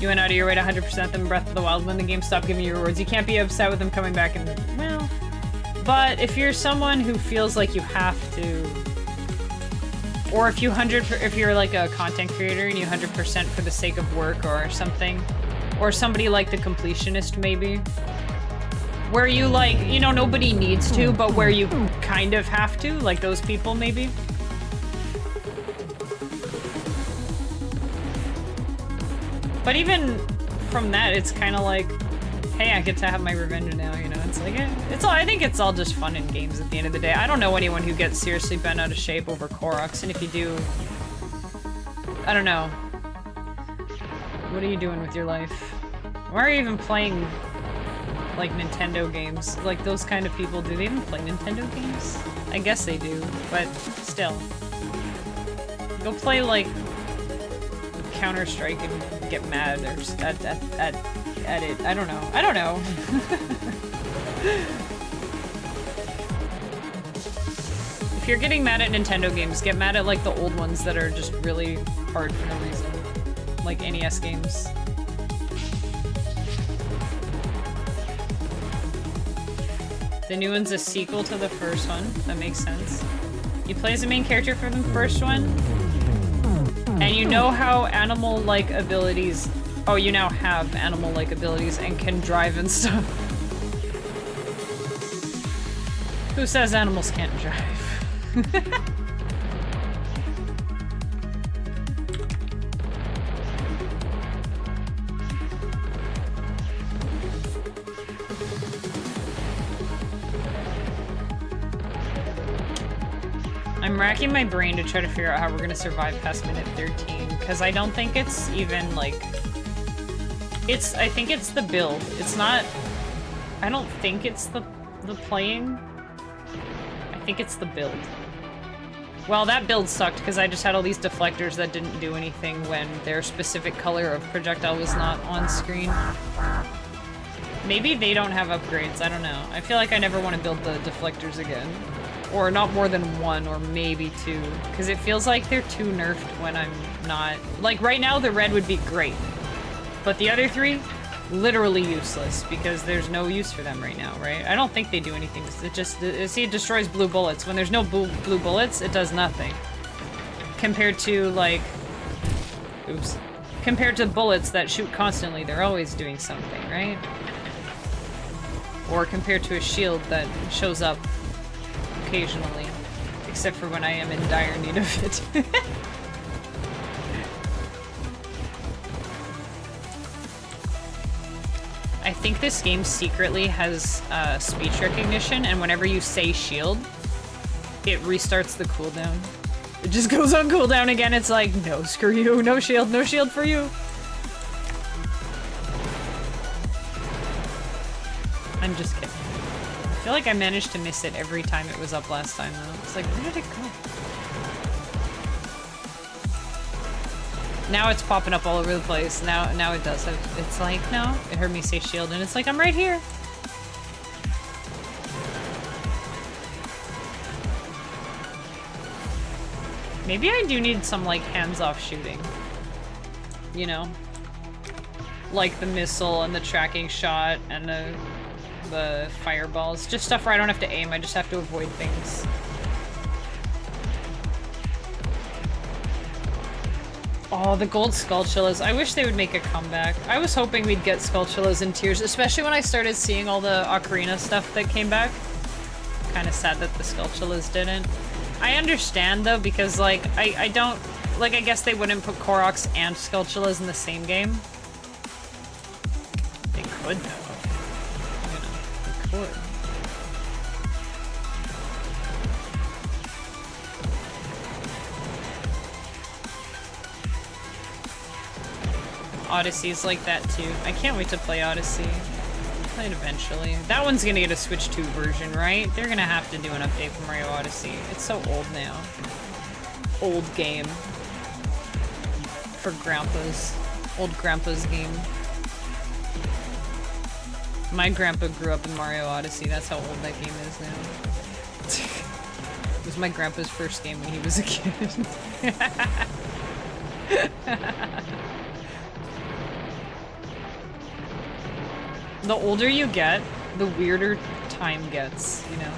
You went out of your way to 100% them Breath of the Wild when the game stopped giving you rewards. You can't be upset with them coming back and... Well... But if you're someone who feels like you have to... Or if you're like a content creator and you 100% for the sake of work or something. Or somebody like the completionist, maybe. Where you, like, you know, nobody needs to, but where you kind of have to. Like those people, maybe. But even from that, it's kind of like, hey, I get to have my revenge now, you know? It's like, it's all, I think it's all just fun in games at the end of the day. I don't know anyone who gets seriously bent out of shape over Koroks, and if you do, I don't know. What are you doing with your life? Why are you even playing, like, Nintendo games? Like, those kind of people, do they even play Nintendo games? I guess they do, but still. Go play, like, Counter-Strike and get mad or at it. I don't know. I don't know. If you're getting mad at Nintendo games, get mad at, like, the old ones that are just really hard for no reason. Like NES games. The new one's a sequel to the first one. That makes sense. You play as the main character for the first one, and you know how animal-like abilities... Oh, you now have animal-like abilities and can drive and stuff. Who says animals can't drive? I'm racking my brain to try to figure out how we're gonna survive past minute 13, because I don't think it's even, like... I think it's the build. It's not... I don't think it's the playing. I think it's the build. Well, that build sucked, because I just had all these deflectors that didn't do anything when their specific color of projectile was not on screen. Maybe they don't have upgrades, I don't know. I feel like I never want to build the deflectors again. Or not more than one, or maybe two. Because it feels like they're too nerfed when I'm not... Like, right now, the red would be great. But the other three, literally useless, because there's no use for them right now, right? I don't think they do anything. It just... See, it destroys blue bullets. When there's no blue bullets, it does nothing. Compared to, like... Oops. Compared to bullets that shoot constantly, they're always doing something, right? Or compared to a shield that shows up occasionally. Except for when I am in dire need of it. I think this game secretly has speech recognition, and whenever you say shield, it restarts the cooldown. It just goes on cooldown again. It's like, no, screw you, no shield for you. I'm just kidding. I feel like I managed to miss it every time it was up last time, though. It's like, where did it go? Now it's popping up all over the place. Now it does. It's like, no. It heard me say shield, and it's like, I'm right here. Maybe I do need some, like, hands-off shooting. You know? Like the missile and the tracking shot and the fireballs. Just stuff where I don't have to aim, I just have to avoid things. Oh, the gold Skullchillas. I wish they would make a comeback. I was hoping we'd get Skullchillas in tiers, especially when I started seeing all the Ocarina stuff that came back. Kinda sad that the Skullchillas didn't. I understand, though, because, like, I don't... Like, I guess they wouldn't put Koroks and Skullchillas in the same game. They could, though. You know, they could. Odyssey's like that, too. I can't wait to play Odyssey. Play it eventually. That one's gonna get a Switch 2 version, right? They're gonna have to do an update for Mario Odyssey. It's so old now. Old game. For Grandpa's. Old Grandpa's game. My grandpa grew up in Mario Odyssey. That's how old that game is now. It was my grandpa's first game when he was a kid. The older you get, the weirder time gets, you know?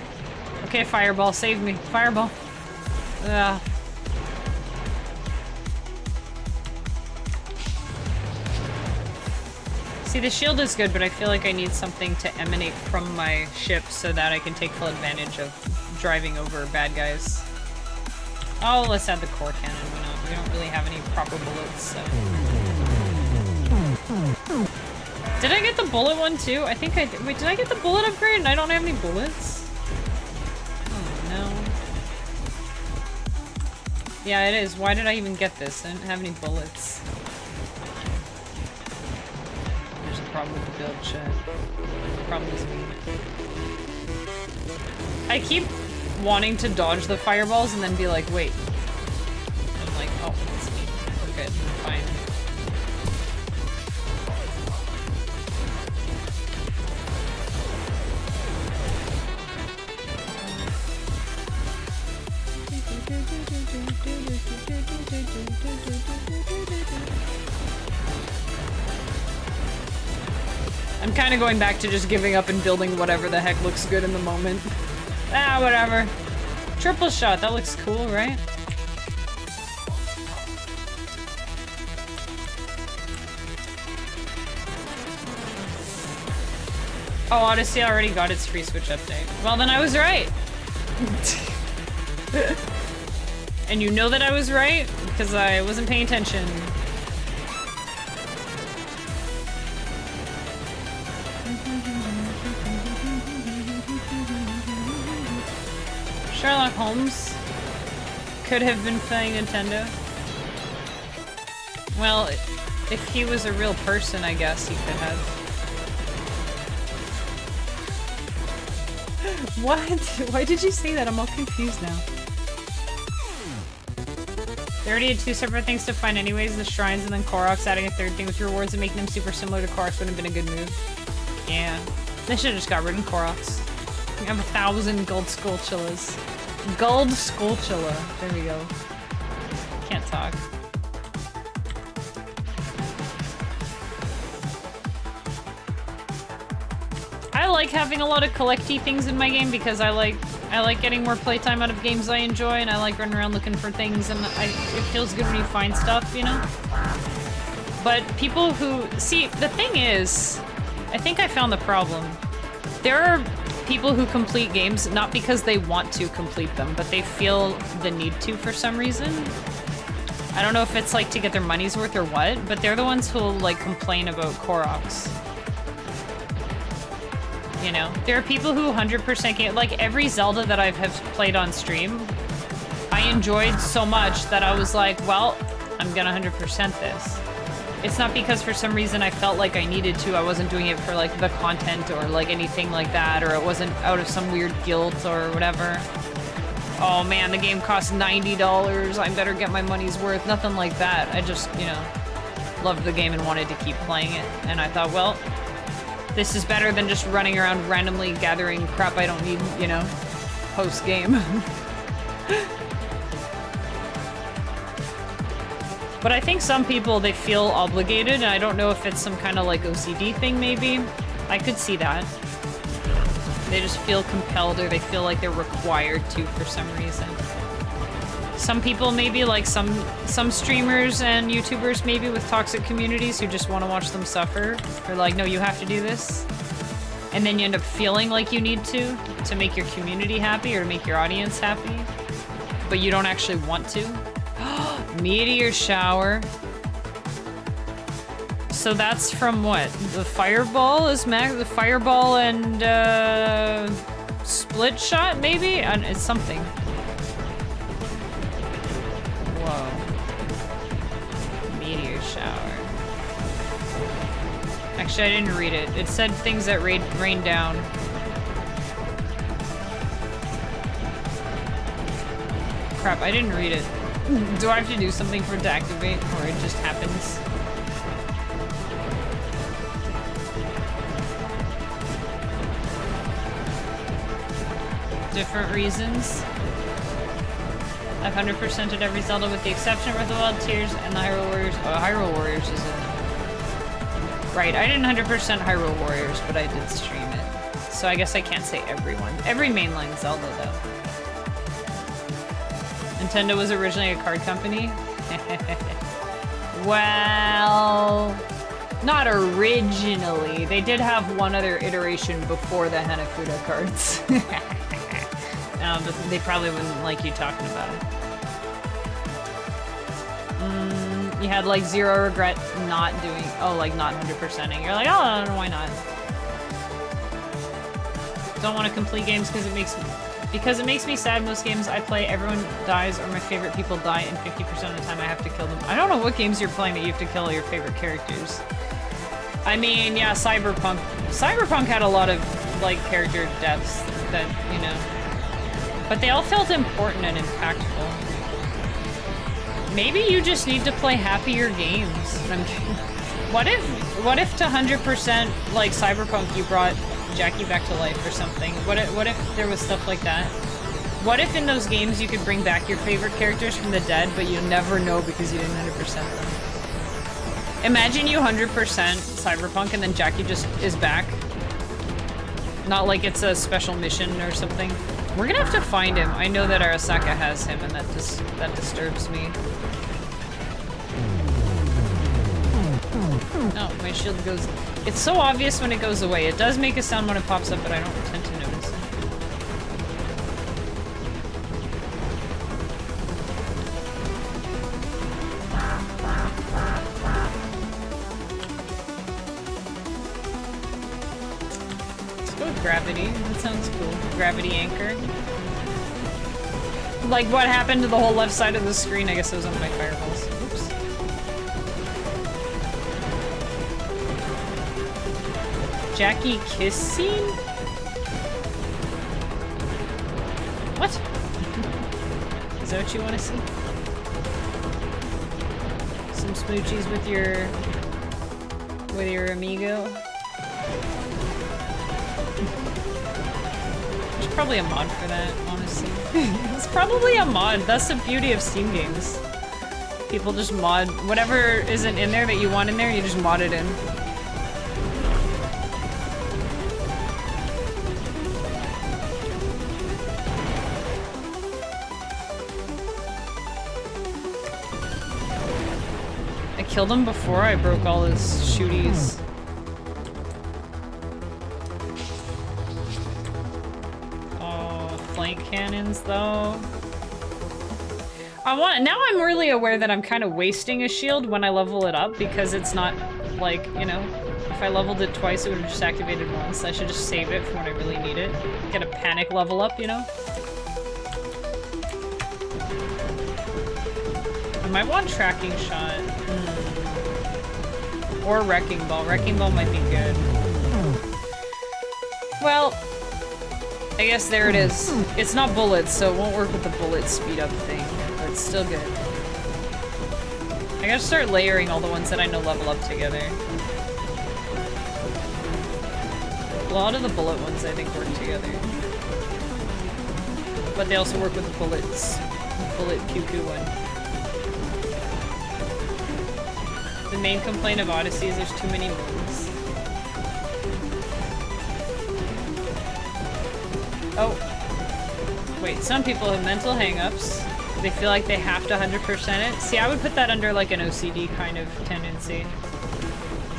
Okay, Fireball, save me. Fireball. Ugh. See, the shield is good, but I feel like I need something to emanate from my ship so that I can take full advantage of driving over bad guys. Oh, let's add the core cannon. We don't really have any proper bullets, so... Did I get the bullet one too? I think I did. Wait, did I get the bullet upgrade and I don't have any bullets? Oh no. Yeah, it is. Why did I even get this? I didn't have any bullets. There's a problem with the build, chat. The problem is me. I keep wanting to dodge the fireballs and then be like, wait. I'm like, oh, it's me. We're good. We're fine. I'm kind of going back to just giving up and building whatever the heck looks good in the moment. Ah, whatever. Triple shot, that looks cool, right? Oh, Odyssey already got its free Switch update. Well, then I was right. And you know that I was right because I wasn't paying attention. Sherlock Holmes. could have been playing Nintendo. Well, if he was a real person, I guess he could have. What? Why did you say that? I'm all confused now. They already had 2 separate things to find anyways, the shrines and then Koroks. Adding a 3rd thing with rewards and making them super similar to Koroks would have been a good move. Yeah. They should have just got rid of Koroks. We have 1,000 gold Skulltulas. Gold Skulltula. There we go. Can't talk. I like having a lot of collecty things in my game because I like getting more playtime out of games I enjoy, and I like running around looking for things, and it feels good when you find stuff, you know? But people who... See, the thing is, I think I found the problem. There are people who complete games not because they want to complete them, but they feel the need to for some reason. I don't know if it's like to get their money's worth or what, but they're the ones who'll like complain about Koroks. You know, there are people who 100% get, like every Zelda that I've have played on stream, I enjoyed so much that I was like, well, I'm gonna 100% this. It's not because for some reason I felt like I needed to. I wasn't doing it for like the content or like anything like that, or it wasn't out of some weird guilt or whatever. Oh man, the game costs $90. I better get my money's worth. Nothing like that. I just, you know, loved the game and wanted to keep playing it. And I thought, well, this is better than just running around randomly gathering crap I don't need, you know, post-game. But I think some people, they feel obligated, and I don't know if it's some kind of like OCD thing maybe. I could see that. They just feel compelled, or they feel like they're required to for some reason. Some people maybe, like some streamers and YouTubers maybe with toxic communities who just want to watch them suffer. They're like, no, you have to do this. And then you end up feeling like you need to make your community happy or to make your audience happy. But you don't actually want to. Meteor shower. So that's from what? The fireball is the fireball and split shot maybe? And it's something. Whoa. Meteor shower. Actually, I didn't read it. It said things that rain down. Crap, I didn't read it. Do I have to do something for it to activate, or it just happens? Different reasons. I've 100%ed every Zelda with the exception of Breath of the Wild, Tears, and the Hyrule Warriors. Oh, Hyrule Warriors is a... Right, I didn't 100% Hyrule Warriors, but I did stream it. So I guess I can't say everyone. Every mainline Zelda, though. Nintendo was originally a card company? Well... Not originally. They did have one other iteration before the Hanafuda cards. But they probably wouldn't like you talking about it. You had like zero regret not doing, like not 100%ing. You're like, oh, why not? Don't want to complete games because it makes me sad. Most games I play, everyone dies or my favorite people die, and 50% of the time I have to kill them. I don't know what games you're playing that you have to kill your favorite characters. I mean, yeah, Cyberpunk. Cyberpunk had a lot of like character deaths that, you know. But they all felt important and impactful. Maybe you just need to play happier games. I'm kidding. What if to 100% like Cyberpunk you brought Jackie back to life or something? What if there was stuff like that? What if in those games you could bring back your favorite characters from the dead, but you'll never know because you didn't 100% them? Imagine you 100% Cyberpunk and then Jackie just is back. Not like it's a special mission or something. We're gonna have to find him. I know that Arasaka has him, and that disturbs me. Oh, my shield goes... It's so obvious when it goes away. It does make a sound when it pops up, but I don't tend to notice it. Let's go with gravity. That sounds cool. Gravity anchor. Like, what happened to the whole left side of the screen? I guess it was one of my fireballs. Oops. Jackie kiss scene? What? Is that what you want to see? Some smoochies with your amigo? There's probably a mod for that, honestly. It's probably a mod. That's the beauty of Steam games. People just mod whatever isn't in there that you want in there, you just mod it in. I killed him before I broke all his shooties. Flank cannons though. Now I'm really aware that I'm kind of wasting a shield when I level it up because it's not like, you know, if I leveled it twice it would have just activated once. I should just save it for when I really need it. Get a panic level up, you know? I might want tracking shot. Or wrecking ball. Wrecking ball might be good. Well, I guess there it is. It's not bullets, so it won't work with the bullet speed up thing, but it's still good. I gotta start layering all the ones that I know level up together. A lot of the bullet ones I think work together. But they also work with the bullets. Bullet pew-pew one. The main complaint of Odyssey is there's too many moves. Oh. Wait, some people have mental hang-ups. They feel like they have to 100% it. See, I would put that under like an OCD kind of tendency.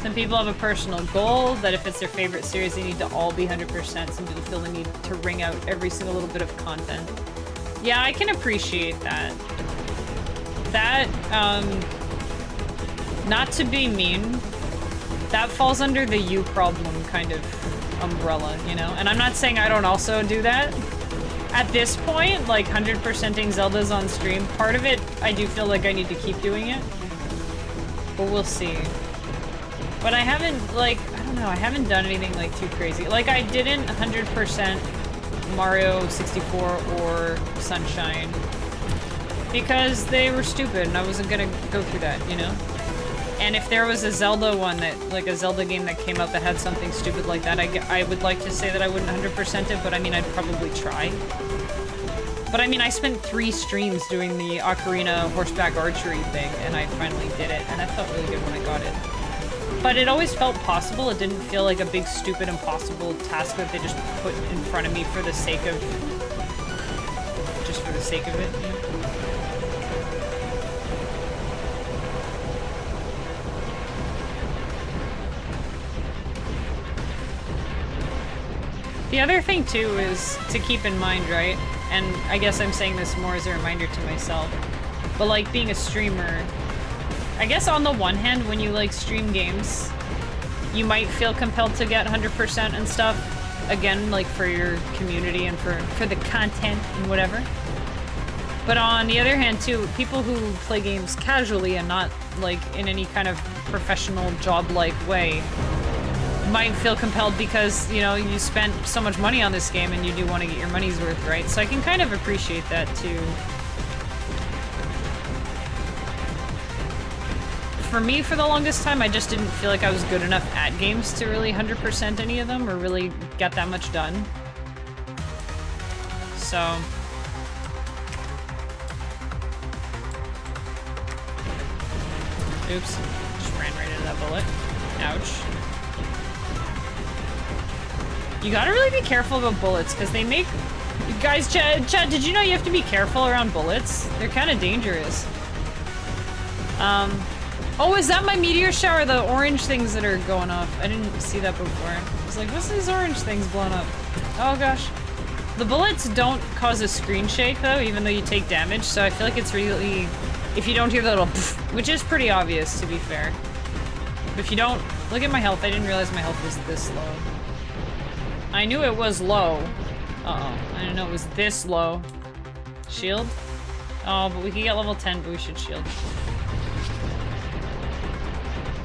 Some people have a personal goal that if it's their favorite series, they need to all be 100%. Some people feel the need to wring out every single little bit of content. Yeah, I can appreciate that. That, not to be mean, that falls under the you problem kind of umbrella, you know? And I'm not saying I don't also do that. At this point, like 100%ing Zeldas on stream, part of it, I do feel like I need to keep doing it. But we'll see. But I haven't, like, I don't know, I haven't done anything like too crazy. Like I didn't 100% Mario 64 or Sunshine because they were stupid and I wasn't gonna go through that, you know? And if there was a Zelda one that, like a Zelda game that came out that had something stupid like that, I would like to say that I wouldn't 100% it, but I mean, I'd probably try. But I mean, I spent 3 streams doing the Ocarina horseback archery thing, and I finally did it, and that felt really good when I got it. But it always felt possible. It didn't feel like a big, stupid, impossible task that they just put in front of me for the sake of... just for the sake of it, you know? The other thing, too, is to keep in mind, right? And I guess I'm saying this more as a reminder to myself. But, like, being a streamer, I guess on the one hand, when you, like, stream games, you might feel compelled to get 100% and stuff. Again, like, for your community and for the content and whatever. But on the other hand, too, people who play games casually and not, like, in any kind of professional job-like way might feel compelled because, you know, you spent so much money on this game and you do want to get your money's worth, right? So I can kind of appreciate that, too. For me, for the longest time, I just didn't feel like I was good enough at games to really 100% any of them or really get that much done. So... oops. Just ran right into that bullet. Ouch. You gotta really be careful about bullets, because they make... Guys, Chad, did you know you have to be careful around bullets? They're kind of dangerous. Oh, is that my meteor shower? The orange things that are going off. I didn't see that before. I was like, what's these orange things blowing up? Oh, gosh. The bullets don't cause a screen shake, though, even though you take damage, so I feel like it's really... If you don't hear the little pfft, which is pretty obvious, to be fair. But if you don't... Look at my health. I didn't realize my health was this low. I knew it was low. Uh-oh. I didn't know it was this low. Shield? Oh, but we can get level 10, but we should shield.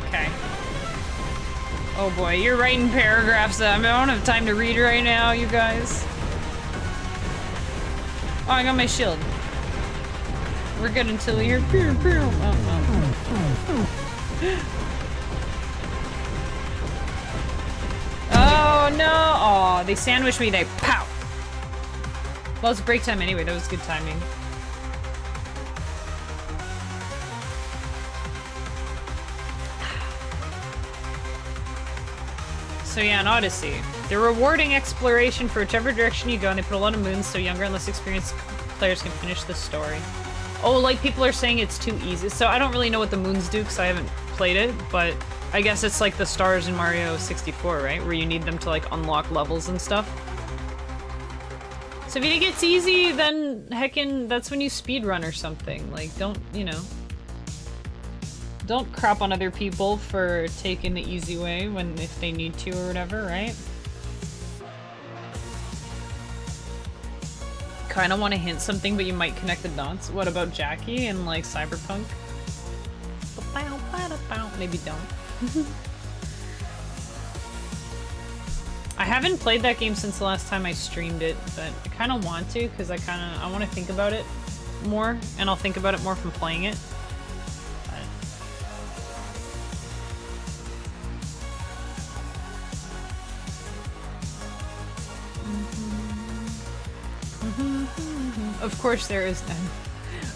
Okay. Oh boy, you're writing paragraphs that I don't have time to read right now, you guys. Oh, I got my shield. We're good until you're... Oh no! Oh, they sandwiched me, they pow! Well, it's break time anyway, that was good timing. So yeah, in Odyssey, they're rewarding exploration for whichever direction you go, and they put a lot of moons so younger and less experienced players can finish the story. Oh, like people are saying it's too easy. So I don't really know what the moons do because I haven't played it, but I guess it's like the stars in Mario 64, right? Where you need them to like unlock levels and stuff. So if you think it's easy, then heckin' that's when you speedrun or something. Like, don't, you know. Don't crap on other people for taking the easy way when if they need to or whatever, right? Kind of want to hint something, but you might connect the dots. What about Jackie and like Cyberpunk? Maybe don't. I haven't played that game since the last time I streamed it, but I kind of want to because I want to think about it more, and I'll think about it more from playing it. Of course there is none.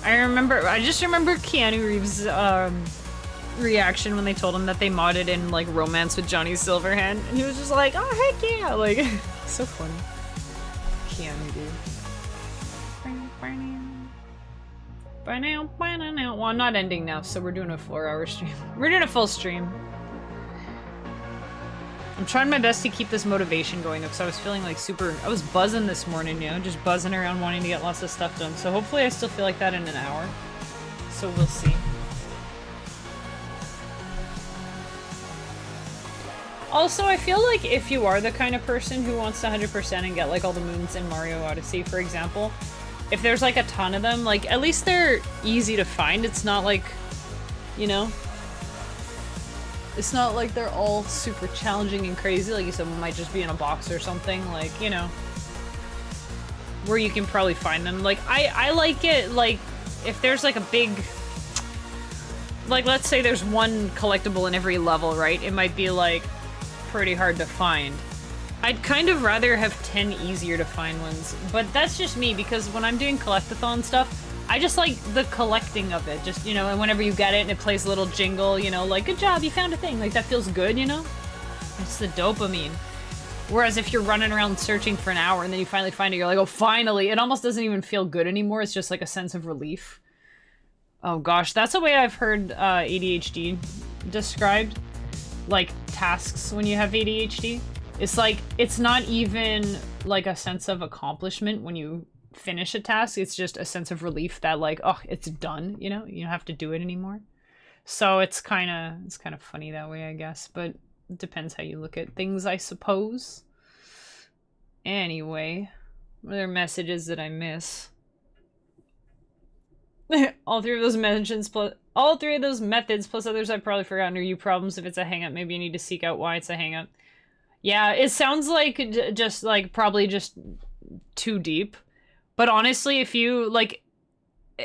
I just remember Keanu Reeves' reaction when they told him that they modded in like Romance with Johnny Silverhand, and he was just like, oh heck yeah, like so funny. Keanu, dude. Well, I'm not ending now, so we're doing a 4-hour stream. We're doing a full stream. I'm trying my best to keep this motivation going though, because I was feeling like I was buzzing this morning, you know, just buzzing around wanting to get lots of stuff done. So hopefully I still feel like that in an hour. So we'll see. Also, I feel like if you are the kind of person who wants to 100% and get like all the moons in Mario Odyssey, for example, if there's like a ton of them, like at least they're easy to find. It's not like, you know, it's not like they're all super challenging and crazy. Like you said, one might just be in a box or something, like, you know, where you can probably find them. Like, I like it, like, if there's like a big, like, let's say there's one collectible in every level, right? It might be like pretty hard to find. I'd kind of rather have 10 easier to find ones, but that's just me because when I'm doing collectathon stuff, I just like the collecting of it, just, you know, and whenever you get it and it plays a little jingle, you know, like, good job, you found a thing, like, that feels good, you know? It's the dopamine. Whereas if you're running around searching for an hour and then you finally find it, you're like, oh, finally, it almost doesn't even feel good anymore, it's just like a sense of relief. Oh gosh, that's the way I've heard ADHD described, like, tasks when you have ADHD. It's like, it's not even, like, a sense of accomplishment when you finish a task, it's just a sense of relief that like, oh, it's done, you know, you don't have to do it anymore. So it's kind of funny that way, I guess, but it depends how you look at things, I suppose. Anyway, what are messages that I miss? All three of those mentions plus all three of those methods plus others I've probably forgotten are you problems. If it's a hang-up, maybe you need to seek out why it's a hang-up. Yeah, it sounds like just like probably just too deep. But honestly, if you, like,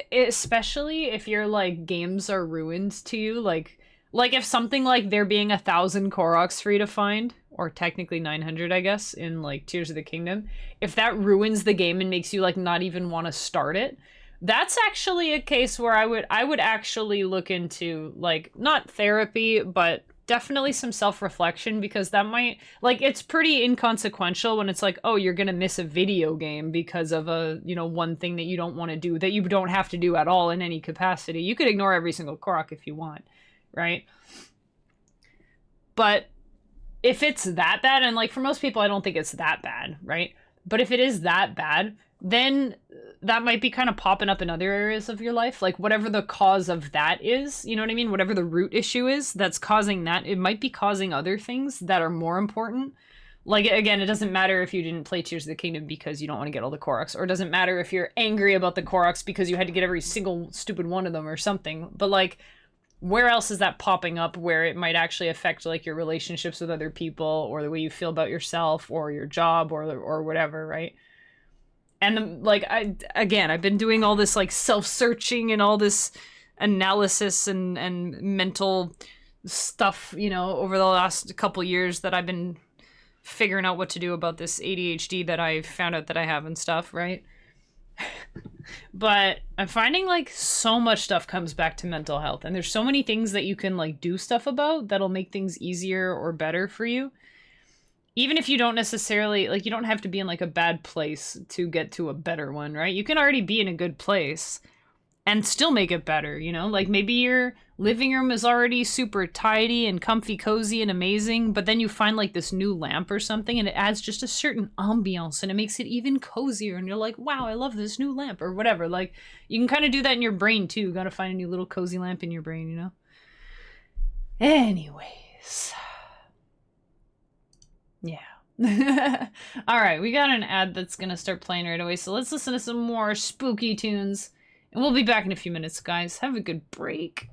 especially if your, like, games are ruined to you, like if something like there being 1,000 Koroks free to find, or technically 900, I guess, in, like, Tears of the Kingdom, if that ruins the game and makes you, like, not even want to start it, that's actually a case where I would actually look into, like, not therapy, but definitely some self-reflection, because that might, like, it's pretty inconsequential when it's like, oh, you're gonna miss a video game because of a, you know, one thing that you don't want to do, that you don't have to do at all in any capacity. You could ignore every single Korok if you want, right? But if it's that bad, and like for most people, I don't think it's that bad, right? But if it is that bad, then that might be kind of popping up in other areas of your life, like whatever the cause of that is, you know what I mean? Whatever the root issue is that's causing that, it might be causing other things that are more important. Like, again, it doesn't matter if you didn't play Tears of the Kingdom because you don't want to get all the Koroks, or it doesn't matter if you're angry about the Koroks because you had to get every single stupid one of them or something. But, like, where else is that popping up where it might actually affect, like, your relationships with other people, or the way you feel about yourself, or your job, or whatever, right? And, like, I've been doing all this, like, self-searching and all this analysis and mental stuff, you know, over the last couple years that I've been figuring out what to do about this ADHD that I found out that I have and stuff, right? But I'm finding, like, so much stuff comes back to mental health, and there's so many things that you can, like, do stuff about that'll make things easier or better for you. Even if you don't necessarily, like, you don't have to be in, like, a bad place to get to a better one, right? You can already be in a good place and still make it better, you know? Like, maybe your living room is already super tidy and comfy, cozy, and amazing, but then you find, like, this new lamp or something, and it adds just a certain ambiance, and it makes it even cozier, and you're like, wow, I love this new lamp, or whatever. Like, you can kind of do that in your brain, too. You gotta find a new little cozy lamp in your brain, you know? Anyways. Yeah. Alright, we got an ad that's gonna start playing right away, so let's listen to some more spooky tunes. And we'll be back in a few minutes, guys. Have a good break.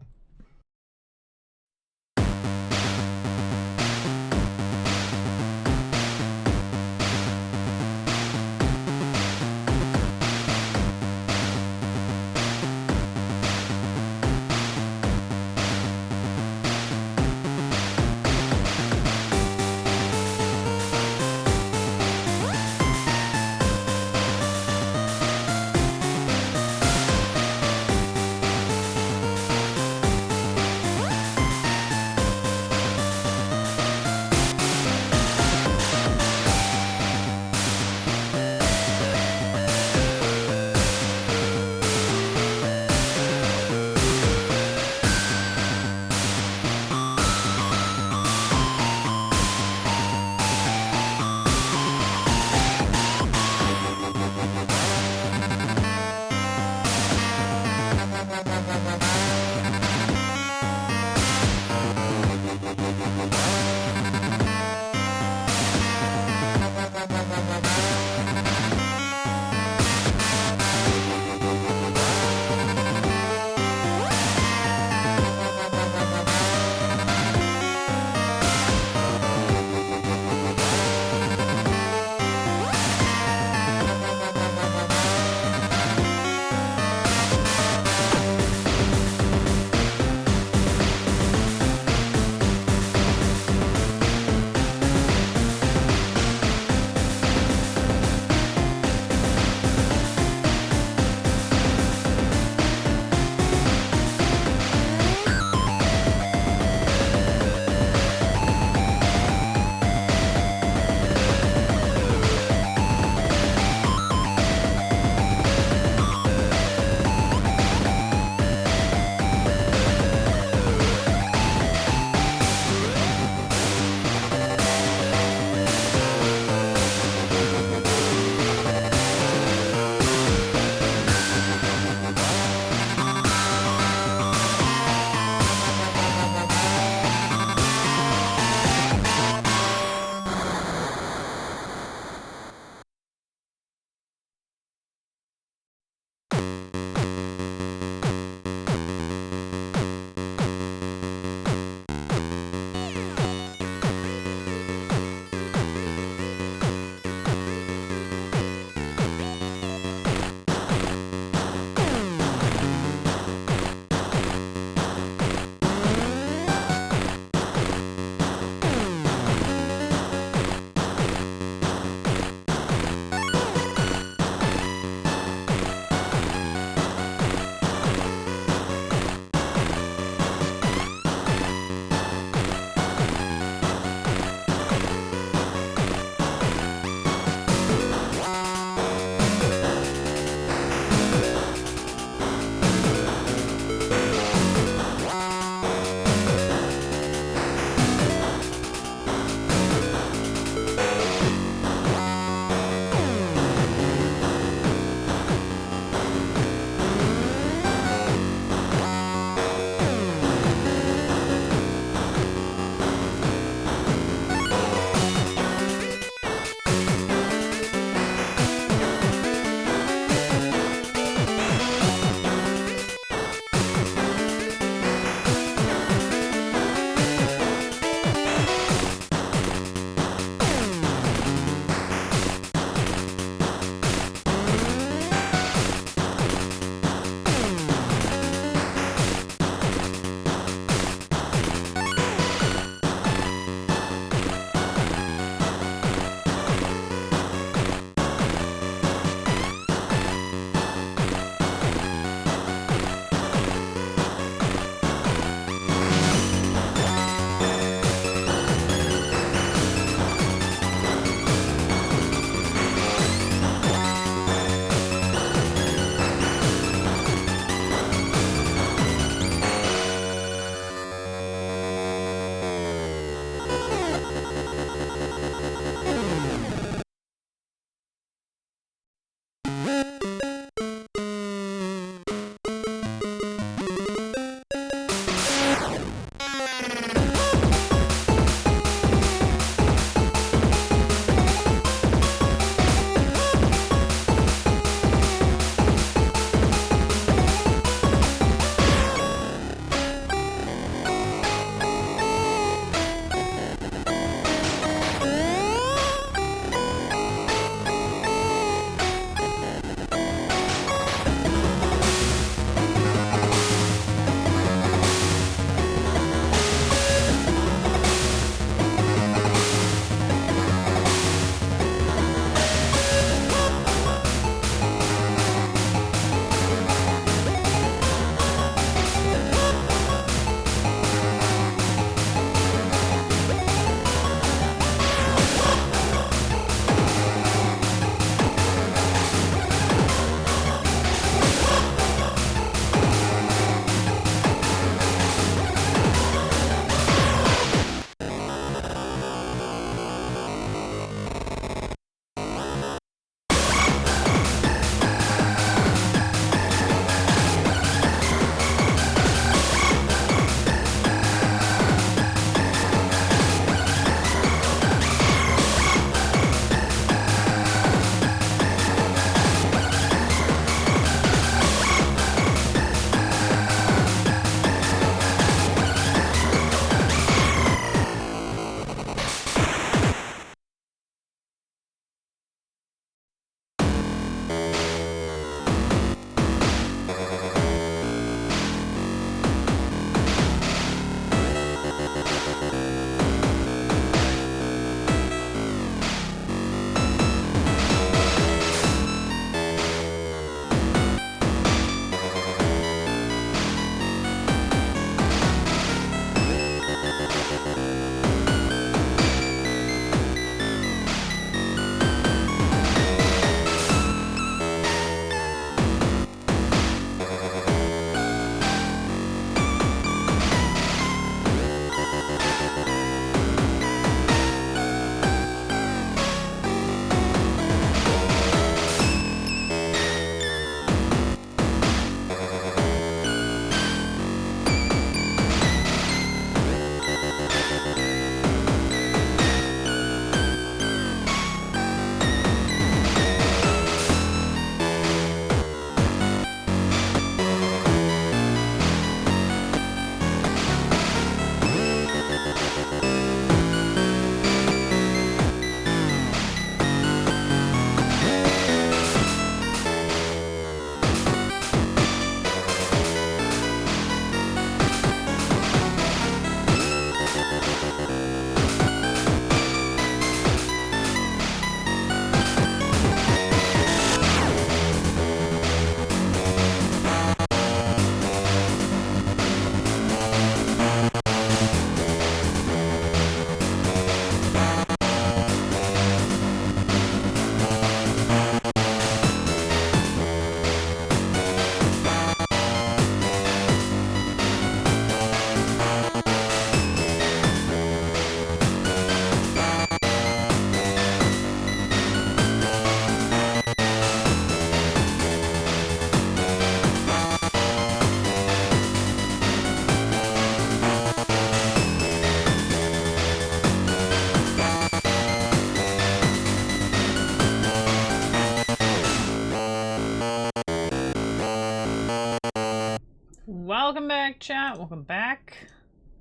Welcome back, chat. Welcome back.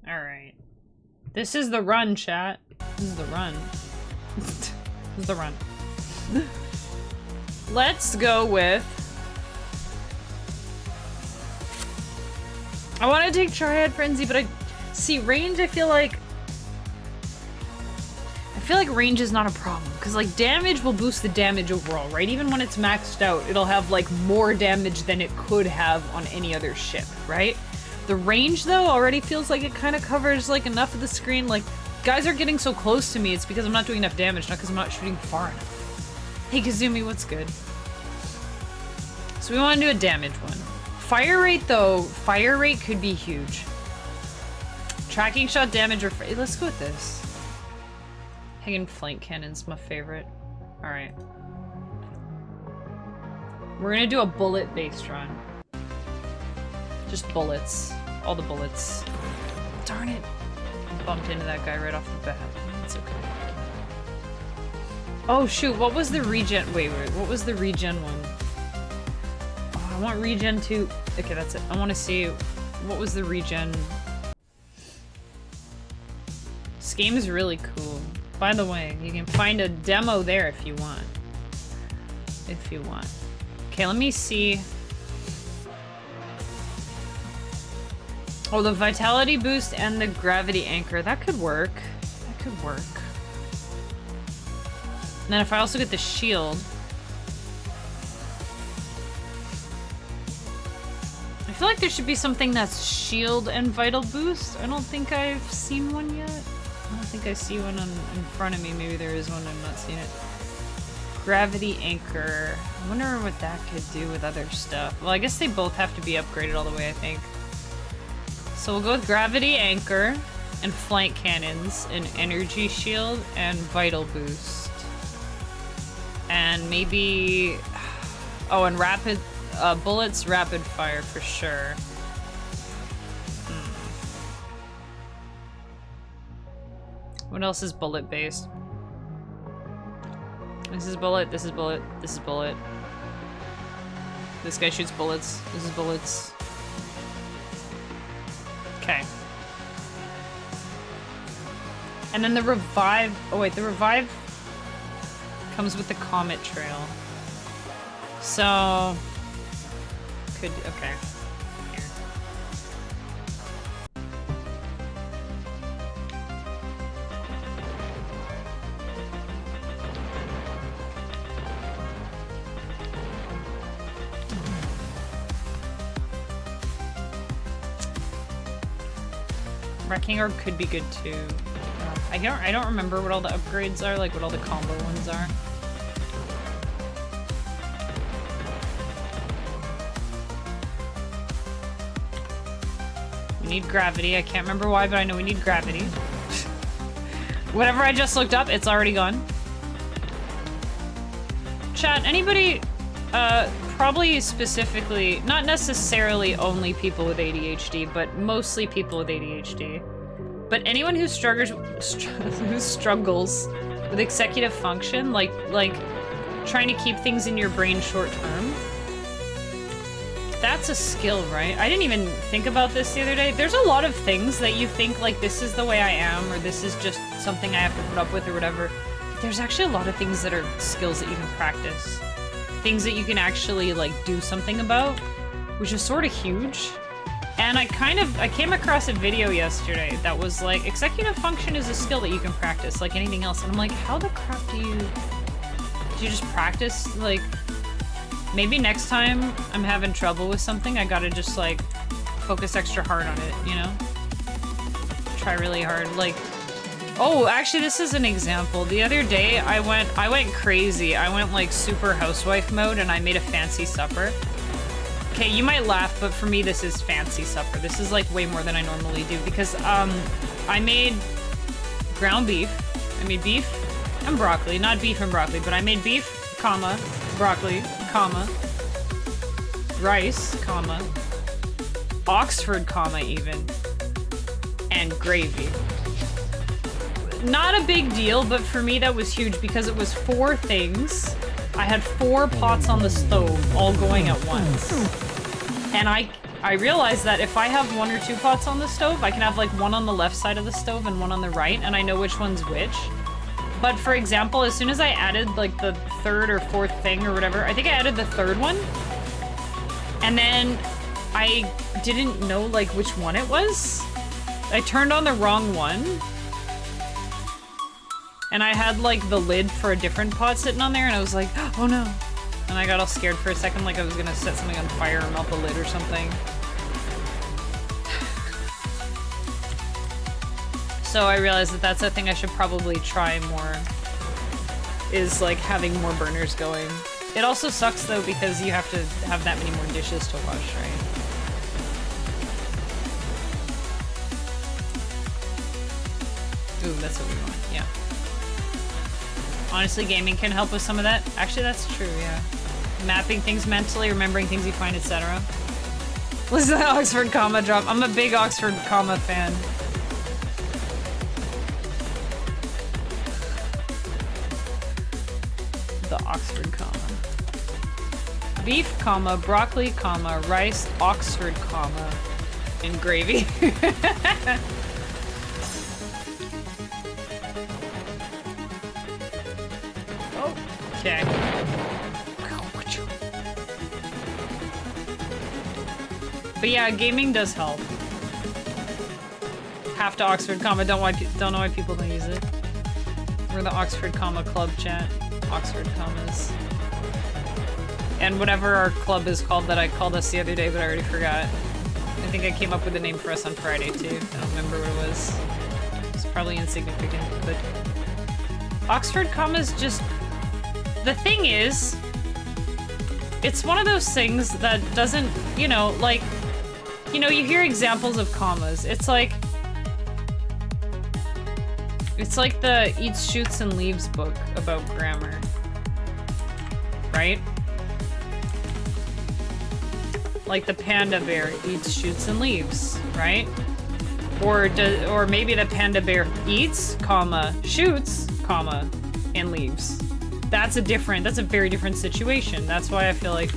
Alright. This is the run, chat. This is the run. This is the run. Let's go with... I want to take Triad Frenzy, but I... See, range, I feel like range is not a problem, because, like, damage will boost the damage overall, right? Even when it's maxed out, it'll have, like, more damage than it could have on any other ship, right? The range, though, already feels like it kind of covers, like, enough of the screen. Like, guys are getting so close to me, it's because I'm not doing enough damage, not because I'm not shooting far enough. Hey, Kazumi, what's good? So we want to do a damage one. Fire rate, though, fire rate could be huge. Tracking shot damage or... Let's go with this. Hanging flank cannon's my favorite. Alright. We're gonna do a bullet-based run. Just bullets. All the bullets. Darn it. I bumped into that guy right off the bat. It's okay. Oh shoot, what was the regen- wait, what was the regen one? Oh, I want regen 2. Okay, that's it. I want to see what was the regen. This game is really cool. By the way, you can find a demo there if you want. If you want. Okay, let me see. Oh, the vitality boost and the gravity anchor. That could work. That could work. And then if I also get the shield. I feel like there should be something that's shield and vital boost. I don't think I've seen one yet. I don't think I see one in front of me. Maybe there is one, I've not seen it. Gravity anchor. I wonder what that could do with other stuff. Well, I guess they both have to be upgraded all the way, I think. So we'll go with gravity anchor and flank cannons and energy shield and vital boost. And maybe... Oh, and rapid... bullets, rapid fire for sure. What else is bullet based? This is bullet, this is bullet, this is bullet. This guy shoots bullets, this is bullets. Okay. And then the revive, oh wait, the revive comes with the comet trail. So, could, okay. Wrecking Orb could be good too. I don't remember what all the upgrades are, like what all the combo ones are. We need gravity. I can't remember why, but I know we need gravity. Whatever I just looked up, it's already gone. Chat, anybody, probably specifically, not necessarily only people with ADHD, but mostly people with ADHD. But anyone who struggles with executive function, like trying to keep things in your brain short term, that's a skill, right? I didn't even think about this the other day. There's a lot of things that you think like this is the way I am, or this is just something I have to put up with or whatever. There's actually a lot of things that are skills that you can practice. Things that you can actually like do something about, which is sort of huge. And I came across a video yesterday that was like, executive function is a skill that you can practice like anything else. And I'm like, how the crap do you just practice? Like, maybe next time I'm having trouble with something, I gotta just like focus extra hard on it, you know? Try really hard. Like, oh, actually this is an example. The other day I went crazy. I went like super housewife mode and I made a fancy supper. Okay, you might laugh, but for me this is fancy supper. This is like way more than I normally do because I made ground beef. I made beef and broccoli. Not beef and broccoli, but I made beef, comma, broccoli, comma, rice, comma, Oxford, comma even, and gravy. Not a big deal, but for me that was huge because it was 4 things. I had 4 pots on the stove all going at once. And I realized that if I have 1 or 2 pots on the stove, I can have like one on the left side of the stove and one on the right, and I know which one's which. But for example, as soon as I added like the 3rd or 4th thing or whatever, I think I added the 3rd one, and then I didn't know like which one it was. I turned on the wrong one, and I had like the lid for a different pot sitting on there, and I was like, oh no. And I got all scared for a second, like I was gonna set something on fire or melt the lid or something. So I realized that that's a thing I should probably try more, is like having more burners going. It also sucks though because you have to have that many more dishes to wash, right? Ooh, that's what we want, yeah. Honestly, gaming can help with some of that. Actually, that's true, yeah. Mapping things mentally, remembering things you find, etc. Listen to the Oxford comma drop. I'm a big Oxford comma fan. The Oxford comma. Beef, comma, broccoli, comma, rice, Oxford comma, and gravy. Okay. But yeah, gaming does help. Have to Oxford comma. Don't know why people don't use it. We're the Oxford comma club chat. Oxford commas. And whatever our club is called that I called us the other day, but I already forgot. I think I came up with a name for us on Friday too. I don't remember what it was. It's probably insignificant, but Oxford commas just. The thing is, it's one of those things that doesn't, you know, like, you know, you hear examples of commas. It's like the Eats, Shoots, and Leaves book about grammar, right? Like the panda bear eats, shoots, and leaves, right? Or maybe the panda bear eats, comma, shoots, comma, and leaves. That's a very different situation. That's why I feel like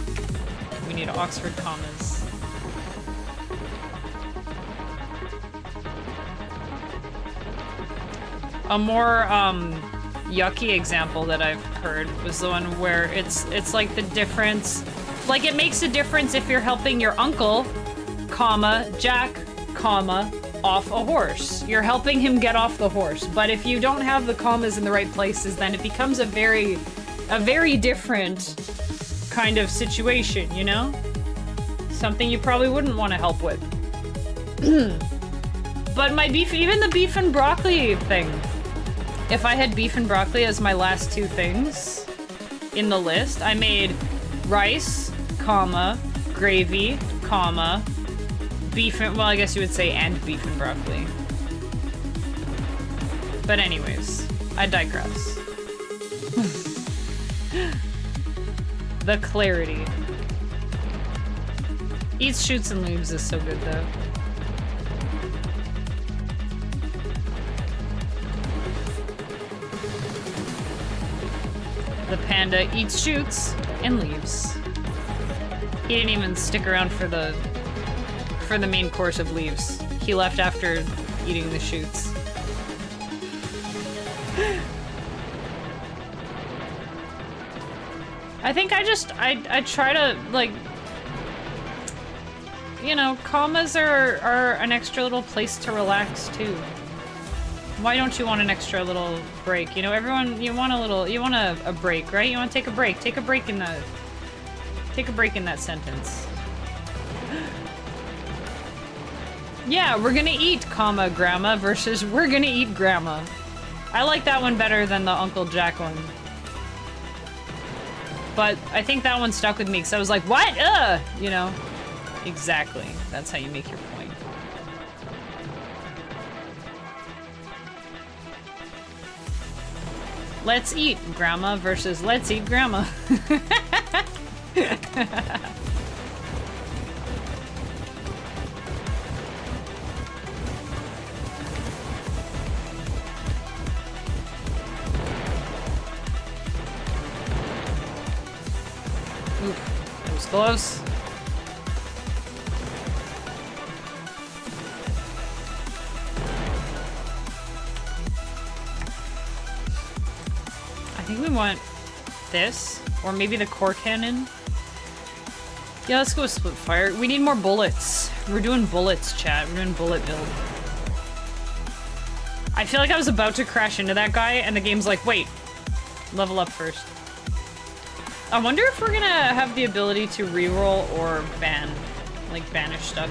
we need Oxford commas. A more yucky example that I've heard was the one where it's like the difference, like it makes a difference if you're helping your uncle, comma, Jack, comma, off a horse. You're helping him get off the horse. But if you don't have the commas in the right places, then it becomes a very different kind of situation, you know? Something you probably wouldn't want to help with. But even the beef and broccoli thing. If I had beef and broccoli as my last 2 things in the list, I made rice, comma, gravy, comma, beef and, well, I guess you would say and beef and broccoli. But anyways, I digress. The clarity. Eats, Shoots, and Leaves is so good though. The panda eats, shoots, and leaves. He didn't even stick around for the main course of leaves. He left after eating the shoots. I think I try to, like, you know, commas are an extra little place to relax too. Why don't you want an extra little break? You know, everyone, you want a break, right? You want to take a break. Take a break in that sentence. Yeah, we're gonna eat, comma, grandma versus we're gonna eat grandma. I like that one better than the Uncle Jack one. But I think that one stuck with me because I was like, what? You know? Exactly. That's how you make your point. Let's eat, grandma versus let's eat, grandma. Ooh, that was close. think we want this, or maybe the core cannon. Yeah, let's go with split fire. We need more bullets. We're doing bullets, chat. We're doing bullet build. I feel like I was about to crash into that guy, and the game's like, wait, level up first. I wonder if we're gonna have the ability to reroll or ban, like banish stuff.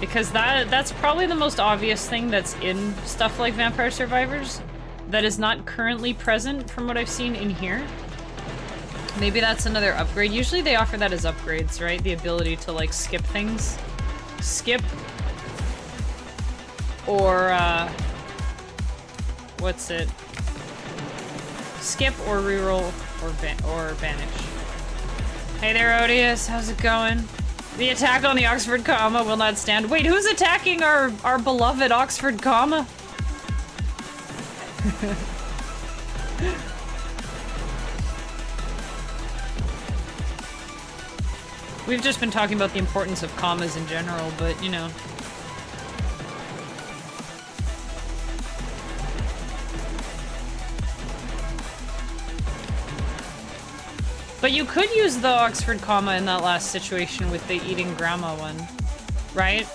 Because that's probably the most obvious thing that's in stuff like Vampire Survivors that is not currently present from what I've seen in here. Maybe that's another upgrade. Usually they offer that as upgrades, right? The ability to like skip things. Skip or what's it? Skip or reroll or banish. Hey there, Odious. How's it going? The attack on the Oxford comma will not stand. Wait, who's attacking our beloved Oxford comma? We've just been talking about the importance of commas in general, but you know. But you could use the Oxford comma in that last situation with the eating grandma one, right?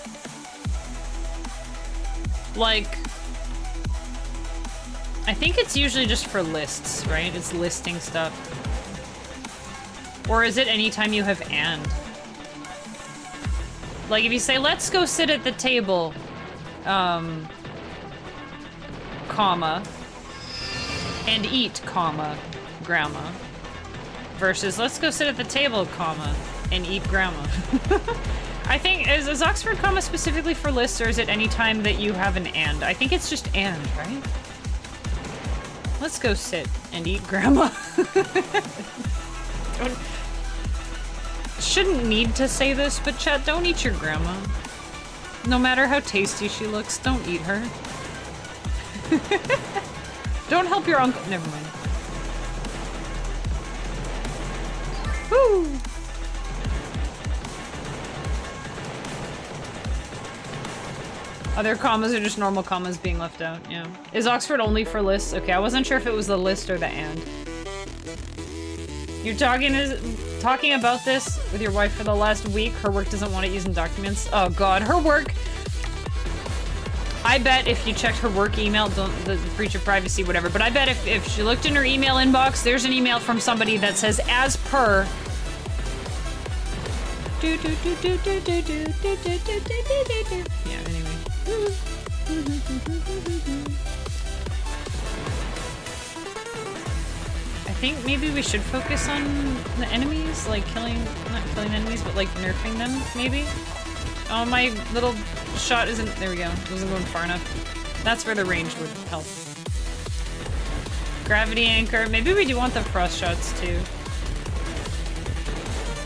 Like, I think it's usually just for lists, right? It's listing stuff. Or is it anytime you have and? Like if you say, let's go sit at the table, comma, and eat, comma, grandma. Versus, let's go sit at the table, comma, and eat grandma. I think, is Oxford comma specifically for lists, or is it any time that you have an and? I think it's just and, right? Let's go sit and eat grandma. Shouldn't need to say this, but chat, don't eat your grandma. No matter how tasty she looks, don't eat her. Don't help your uncle. Never mind. Woo! Other commas are just normal commas being left out, yeah. Is Oxford only for lists? Okay, I wasn't sure if it was the list or the and. You're talking about this with your wife for the last week. Her work doesn't want it used in documents. Oh god, her work. I bet if you checked her work email, the breach of privacy, whatever, but I bet if she looked in her email inbox, there's an email from somebody that says, as per. Yeah, anyway. I think maybe we should focus on the enemies, like not killing enemies, but like nerfing them, maybe? Oh, my little shot isn't, there we go, it wasn't going far enough. That's where the range would help. Gravity anchor, maybe we do want the frost shots too.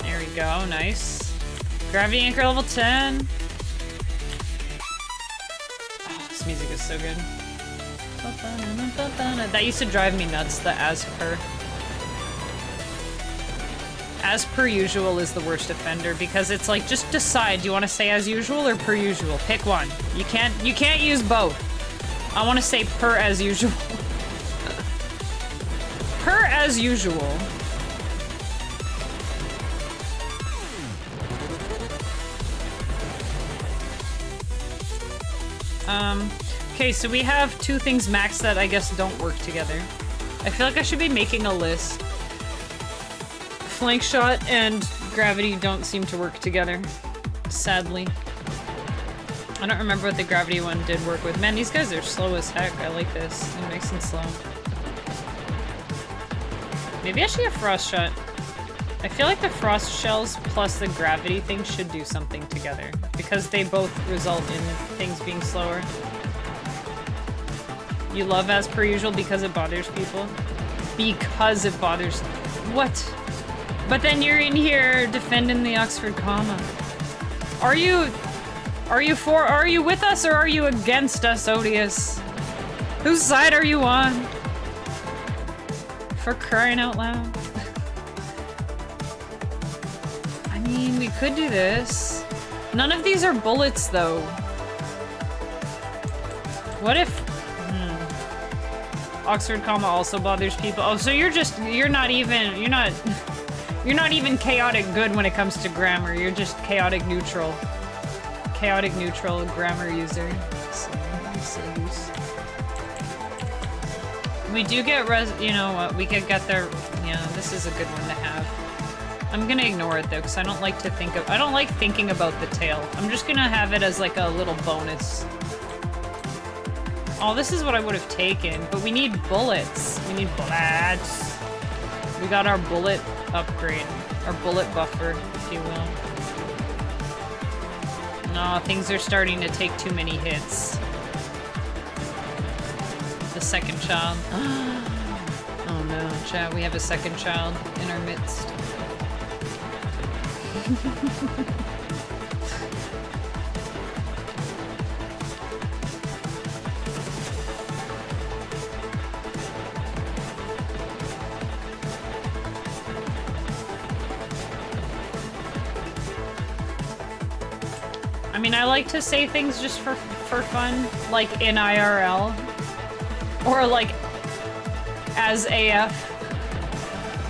There we go, nice. Gravity anchor level 10. Oh, this music is so good. That used to drive me nuts, the as per. As per usual is the worst offender because it's like, just decide, do you want to say as usual or per usual? Pick one. You can't use both. I want to say per as usual. Per as usual. Okay, so we have two things max that I guess don't work together. I feel like I should be making a list. Flank shot and gravity don't seem to work together, sadly. I don't remember what the gravity one did work with. Man, these guys are slow as heck. I like this. They're nice and slow. Maybe I should get frost shot. I feel like the frost shells plus the gravity thing should do something together because they both result in things being slower. You love as per usual because it bothers people? Because it bothers... What? But then you're in here defending the Oxford comma. Are you with us or are you against us, Odious? Whose side are you on? For crying out loud. I mean, we could do this. None of these are bullets, though. What if... Oxford comma also bothers people. Oh, so you're not even chaotic good when it comes to grammar. You're just chaotic neutral. Chaotic neutral grammar user. So we do get you know what, we could get there. Yeah, this is a good one to have. I'm gonna ignore it though, because I don't like thinking about the tail. I'm just gonna have it as like a little bonus. Oh, this is what I would have taken, but we need bullets. We need bullets. We got our bullet upgrade. Our bullet buffer, if you will. No, things are starting to take too many hits. The second child. Oh no, chat, we have a second child in our midst. I mean, I like to say things just for fun, like in IRL, or like as AF.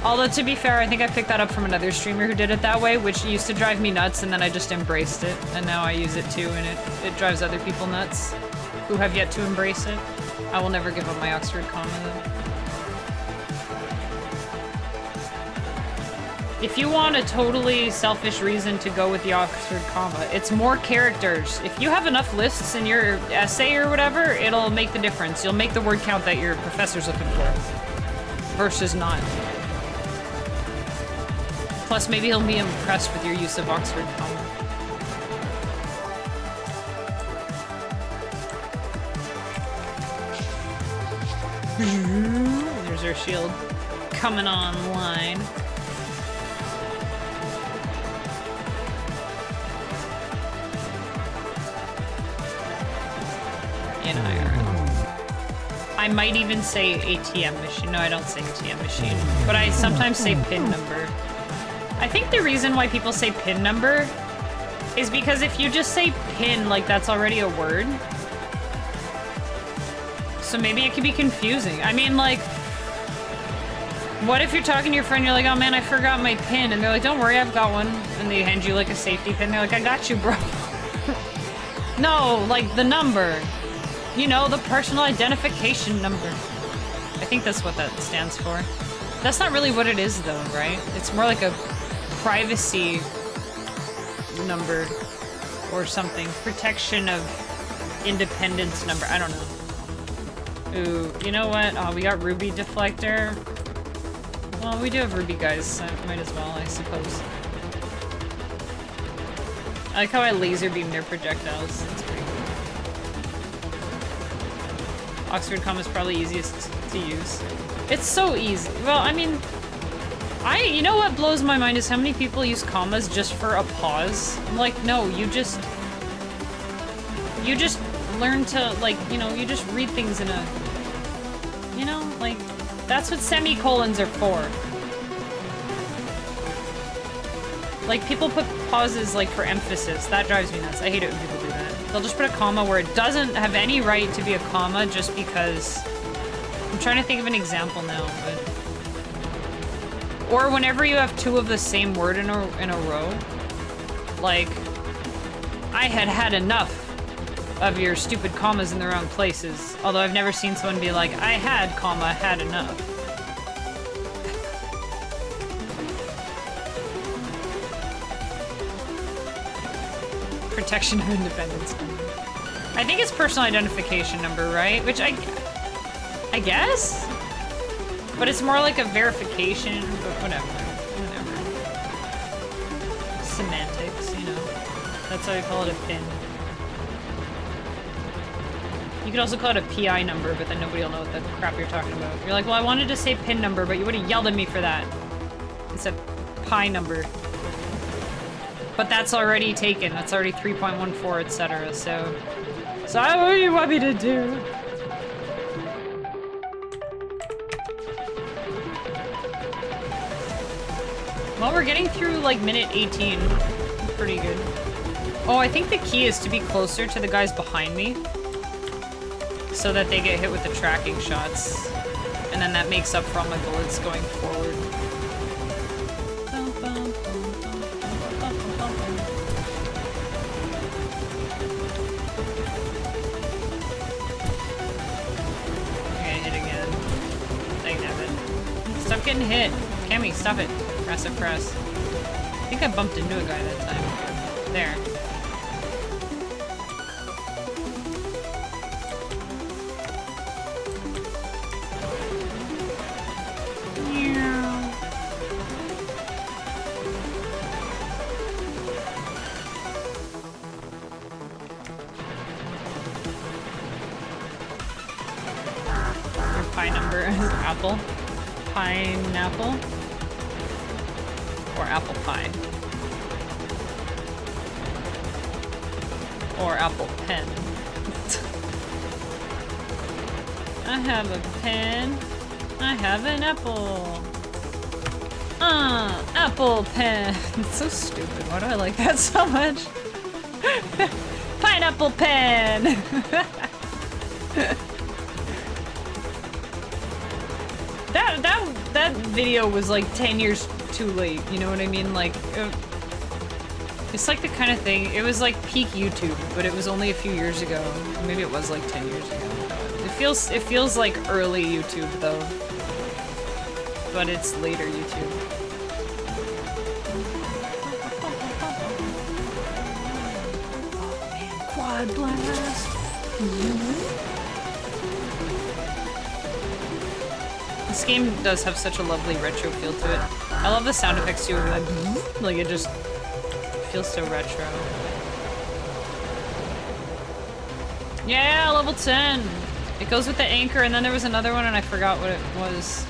Although, to be fair, I think I picked that up from another streamer who did it that way, which used to drive me nuts, and then I just embraced it, and now I use it too, and it drives other people nuts who have yet to embrace it. I will never give up my Oxford comma, though. If you want a totally selfish reason to go with the Oxford comma, it's more characters. If you have enough lists in your essay or whatever, it'll make the difference. You'll make the word count that your professor's looking for, versus not. Plus, maybe he'll be impressed with your use of Oxford comma. There's our shield coming online. In IRL. I might even say ATM machine. No, I don't say ATM machine. But I sometimes say PIN number. I think the reason why people say PIN number is because if you just say PIN, like that's already a word. So maybe it could be confusing. I mean, like, what if you're talking to your friend, you're like, oh man, I forgot my PIN. And they're like, don't worry, I've got one. And they hand you like a safety pin. They're like, I got you, bro. No, like the number. You know, the personal identification number. I think that's what that stands for. That's not really what it is, though, right? It's more like a privacy number or something. Protection of independence number. I don't know. Ooh, you know what? Oh, we got Ruby Deflector. Well, we do have Ruby, guys, so might as well, I suppose. I like how I laser beam their projectiles. That's pretty cool. Oxford comma is probably easiest to use. It's so easy. Well, I mean, you know what blows my mind is how many people use commas just for a pause. I'm like, no, you just learn to, like, you know, you just read things in a, you know, like, that's what semicolons are for. Like, people put pauses, like, for emphasis. That drives me nuts. I hate it when people do that. They'll just put a comma where it doesn't have any right to be a comma just because... I'm trying to think of an example now, but... Or whenever you have two of the same word in a row. Like, I had enough of your stupid commas in the wrong places. Although I've never seen someone be like, I had, comma, had enough. Protection of independence number. I think it's personal identification number, right? Which I guess? But it's more like a verification, but whatever. Semantics, you know. That's why we call it a PIN. You could also call it a PI number, but then nobody will know what the crap you're talking about. You're like, well, I wanted to say PIN number, but you would have yelled at me for that. It's a PI number. But that's already taken. That's already 3.14, etc. So what do you want me to do? Well, we're getting through like minute 18. Pretty good. Oh, I think the key is to be closer to the guys behind me so that they get hit with the tracking shots. and then that makes up for all my bullets going forward. Okay, hit again. Dang it. Stop getting hit. Cammy, stop it. Press it, press. I think I bumped into a guy that time. There. Apple. Pineapple. Or apple pie. Or apple pen. I have a pen. I have an apple. Apple pen. It's so stupid. Why do I like that so much? Pineapple pen! That video was like 10 years too late, you know what I mean? Like, it's like the kind of thing, it was like peak YouTube, but it was only a few years ago. Maybe it was like 10 years ago. It feels like early YouTube though, but it's later YouTube. Oh man, quad blast! This game does have such a lovely retro feel to it. I love the sound effects too, like it just feels so retro. Yeah, level 10! It goes with the anchor, and then there was another one and I forgot what it was.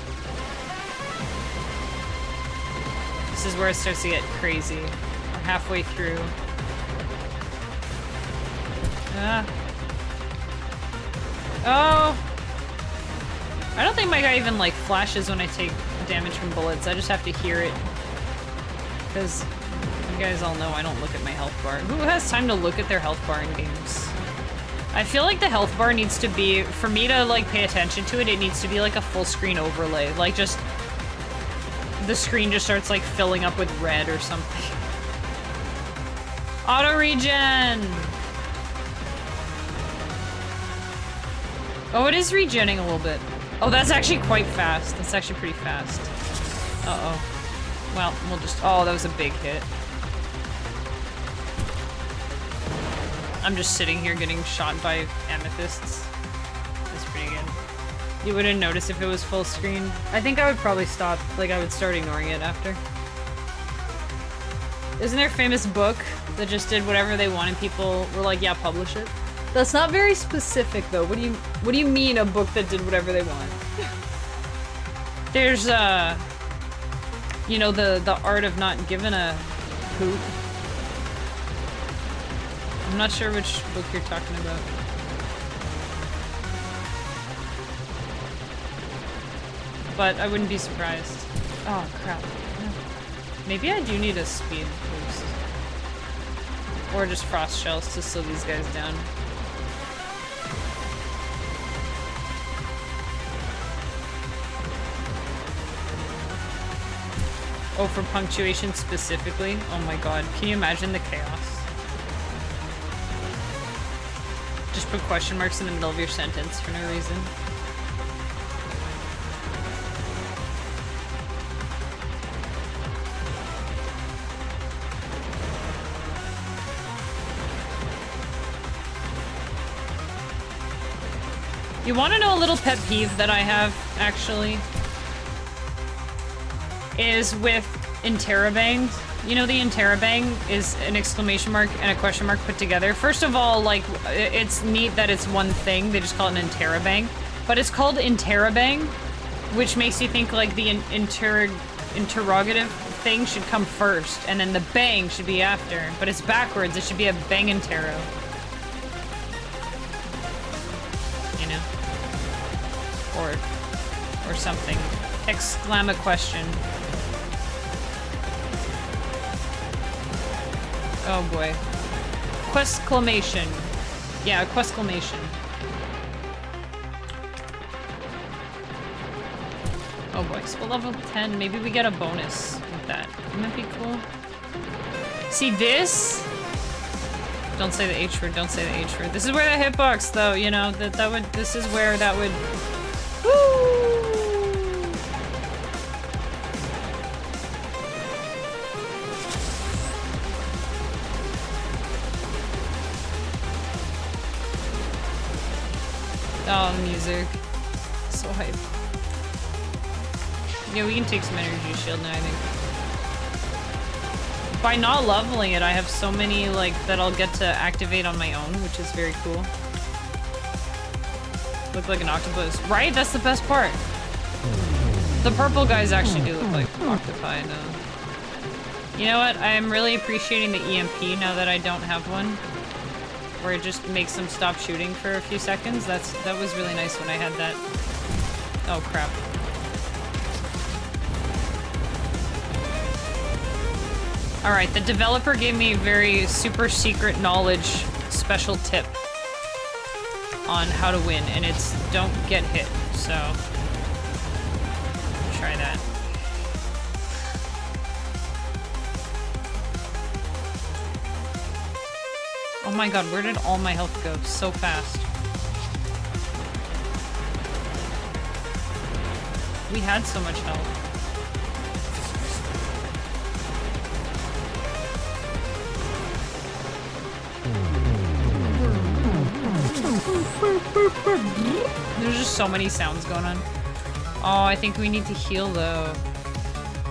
This is where it starts to get crazy. We're halfway through. Oh! I don't think my guy even like flashes when I take damage from bullets. I just have to hear it. Because you guys all know I don't look at my health bar. Who has time to look at their health bar in games? I feel like the health bar needs to be, for me to like pay attention to it, it needs to be like a full screen overlay. Like just, the screen just starts like filling up with red or something. Auto regen! Oh, it is regenning a little bit. Oh, that's actually quite fast. That's actually pretty fast. Uh-oh. Well, we'll just... Oh, that was a big hit. I'm just sitting here getting shot by amethysts. That's pretty good. You wouldn't notice if it was full screen. I think I would probably stop. Like, I would start ignoring it after. Isn't there a famous book that just did whatever they wanted? People were like, yeah, publish it. That's not very specific, though. What do you mean a book that did whatever they want? There's, you know, the art of not giving a hoot. I'm not sure which book you're talking about. But I wouldn't be surprised. Oh, crap. Maybe I do need a speed boost. Or just frost shells to slow these guys down. Oh, for punctuation specifically? Oh my god. Can you imagine the chaos? Just put question marks in the middle of your sentence for no reason. You want to know a little pet peeve that I have, actually? Is with interrobang. You know, the interrobang is an exclamation mark and a question mark put together. First of all, like, it's neat that it's one thing. They just call it an interrobang. But it's called interrobang, which makes you think, like, the interrogative thing should come first, and then the bang should be after. But it's backwards. It should be a bang interro. You know? Or something. Exclam a question. Oh boy. Questclamation. Yeah, questclamation. Oh boy, so level 10, maybe we get a bonus with that. Wouldn't that be cool? See this? Don't say the H word, don't say the H word. This is where the hitbox though, you know, that would, this is where that would, woo! Oh, the music. So hype. Yeah, we can take some energy shield now, I think. By not leveling it, I have so many, like, that I'll get to activate on my own, which is very cool. Look like an octopus. Right? That's the best part. The purple guys actually do look like octopi, though. You know what? I am really appreciating the EMP now that I don't have one. Where it just makes them stop shooting for a few seconds. That was really nice when I had that. Oh crap. Alright, the developer gave me a very super secret knowledge special tip on how to win, and it's don't get hit, so try that. Oh my god, where did all my health go so fast? We had so much health. There's just so many sounds going on. Oh, I think we need to heal though.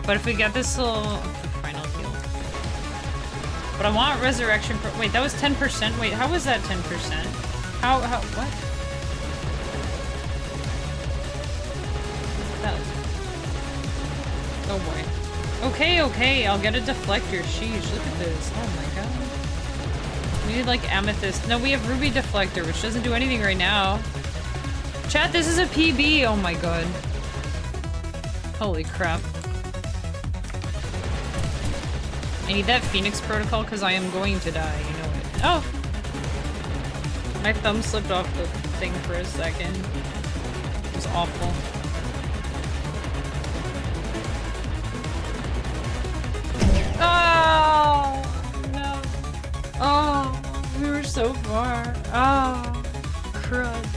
But if we get this little... But I want resurrection. Wait, that was 10%. Wait, how was that 10%? How, what? That. Oh boy. Okay, okay, I'll get a deflector. Sheesh, look at this. Oh my god. We need like amethyst. No, we have ruby deflector, which doesn't do anything right now. Chat, this is a PB. Oh my god. Holy crap. I need that Phoenix protocol because I am going to die, you know it. Oh! My thumb slipped off the thing for a second. It was awful. Oh! No. Oh! We were so far. Oh! Crud.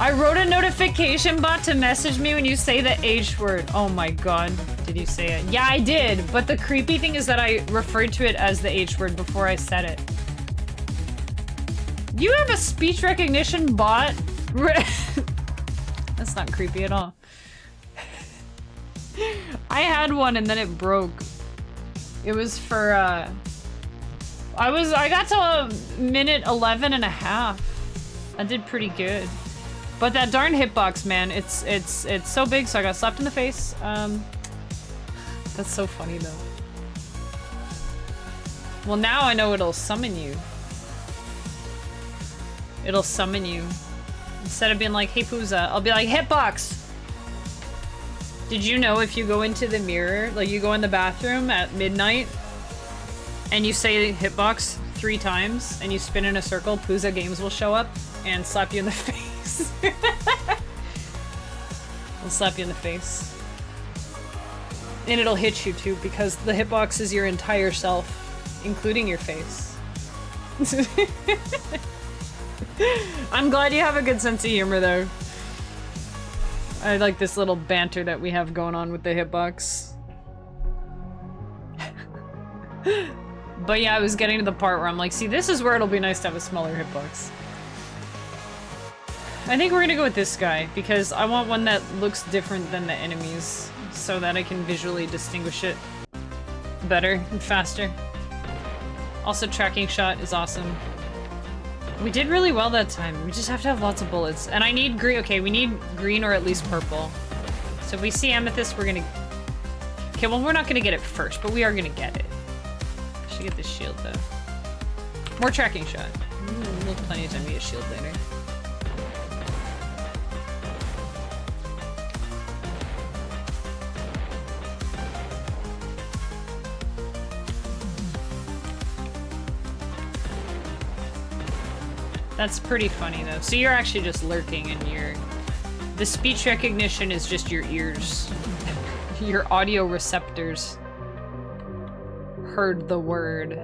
I wrote a notification bot to message me when you say the H word. Oh my god. Did you say it? Yeah, I did. But the creepy thing is that I referred to it as the H word before I said it. You have a speech recognition bot? That's not creepy at all. I had one and then it broke. It was for, I got to minute 11 and a half. I did pretty good. But that darn hitbox, man, it's so big, so I got slapped in the face. That's so funny, though. Well, now I know it'll summon you. It'll summon you. Instead of being like, hey, Puza, I'll be like, hitbox! Did you know if you go into the mirror, like you go in the bathroom at midnight, and you say hitbox 3 times, and you spin in a circle, Puza Games will show up and slap you in the face. I'll slap you in the face. And it'll hit you too, because the hitbox is your entire self, including your face. I'm glad you have a good sense of humor though. I like this little banter that we have going on with the hitbox. But yeah, I was getting to the part where I'm like, see, this is where it'll be nice to have a smaller hitbox. I think we're gonna go with this guy, because I want one that looks different than the enemies, so that I can visually distinguish it better and faster. Also, tracking shot is awesome. We did really well that time. We just have to have lots of bullets. And I need green. Okay, we need green or at least purple. So if we see amethyst, we're gonna... Okay, well, we're not gonna get it first, but we are gonna get it. I should get the shield, though. More tracking shot. We'll have plenty of time to get a shield later. That's pretty funny though. So you're actually just lurking and the speech recognition is just your ears. Your audio receptors heard the word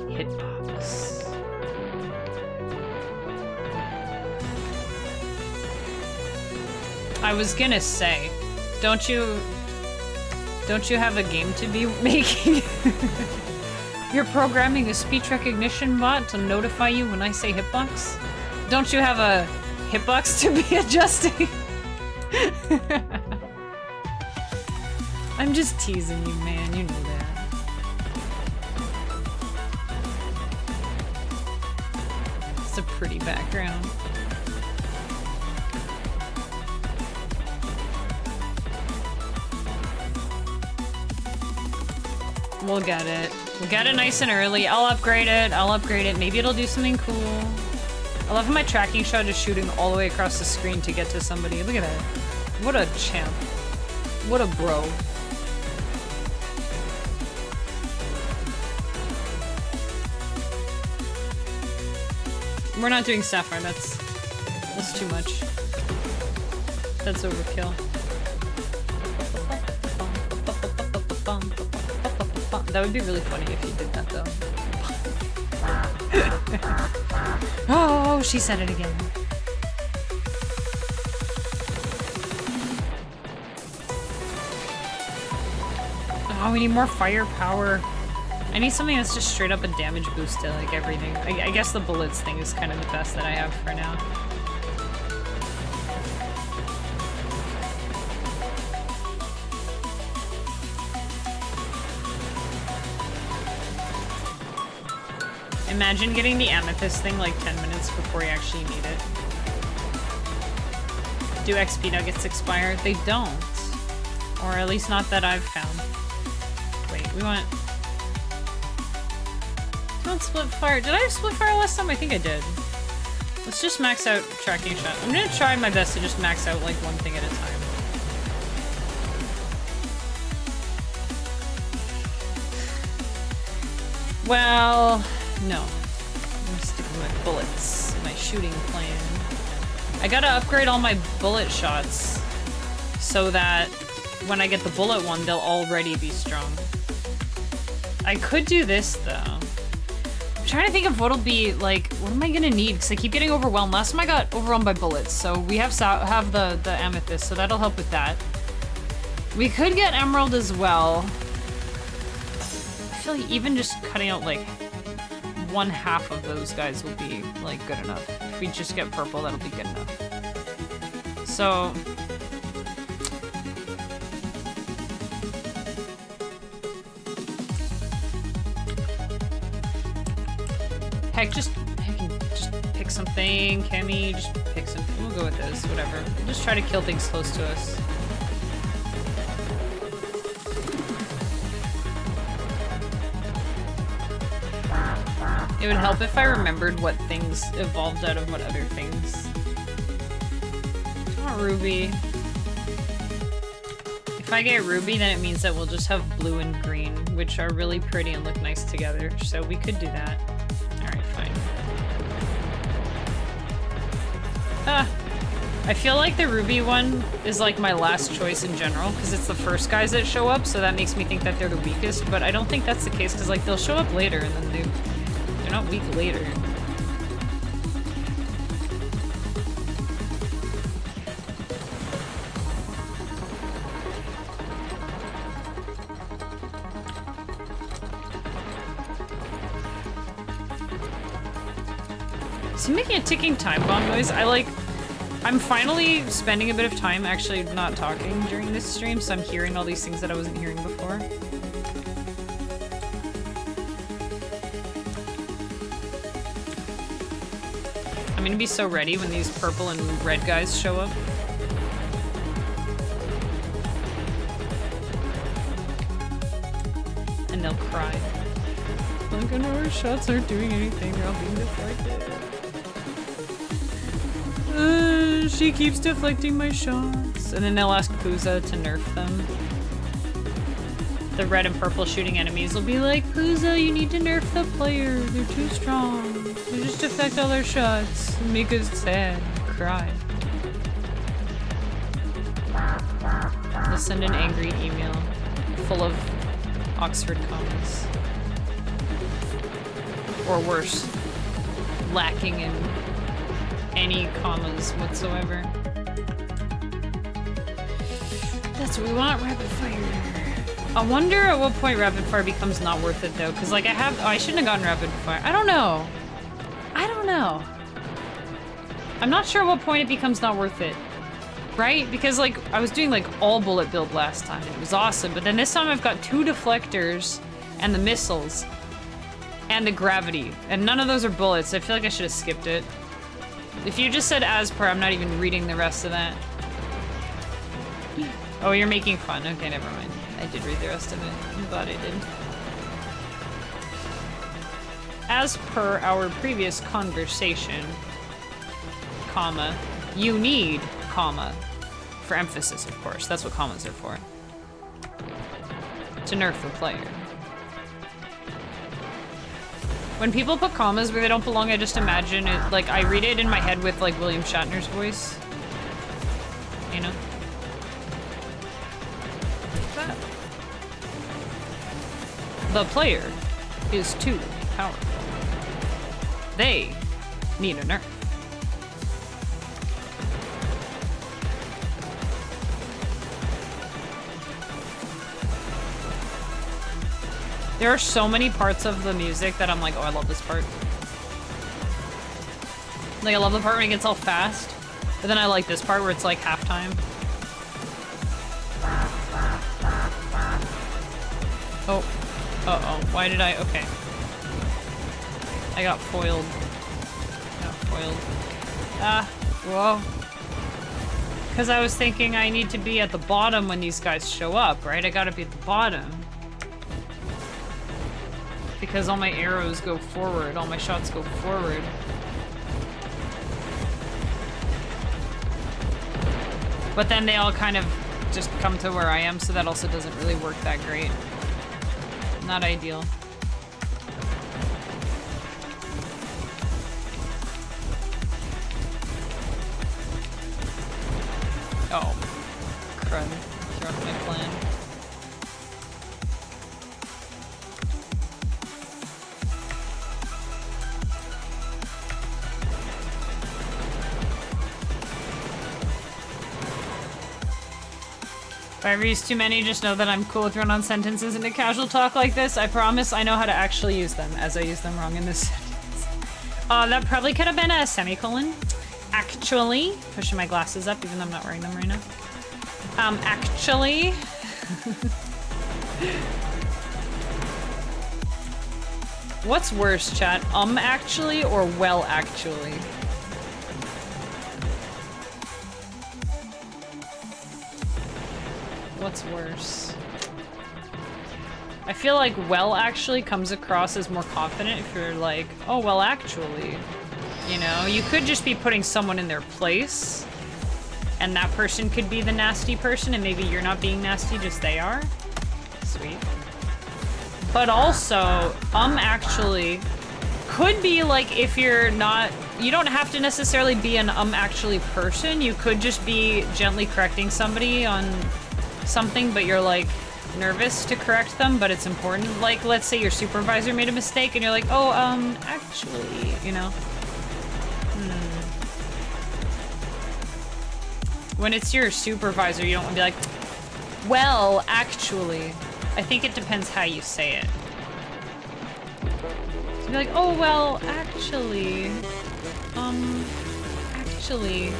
hitbox. I was gonna say, don't you have a game to be making? You're programming a speech recognition bot to notify you when I say hitbox? Don't you have a hitbox to be adjusting? I'm just teasing you, man. You know that. It's a pretty background. We'll get it. We'll get it nice and early. I'll upgrade it. I'll upgrade it. Maybe it'll do something cool. I love how my tracking shot is shooting all the way across the screen to get to somebody. Look at that. What a champ. What a bro. We're not doing Sapphire. That's too much. That's overkill. That would be really funny if you did that, though. Oh, she said it again. Oh, we need more firepower. I need something that's just straight up a damage boost to, like, everything. I guess the bullets thing is kind of the best that I have for now. Imagine getting the amethyst thing like 10 minutes before you actually need it. Do XP nuggets expire? They don't. Or at least not that I've found. Wait, we want... Don't split fire. Did I split fire last time? I think I did. Let's just max out tracking shot. I'm gonna try my best to just max out like one thing at a time. Well... No. I'm sticking with my bullets. My shooting plan. I gotta upgrade all my bullet shots so that when I get the bullet one, they'll already be strong. I could do this, though. I'm trying to think of what'll be, like, what am I gonna need? Because I keep getting overwhelmed. Last time I got overwhelmed by bullets, so we have the amethyst, so that'll help with that. We could get emerald as well. I feel like even just cutting out, like, 1/2 of those guys will be, like, good enough. If we just get purple, that'll be good enough. So... Heck, just pick something, Kemi, just pick something. We'll go with this, whatever. We'll just try to kill things close to us. It would help if I remembered what things evolved out of what other things. I want ruby. If I get ruby, then it means that we'll just have blue and green, which are really pretty and look nice together, so we could do that. Alright, fine. I feel like the ruby one is like my last choice in general, because it's the first guys that show up, so that makes me think that they're the weakest, but I don't think that's the case, because like they'll show up later and then they're not weak later. Is he making a ticking time bomb noise? I'm finally spending a bit of time actually not talking during this stream, so I'm hearing all these things that I wasn't hearing before. I'm gonna be so ready when these purple and red guys show up. And they'll cry. Like, I know our shots aren't doing anything, they're all being deflected. She keeps deflecting my shots. And then they'll ask Puza to nerf them. The red and purple shooting enemies will be like, Puza, you need to nerf the player, they're too strong. They just deflect all their shots and make us sad, cry. They'll send an angry email full of Oxford commas. Or worse, lacking in any commas whatsoever. That's what we want, rapid fire. I wonder at what point rapid fire becomes not worth it though, because like I shouldn't have gotten rapid fire. I don't know. I'm not sure at what point it becomes not worth it. Right? Because like I was doing like all bullet build last time and it was awesome, but then this time I've got 2 deflectors and the missiles and the gravity, and none of those are bullets. I feel like I should have skipped it. If you just said as per, I'm not even reading the rest of that. Oh, you're making fun. Okay, never mind. I did read the rest of it. I'm glad I did. As per our previous conversation, comma, you need, comma, for emphasis, of course. That's what commas are for. To nerf the player. When people put commas where they don't belong, I just imagine it, like, I read it in my head with, like, William Shatner's voice. You know? The player is too powerful. They need a nerf. There are so many parts of the music that I'm like, oh, I love this part. Like, I love the part when it gets all fast, but then I like this part where it's like halftime. Oh. Uh-oh. Why did I? Okay. I got foiled. Ah. Whoa. Because I was thinking I need to be at the bottom when these guys show up, right? I gotta be at the bottom. Because all my arrows go forward, all my shots go forward. But then they all kind of just come to where I am, so that also doesn't really work that great. Not ideal. Oh. Crud. Throw out my plan. If I ever use too many, just know that I'm cool with run-on sentences into casual talk like this. I promise I know how to actually use them, as I use them wrong in this sentence. That probably could have been a semicolon. Actually, pushing my glasses up, even though I'm not wearing them right now. Actually. What's worse, chat? Actually, or well, actually? What's worse? I feel like well actually comes across as more confident if you're like, oh well actually. You know, you could just be putting someone in their place and that person could be the nasty person and maybe you're not being nasty, just they are. Sweet. But also, actually could be like if you're not, you don't have to necessarily be an actually person, you could just be gently correcting somebody on something, but you're like nervous to correct them, but it's important. Like, let's say your supervisor made a mistake and you're like, oh, actually, you know? When it's your supervisor, you don't want to be like, well, actually. I think it depends how you say it. So be like, oh, well, actually. Actually.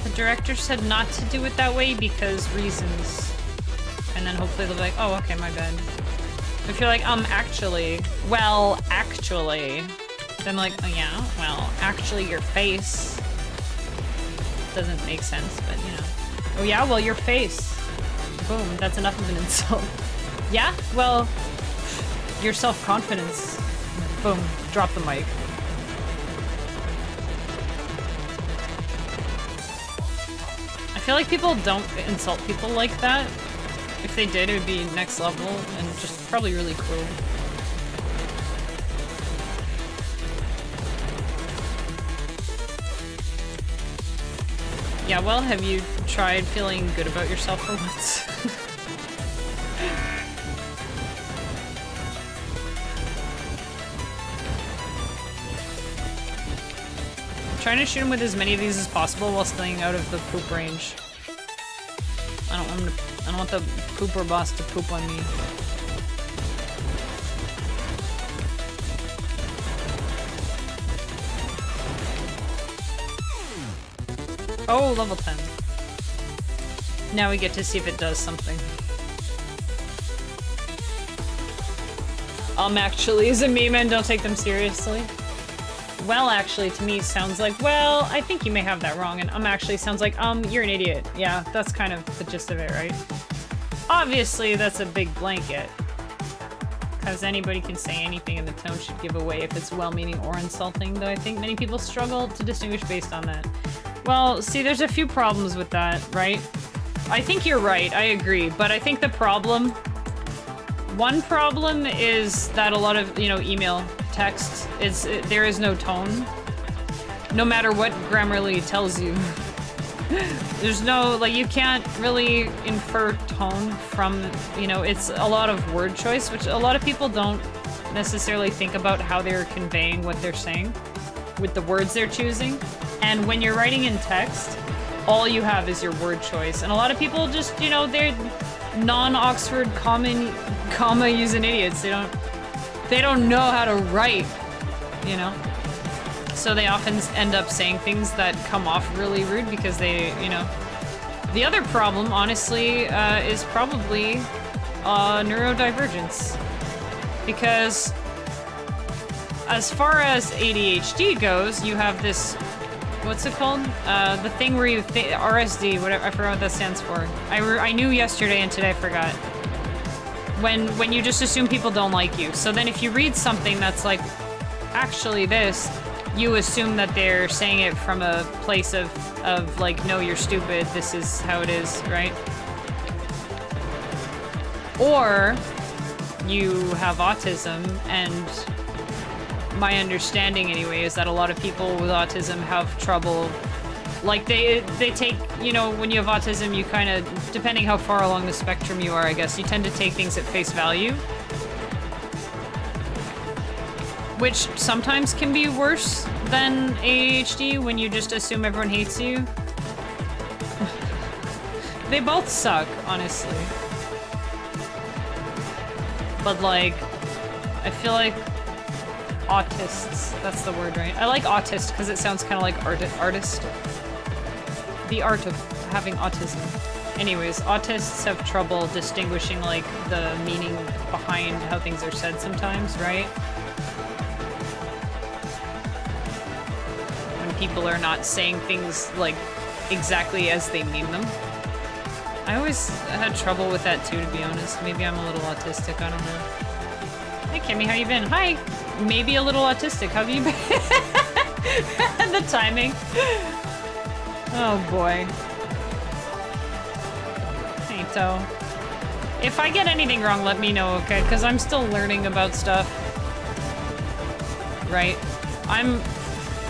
The director said not to do it that way because reasons. And then hopefully they'll be like, oh, okay, my bad. If you're like, actually, well, actually. Then like, oh yeah, well, actually your face. Doesn't make sense, but you know. Oh yeah, well, your face. Boom, that's enough of an insult. Yeah, well, your self-confidence. Boom, drop the mic. I feel like people don't insult people like that. If they did, it would be next level and just probably really cruel. Yeah, well, have you tried feeling good about yourself for once? I'm trying to shoot him with as many of these as possible while staying out of the poop range. I don't want the pooper boss to poop on me. Oh, level 10. Now we get to see if it does something. Actually is a meme and don't take them seriously. Well, actually, to me sounds like, well, I think you may have that wrong, and actually sounds like, you're an idiot. Yeah, that's kind of the gist of it, right? Obviously, that's a big blanket. Because anybody can say anything and the tone should give away if it's well-meaning or insulting, though I think many people struggle to distinguish based on that. Well, see, there's a few problems with that, right? I think you're right, I agree, but I think the problem... One problem is that a lot of, you know, email text, there is no tone. No matter what Grammarly tells you. There's no, like, you can't really infer tone from, you know, it's a lot of word choice, which a lot of people don't necessarily think about how they're conveying what they're saying with the words they're choosing. And when you're writing in text, all you have is your word choice. And a lot of people just, you know, they're non-Oxford comma using idiots. They don't know how to write, you know? So they often end up saying things that come off really rude because they, you know. The other problem, honestly, is probably neurodivergence. Because as far as ADHD goes, you have this, what's it called? The thing where you RSD, whatever, I forgot what that stands for. I knew yesterday and today I forgot. When you just assume people don't like you. So then if you read something that's like, actually this, you assume that they're saying it from a place of like, no, you're stupid, this is how it is, right? Or you have autism, and my understanding anyway is that a lot of people with autism have trouble, like they take, you know, when you have autism, you kind of, depending how far along the spectrum you are, I guess, you tend to take things at face value. Which sometimes can be worse than ADHD when you just assume everyone hates you. They both suck, honestly. But like, I feel like autists, that's the word, right? I like autist because it sounds kind of like artist. The art of having autism. Anyways, autists have trouble distinguishing like the meaning behind how things are said sometimes, right? People are not saying things like exactly as they mean them. I always had trouble with that too, to be honest. Maybe I'm a little autistic, I don't know. Hey Kimmy, how you been? Hi! Maybe a little autistic, how have you been? The timing. Oh boy. Hey To. If I get anything wrong, let me know, okay? Because I'm still learning about stuff. Right?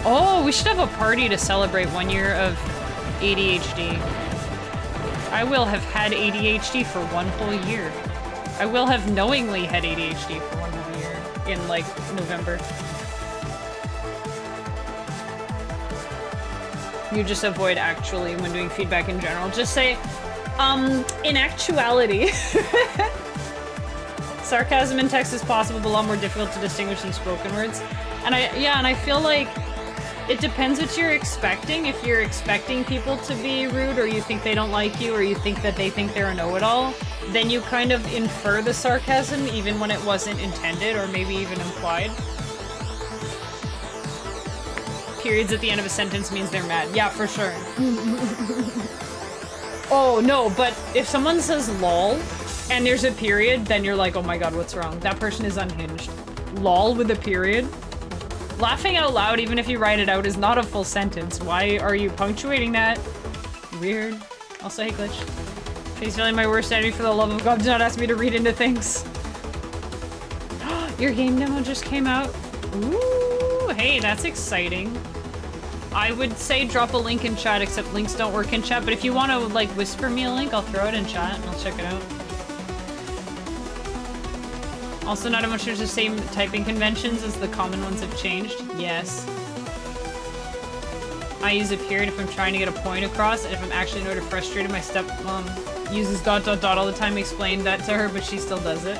Oh, we should have a party to celebrate 1 year of ADHD. I will have had ADHD for 1 whole year. I will have knowingly had ADHD for 1 whole year in, like, November. You just avoid actually when doing feedback in general. Just say, in actuality. Sarcasm in text is possible, but a lot more difficult to distinguish than spoken words. And I feel like it depends what you're expecting. If you're expecting people to be rude, or you think they don't like you, or you think that they think they're a know-it-all, then you kind of infer the sarcasm even when it wasn't intended, or maybe even implied. Periods at the end of a sentence means they're mad. Yeah, for sure. Oh, no, but if someone says lol, and there's a period, then you're like, oh my god, what's wrong? That person is unhinged. Lol with a period? Laughing out loud, even if you write it out, is not a full sentence. Why are you punctuating that? Weird. Also, hey, Glitch. Face value my worst enemy, for the love of God, do not ask me to read into things. Your game demo just came out? Ooh, hey, that's exciting. I would say drop a link in chat, except links don't work in chat. But if you want to like whisper me a link, I'll throw it in chat and I'll check it out. Also, not much there's the same typing conventions as the common ones have changed. Yes. I use a period if I'm trying to get a point across, and if I'm actually annoyed or frustrated, my stepmom uses ... all the time. Explained that to her, but she still does it.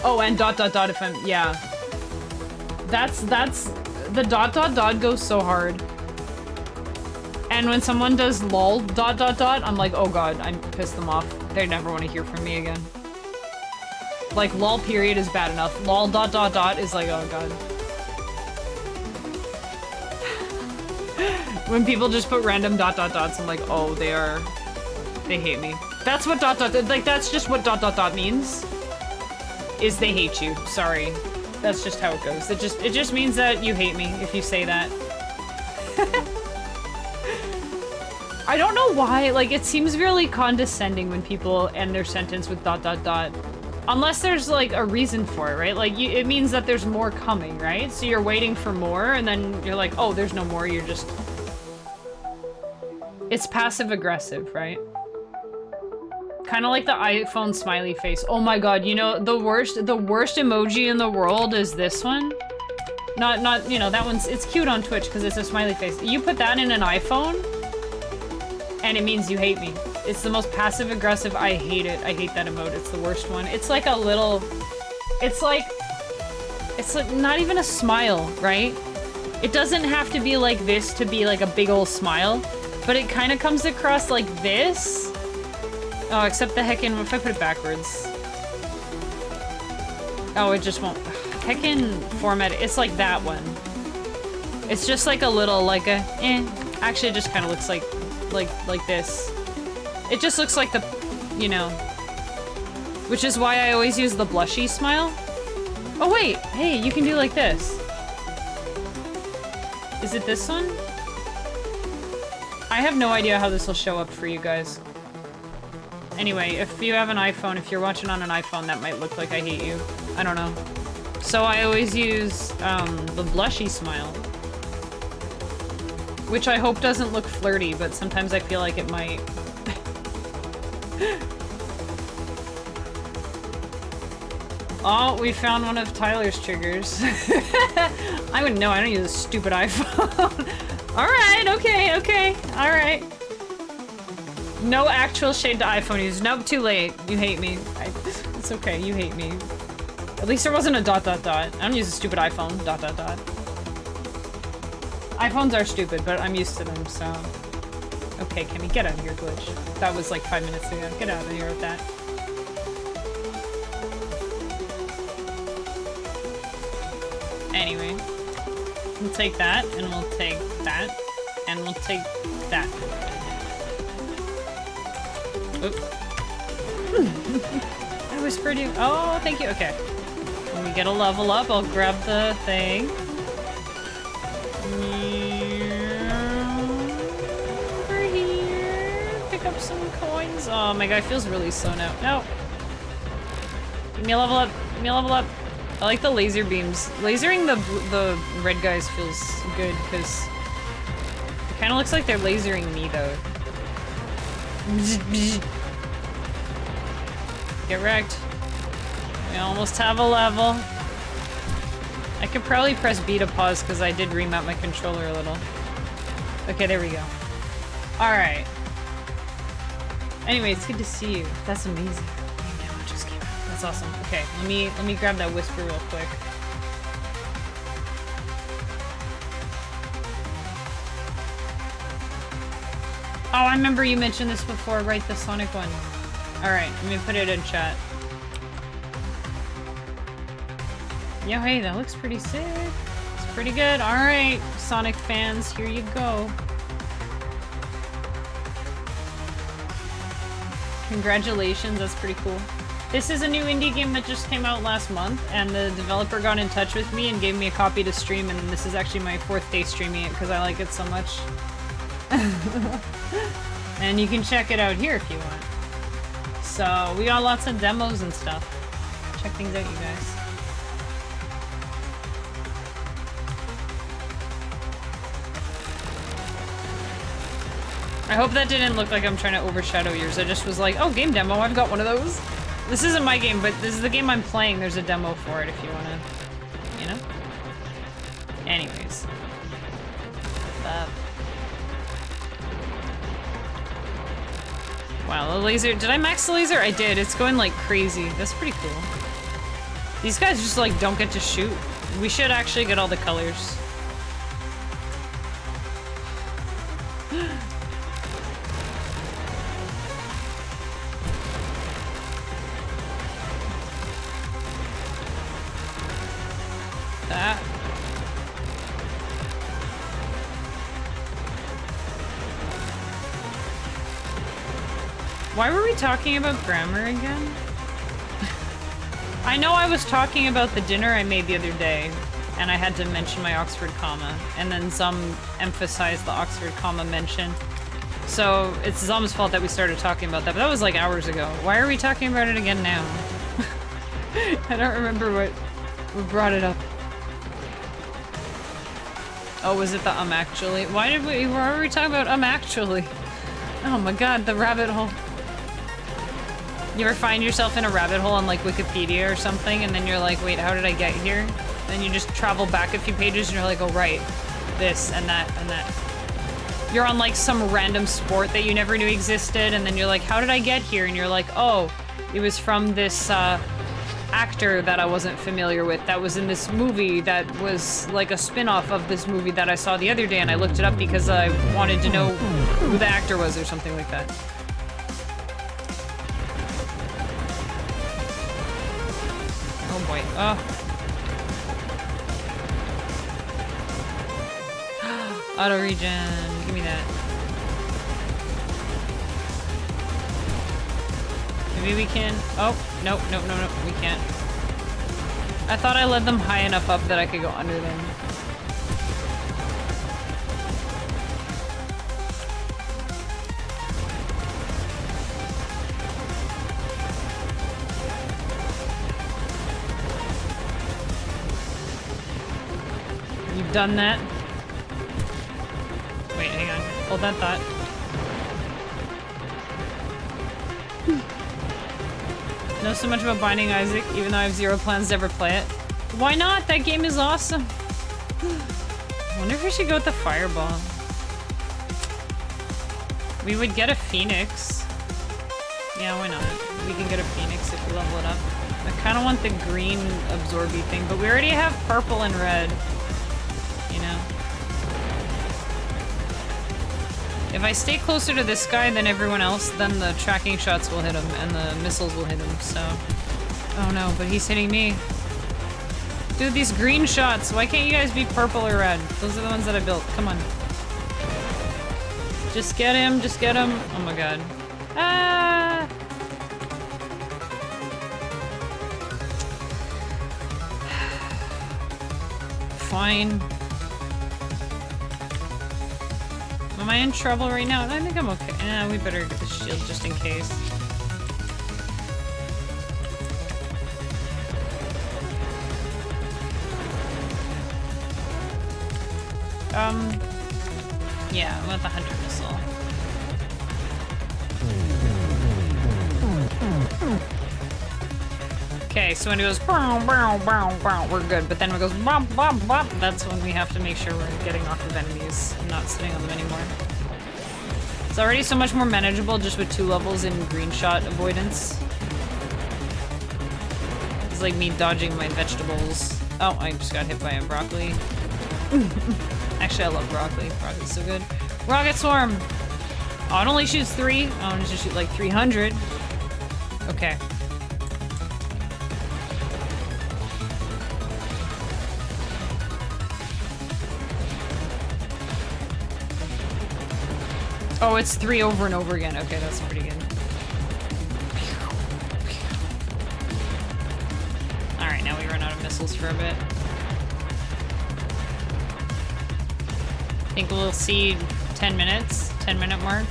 Oh, and ... if I'm, yeah. That's, the ... goes so hard. And when someone does lol ... I'm like, oh god, I pissed them off. They never want to hear from me again. Like, lol period is bad enough. Lol ... is like, oh god. When people just put random ... I'm like, oh, they hate me. That's what ... like, that's just what ... means. Is they hate you. Sorry. That's just how it goes. It just means that you hate me if you say that. I don't know why, like, it seems really condescending when people end their sentence with ... Unless there's, like, a reason for it, right? Like, it means that there's more coming, right? So you're waiting for more, and then you're like, oh, there's no more, you're just... It's passive-aggressive, right? Kind of like the iPhone smiley face. Oh my god, you know, the worst emoji in the world is this one. Not, you know, that one's, it's cute on Twitch because it's a smiley face. You put that in an iPhone, and it means you hate me. It's the most passive-aggressive. I hate it. I hate that emote. It's the worst one. It's like a little... It's like not even a smile, right? It doesn't have to be like this to be like a big old smile, but it kind of comes across like this. Oh, except the heckin'... If I put it backwards? Oh, it just won't... Heckin' format... It's like that one. It's just like a little, like a... Actually, it just kind of looks like this. It just looks like the... You know... Which is why I always use the blushy smile. Oh, wait! Hey, you can do like this. Is it this one? I have no idea how this will show up for you guys. Anyway, if you have an iPhone, if you're watching on an iPhone, that might look like I hate you. I don't know. So I always use, the blushy smile. Which I hope doesn't look flirty, but sometimes I feel like it might. Oh, we found one of Tyler's triggers. I wouldn't know, I don't use a stupid iPhone. Alright, okay, alright. No actual shade to iPhone use. Nope, too late. You hate me. It's okay, you hate me. At least there wasn't a ... I don't use a stupid iPhone. ... iPhones are stupid, but I'm used to them, so... Okay, Kimmy, get out of here, glitch. That was like 5 minutes ago. Get out of here with that. Anyway. We'll take that, and we'll take that, and we'll take that. Oop. I whispered you. Oh, thank you. Okay. When we get a level up, I'll grab the thing. Over here. Pick up some coins. Oh, my guy feels really slow now. No. Give me a level up. Give me a level up. I like the laser beams. Lasering the red guys feels good because it kind of looks like they're lasering me though. Get wrecked. We almost have a level. I could probably press B to pause because I did remount my controller a little. Okay, there we go. Alright. Anyway, it's good to see you. That's amazing. It just came out. That's awesome. Okay, let me grab that whisper real quick. Oh, I remember you mentioned this before, right? The Sonic one. Alright, let me put it in chat. Yeah, hey, that looks pretty sick. It's pretty good. Alright, Sonic fans, here you go. Congratulations, that's pretty cool. This is a new indie game that just came out last month, and the developer got in touch with me and gave me a copy to stream, and this is actually my 4th day streaming it because I like it so much. And you can check it out here if you want. So, we got lots of demos and stuff. Check things out, you guys. I hope that didn't look like I'm trying to overshadow yours. I just was like, oh, game demo, I've got one of those. This isn't my game, but this is the game I'm playing. There's a demo for it if you want to, you know? Anyways. Wow, the laser. Did I max the laser? I did. It's going like crazy. That's pretty cool. These guys just like don't get to shoot. We should actually get all the colors. That. Why were we talking about grammar again? I know I was talking about the dinner I made the other day, and I had to mention my Oxford comma, and then Zum emphasized the Oxford comma mention. So it's Zum's fault that we started talking about that, but that was like hours ago. Why are we talking about it again now? I don't remember what brought it up. Oh, was it the actually? Why were we talking about actually? Oh my god, the rabbit hole. You ever find yourself in a rabbit hole on like Wikipedia or something, and then you're like, wait, how did I get here? Then you just travel back a few pages and you're like, oh right, this and that and that. You're on like some random sport that you never knew existed, and then you're like, how did I get here? And you're like, oh, it was from this actor that I wasn't familiar with that was in this movie that was like a spin-off of this movie that I saw the other day, and I looked it up because I wanted to know who the actor was or something like that. Oh boy. Oh. Auto regen. Give me that. Maybe we can. Oh, nope, nope, no, no, we can't. I thought I led them high enough up that I could go under them. You've done that. Wait, hang on. Hold that thought. Know so much about Binding Isaac, even though I have zero plans to ever play it. Why not? That game is awesome. I wonder if we should go with the fireball. We would get a phoenix. Yeah, why not? We can get a phoenix if we level it up. I kind of want the green absorby thing, but we already have purple and red. You know? If I stay closer to this guy than everyone else, then the tracking shots will hit him and the missiles will hit him, so... Oh no, but he's hitting me. Dude, these green shots, why can't you guys be purple or red? Those are the ones that I built, come on. Just get him, just get him. Oh my god. Ah! Fine. Am I in trouble right now? I think I'm okay. We better get the shield just in case. Yeah, I want the Hunter Missile. Okay, so when it goes bow, bow, bow, bow, we're good, but then when it goes bop, bop, bop, that's when we have to make sure we're getting off of enemies and not sitting on them anymore. It's already so much more manageable just with 2 levels in green shot avoidance. It's like me dodging my vegetables. Oh, I just got hit by a broccoli. Actually, I love broccoli. Broccoli's so good. Rocket Swarm! Oh, it only shoots 3. Oh, it just shoot like 300. Okay. Oh, it's 3 over and over again. Okay, that's pretty good. Alright, now we run out of missiles for a bit. I think we'll see 10 minutes. 10-minute mark.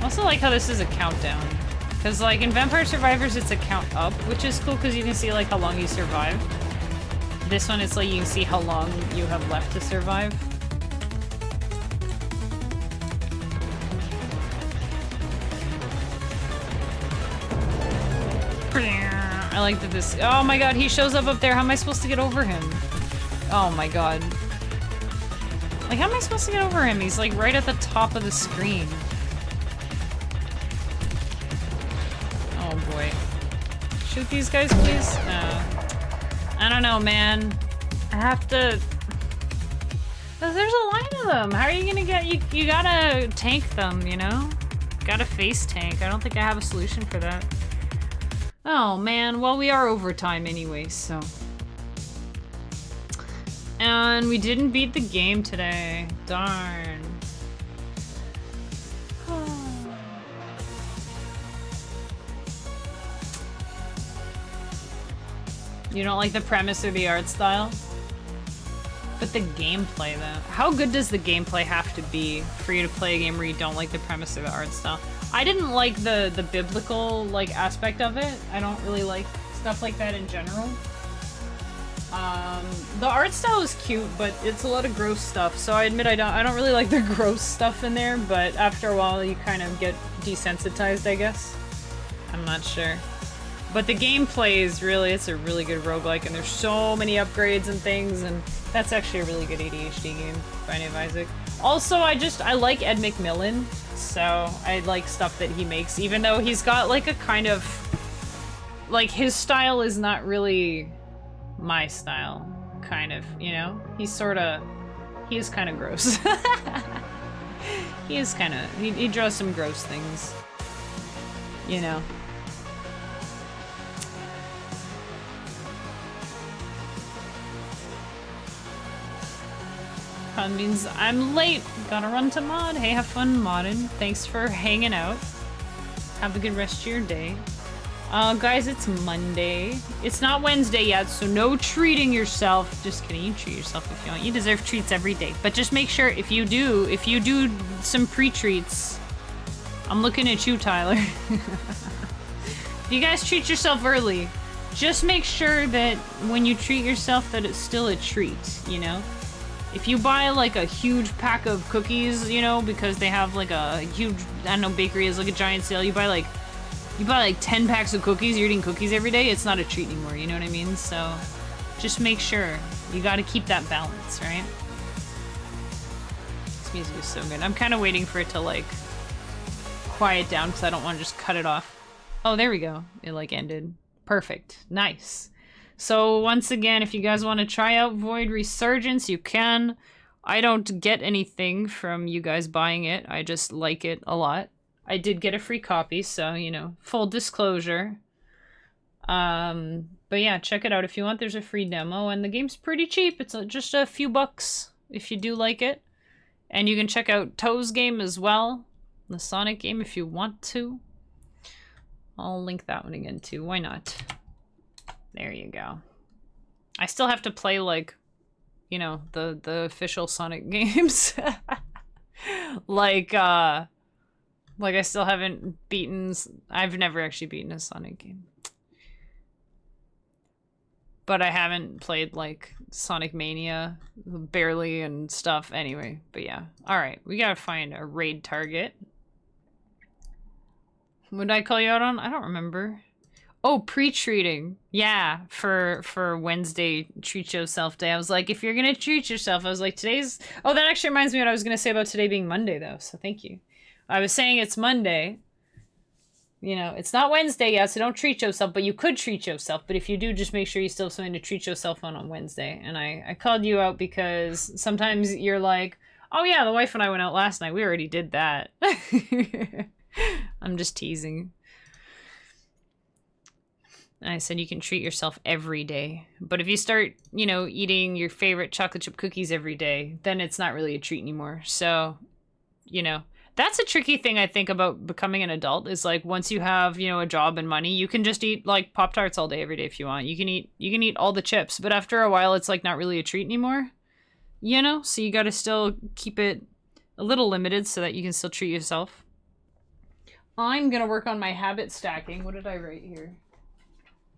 I also like how this is a countdown. Because, like, in Vampire Survivors, it's a count up, which is cool because you can see, like, how long you survive. This one, it's like you can see how long you have left to survive. like that this... Oh my god, he shows up there. How am I supposed to get over him? Oh my god. Like, how am I supposed to get over him? He's like right at the top of the screen. Oh boy. Shoot these guys, please? No. I don't know, man. I have to... There's a line of them. How are you gonna get... You gotta tank them, you know? Gotta face tank. I don't think I have a solution for that. Oh, man. Well, we are overtime anyway, so... And we didn't beat the game today. Darn. You don't like the premise or the art style? But the gameplay, though. How good does the gameplay have to be for you to play a game where you don't like the premise or the art style? I didn't like the biblical, like, aspect of it. I don't really like stuff like that in general. The art style is cute, but it's a lot of gross stuff, so I admit I don't really like the gross stuff in there, but after a while you kind of get desensitized, I guess. I'm not sure. But the gameplay is really, it's a really good roguelike, and there's so many upgrades and things, and that's actually a really good ADHD game, Binding of Isaac. Also, I like Ed McMillan, so I like stuff that he makes, even though he's got like a kind of, like his style is not really my style, kind of, you know? He is kind of gross. He is kind of, he draws some gross things, you know? Means I'm late. Gotta run to mod. Hey, have fun modding. Thanks for hanging out. Have a good rest of your day. Guys, it's Monday. It's not Wednesday yet, so no treating yourself. Just kidding. You treat yourself if you want. You deserve treats every day. But just make sure if you do some pre-treats, I'm looking at you, Tyler. If you guys treat yourself early, just make sure that when you treat yourself that it's still a treat, you know? If you buy like a huge pack of cookies, you know, because they have like a huge, I don't know, bakery is like a giant sale, you buy like 10 packs of cookies, you're eating cookies every day, it's not a treat anymore, you know what I mean? So just make sure, you gotta keep that balance, right? This music is so good. I'm kind of waiting for it to like quiet down because I don't want to just cut it off. Oh, there we go. It like ended. Perfect. Nice. So once again, if you guys want to try out Void Resurgence, you can. I don't get anything from you guys buying it. I just like it a lot. I did get a free copy, so, you know, full disclosure. But yeah, check it out if you want. There's a free demo, and the game's pretty cheap. It's just a few bucks if you do like it. And you can check out Toe's game as well, the Sonic game, if you want to. I'll link that one again, too. Why not? There you go. I still have to play, like, you know, the official Sonic games. Like I still haven't beaten... I've never actually beaten a Sonic game. But I haven't played, like, Sonic Mania barely and stuff anyway. But yeah. Alright, we gotta find a raid target. What did I call you out on? I don't remember. Oh, pre-treating. Yeah, for Wednesday Treat Yourself Day. I was like, if you're gonna treat yourself, I was like, today's... Oh, that actually reminds me what I was gonna say about today being Monday, though, so thank you. I was saying it's Monday. You know, it's not Wednesday yet, so don't treat yourself, but you could treat yourself. But if you do, just make sure you still have something to treat yourself on Wednesday. And I called you out because sometimes you're like, oh yeah, the wife and I went out last night. We already did that. I'm just teasing. I said you can treat yourself every day. But if you start, you know, eating your favorite chocolate chip cookies every day, then it's not really a treat anymore. So, you know, that's a tricky thing I think about becoming an adult is like once you have, you know, a job and money, you can just eat like Pop-Tarts all day every day if you want. You can eat all the chips, but after a while it's like not really a treat anymore. You know? So you got to still keep it a little limited so that you can still treat yourself. I'm going to work on my habit stacking. What did I write here?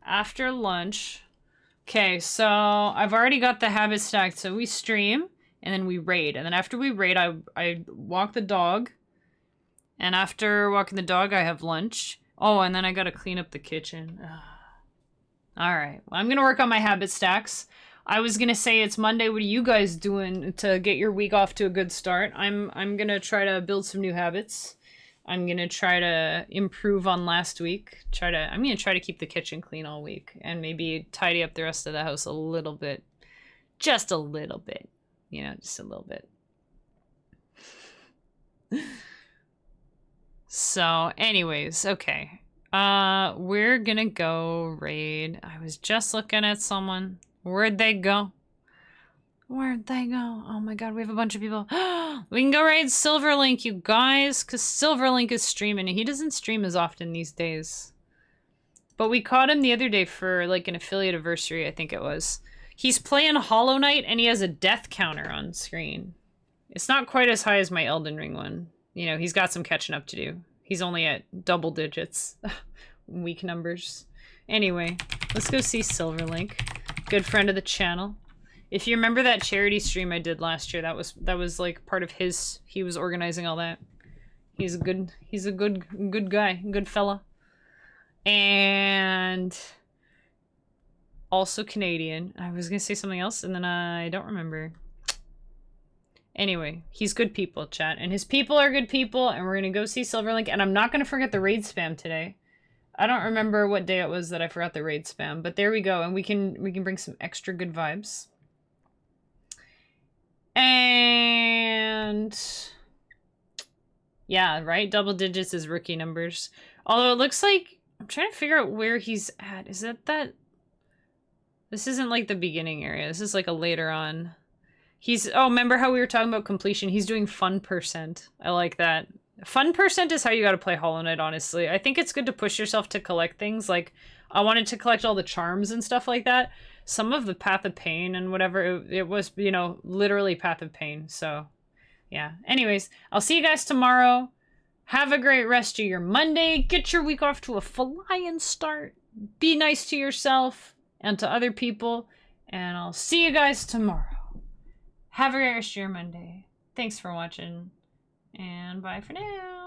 After lunch. Okay, so I've already got the habit stacked. So we stream and then we raid. And then after we raid, I walk the dog. And after walking the dog, I have lunch. Oh, and then I gotta clean up the kitchen. Alright. Well, I'm gonna work on my habit stacks. I was gonna say it's Monday. What are you guys doing to get your week off to a good start? I'm gonna try to build some new habits. I'm gonna try to improve on last week. I'm gonna try to keep the kitchen clean all week and maybe tidy up the rest of the house a little bit. Just a little bit. You know, just a little bit. So, anyways, okay. We're gonna go raid. I was just looking at someone. Where'd they go? Where'd they go? Oh my god, we have a bunch of people. We can go raid Silverlink, you guys, because Silverlink is streaming. He doesn't stream as often these days. But we caught him the other day for, like, an affiliate anniversary, I think it was. He's playing Hollow Knight, and he has a death counter on screen. It's not quite as high as my Elden Ring one. You know, he's got some catching up to do. He's only at double digits. Weak numbers. Anyway, let's go see Silverlink. Good friend of the channel. If you remember that charity stream I did last year, that was like part of his. He was organizing all that. He's a good guy, good fella. And also Canadian. I was gonna say something else and then I don't remember. Anyway, he's good people, chat. And his people are good people, and we're gonna go see Silverlink, and I'm not gonna forget the raid spam today. I don't remember what day it was that I forgot the raid spam, but there we go, and we can bring some extra good vibes. And yeah, right? Double digits is rookie numbers. Although it looks like I'm trying to figure out where he's at. Is it that this isn't like the beginning area. This is like a later on. Oh, remember how we were talking about completion? He's doing fun percent. I like that. Fun percent is how you gotta play Hollow Knight, honestly. I think it's good to push yourself to collect things. Like, I wanted to collect all the charms and stuff like that. Some of the Path of Pain and whatever, it was, you know, literally Path of Pain. So, yeah. Anyways, I'll see you guys tomorrow. Have a great rest of your Monday. Get your week off to a flying start. Be nice to yourself and to other people. And I'll see you guys tomorrow. Have a great rest of your Monday. Thanks for watching, and bye for now.